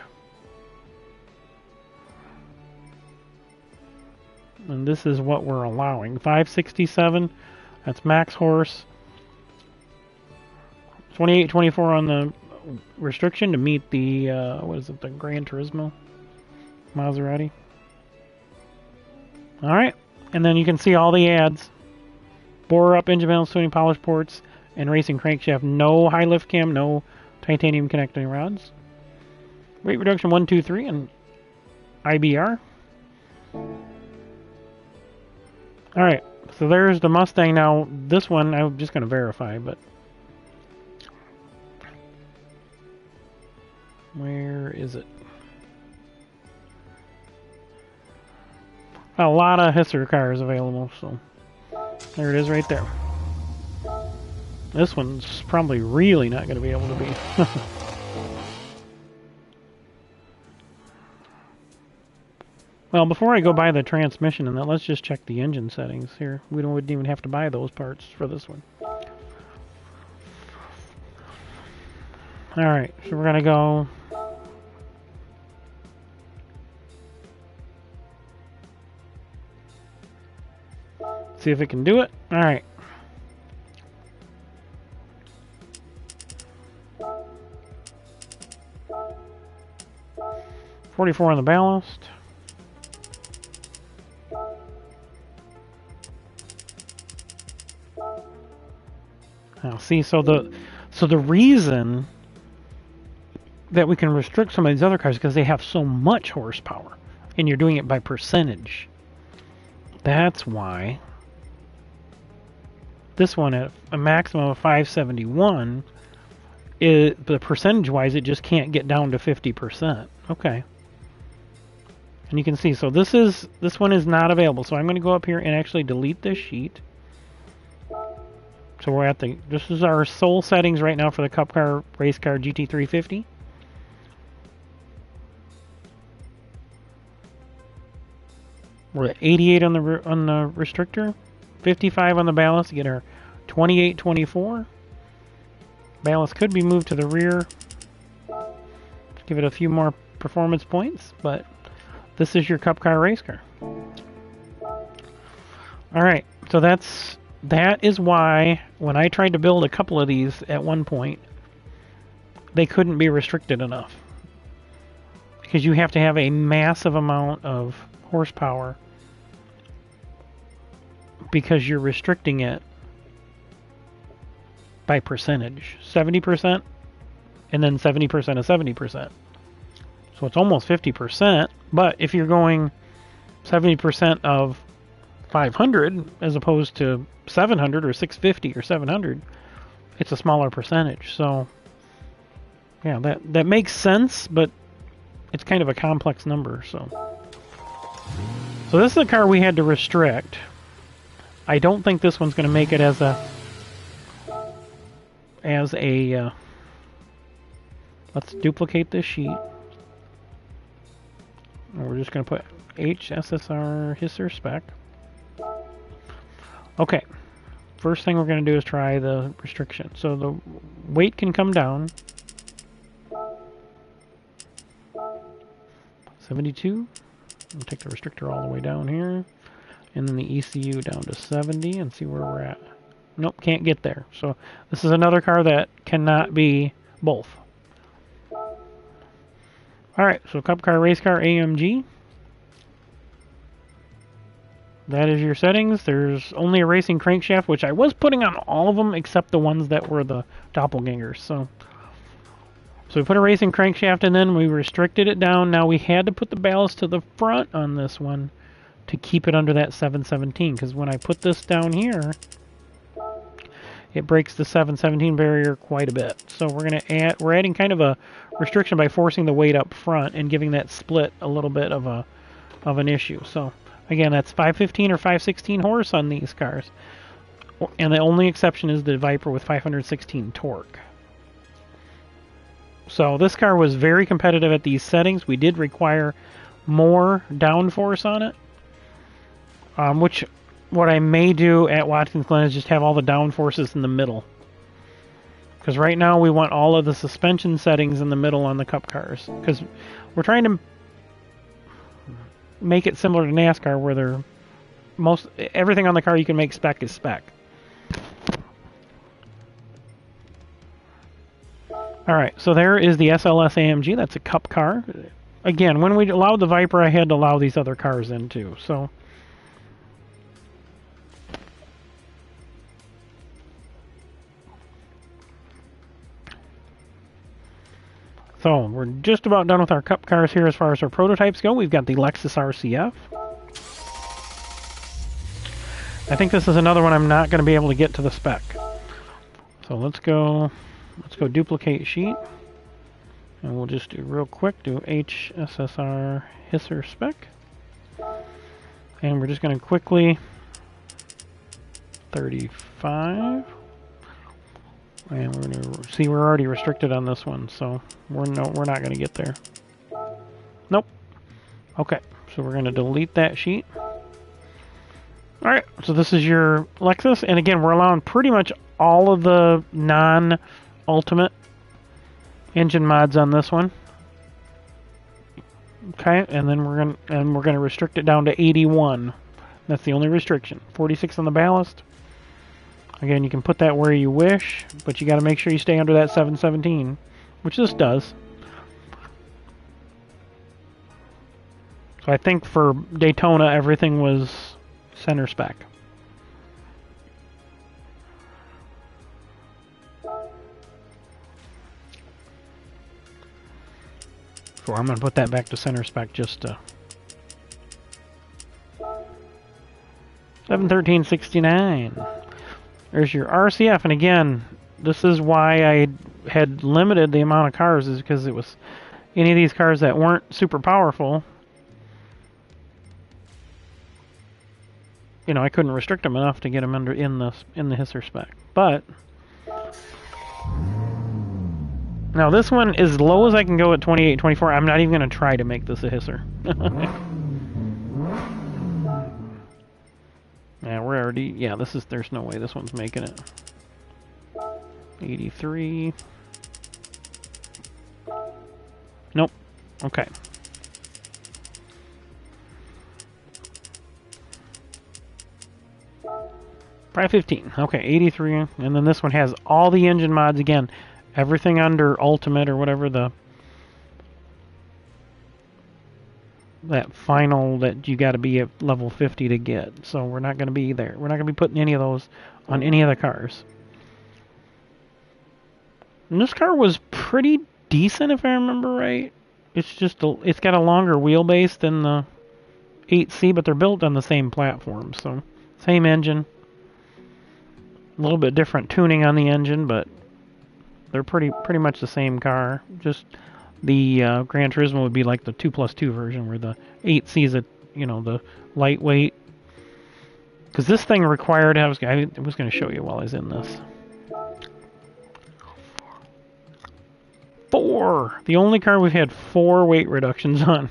And this is what we're allowing. 567, that's max horse. 28, 24 on the restriction to meet the, what is it, the Gran Turismo Maserati. Alright, and then you can see all the ads. Bore up, engine balance, tuning, polish ports, and racing crankshaft. No high lift cam, no titanium connecting rods. Weight reduction 1, 2, 3, and IBR. Alright, so there's the Mustang. Now, this one, I'm just going to verify, but... Where is it? A lot of hisser cars available, so... There it is right there. This one's probably really not going to be able to be. Well, before I go buy the transmission and that, let's just check the engine settings here. We wouldn't even have to buy those parts for this one. Alright, so we're going to go... See if it can do it. Alright. $44 on the ballast. Now, see, so the reason that we can restrict some of these other cars because they have so much horsepower, and you're doing it by percentage. That's why this one at a maximum of 571 is, the percentage-wise, it just can't get down to 50%. Okay. And you can see, so this one is not available. So I'm going to go up here and actually delete this sheet. So we're at this is our sole settings right now for the Cup Car Race Car GT350. We're at 88 on the restrictor, 55 on the ballast to get our 2824. Ballast could be moved to the rear to give it a few more performance points, but this is your Cup Car race car. Alright, so that is why when I tried to build a couple of these at one point, they couldn't be restricted enough. Because you have to have a massive amount of horsepower because you're restricting it by percentage. 70% and then 70% of 70%. So it's almost 50%, but if you're going 70% of 500 as opposed to 700 or 650 or 700, it's a smaller percentage. So yeah, that makes sense, but it's kind of a complex number. So this is a car we had to restrict. I don't think this one's going to make it as a let's duplicate this sheet. And we're just going to put HSSR spec. Okay, first thing we're going to do is try the restriction. So the weight can come down. 72. We'll take the restrictor all the way down here. And then the ECU down to 70 and see where we're at. Nope, can't get there. So this is another car that cannot be both. Alright, so Cup Car Race Car AMG. That is your settings. There's only a racing crankshaft, which I was putting on all of them except the ones that were the doppelgangers. So we put a racing crankshaft in, then we restricted it down. Now we had to put the ballast to the front on this one to keep it under that 717, because when I put this down here, it breaks the 717 barrier quite a bit. So we're adding kind of a restriction by forcing the weight up front and giving that split a little bit of an issue. So again, that's 515 or 516 horse on these cars. And the only exception is the Viper with 516 torque. So this car was very competitive at these settings. We did require more downforce on it. Which, what I may do at Watkins Glen is just have all the downforces in the middle. Because right now we want all of the suspension settings in the middle on the Cup cars. Because we're trying to make it similar to NASCAR, where everything on the car you can make spec is spec. Alright, so there is the SLS AMG. That's a Cup car. Again, when we allowed the Viper, I had to allow these other cars in too. So we're just about done with our Cup cars here as far as our prototypes go. We've got the Lexus RCF. I think this is another one I'm not going to be able to get to the spec. So let's go duplicate sheet. And we'll just do real quick, do HSSR spec. And we're just going to quickly 35. And we're going to see we're already restricted on this one, so we're not going to get there. Nope. Okay, so we're going to delete that sheet. Alright, so this is your Lexus, and again, we're allowing pretty much all of the non-ultimate engine mods on this one. Okay, and then we're going to restrict it down to 81. That's the only restriction. 46 on the ballast. Again, you can put that where you wish, but you got to make sure you stay under that 717, which this does. So I think for Daytona, everything was center spec. for. I'm going to put that back to center spec just to... 713.69. There's your RCF, and again, this is why I had limited the amount of cars, is because it was any of these cars that weren't super powerful. You know, I couldn't restrict them enough to get them under in the HECS spec. But now this one, as low as I can go at 28.24, I'm not even going to try to make this a HECS. Yeah, we're already, yeah, this is, there's no way this one's making it. 83. Nope. Okay. Probably 15. Okay, 83. And then this one has all the engine mods again. Everything under Ultimate or whatever that final that you got to be at level 50 to get. So we're not going to be there. We're not going to be putting any of those on any of the cars. And this car was pretty decent if I remember right. It's just it's got a longer wheelbase than the 8C, but they're built on the same platform. So same engine. A little bit different tuning on the engine, but they're pretty much the same car. Just the Gran Turismo would be like the 2+2 version, where the 8C is the lightweight. Because this thing required, I was going to show you while I was in this. 4! The only car we've had 4 weight reductions on.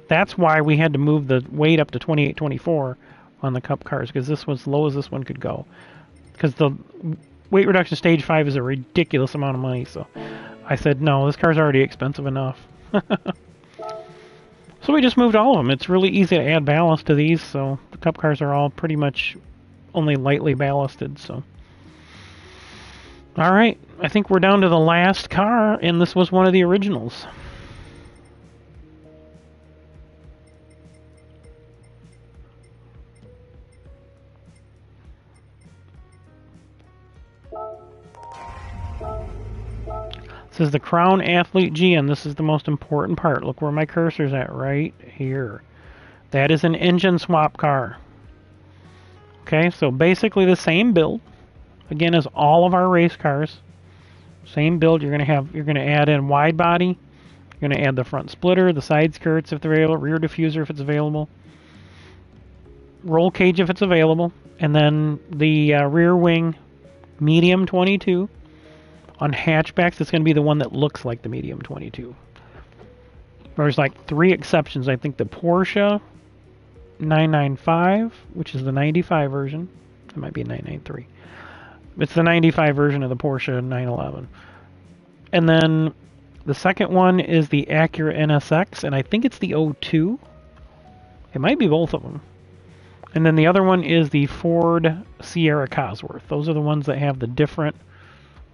That's why we had to move the weight up to 28.24 on the Cup cars, because this was as low as this one could go. Because the weight reduction stage 5 is a ridiculous amount of money, so I said, no, this car's already expensive enough. So we just moved all of them. It's really easy to add ballast to these, so the Cup cars are all pretty much only lightly ballasted, so. Alright, I think we're down to the last car, and this was one of the originals. This is the Crown Athlete G, and this is the most important part. Look where my cursor's at, right here. That is an engine swap car. Okay, so basically the same build, again, as all of our race cars. Same build. You're gonna add in wide body. You're gonna add the front splitter, the side skirts if they're available, rear diffuser if it's available, roll cage if it's available, and then the rear wing medium 22. On hatchbacks, it's going to be the one that looks like the medium 22. There's like 3 exceptions. I think the Porsche 995, which is the 95 version. It might be a 993. It's the 95 version of the Porsche 911. And then the second one is the Acura NSX, and I think it's the 02. It might be both of them. And then the other one is the Ford Sierra Cosworth. Those are the ones that have the different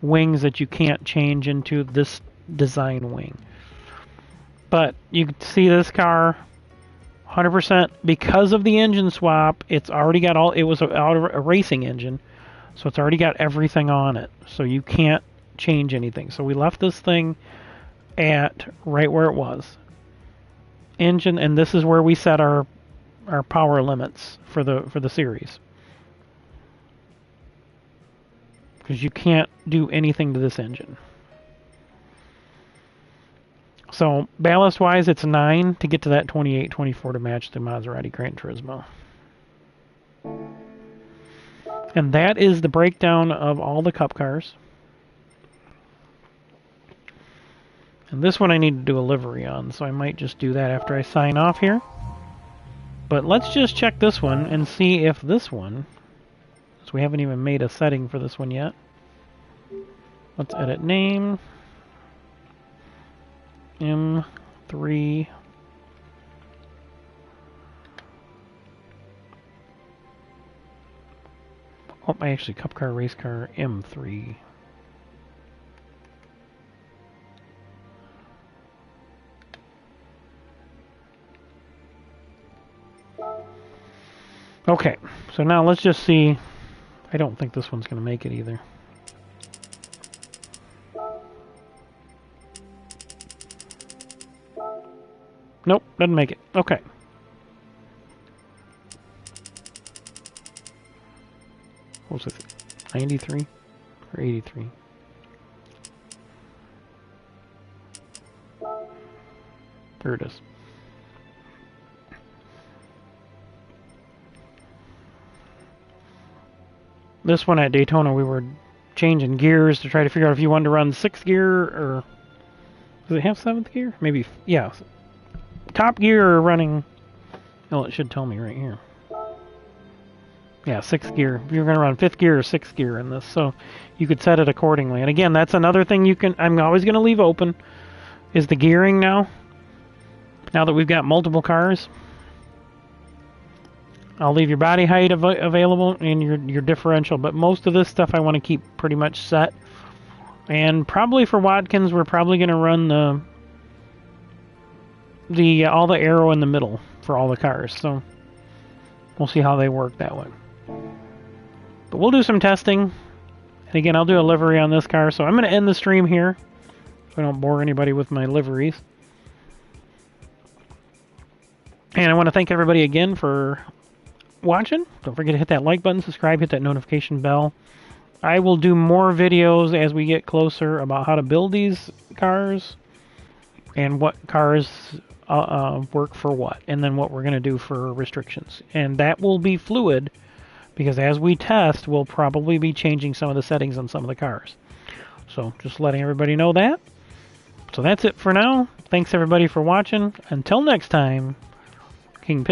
wings that you can't change into this design wing. But you can see this car 100% because of the engine swap. It's already got all, it was a racing engine, so it's already got everything on it, so you can't change anything. So we left this thing at right where it was, engine, and this is where we set our power limits for the series. Because you can't do anything to this engine. So, ballast-wise, it's 9 to get to that 28.24 to match the Maserati Gran Turismo. And that is the breakdown of all the Cup cars. And this one I need to do a livery on, so I might just do that after I sign off here. But let's just check this one and see if this one... We haven't even made a setting for this one yet. Let's edit name. M3. Oh, actually, Cup car, race car, M3. Okay, so now let's just see. I don't think this one's going to make it either. Nope, doesn't make it. Okay. What was this? 93 or 83? There it is. This one at Daytona, we were changing gears to try to figure out if you wanted to run 6th gear or... Does it have 7th gear? Maybe, yeah. Top gear or running... Oh, it should tell me right here. Yeah, 6th gear. You're going to run 5th gear or 6th gear in this, so you could set it accordingly. And again, that's another thing you can... I'm always going to leave open, is the gearing now. Now that we've got multiple cars. I'll leave your body height available and your differential, but most of this stuff I want to keep pretty much set. And probably for Watkins, we're probably going to run all the aero in the middle for all the cars. So we'll see how they work that way. But we'll do some testing. And again, I'll do a livery on this car. So I'm going to end the stream here, so I don't bore anybody with my liveries. And I want to thank everybody again for watching. Don't forget to hit that like button, subscribe, hit that notification bell. I will do more videos as we get closer about how to build these cars and what cars work for what, and then what we're going to do for restrictions. And that will be fluid, because as we test, we'll probably be changing some of the settings on some of the cars. So just letting everybody know that. So that's it for now. Thanks everybody for watching. Until next time, King Pitt.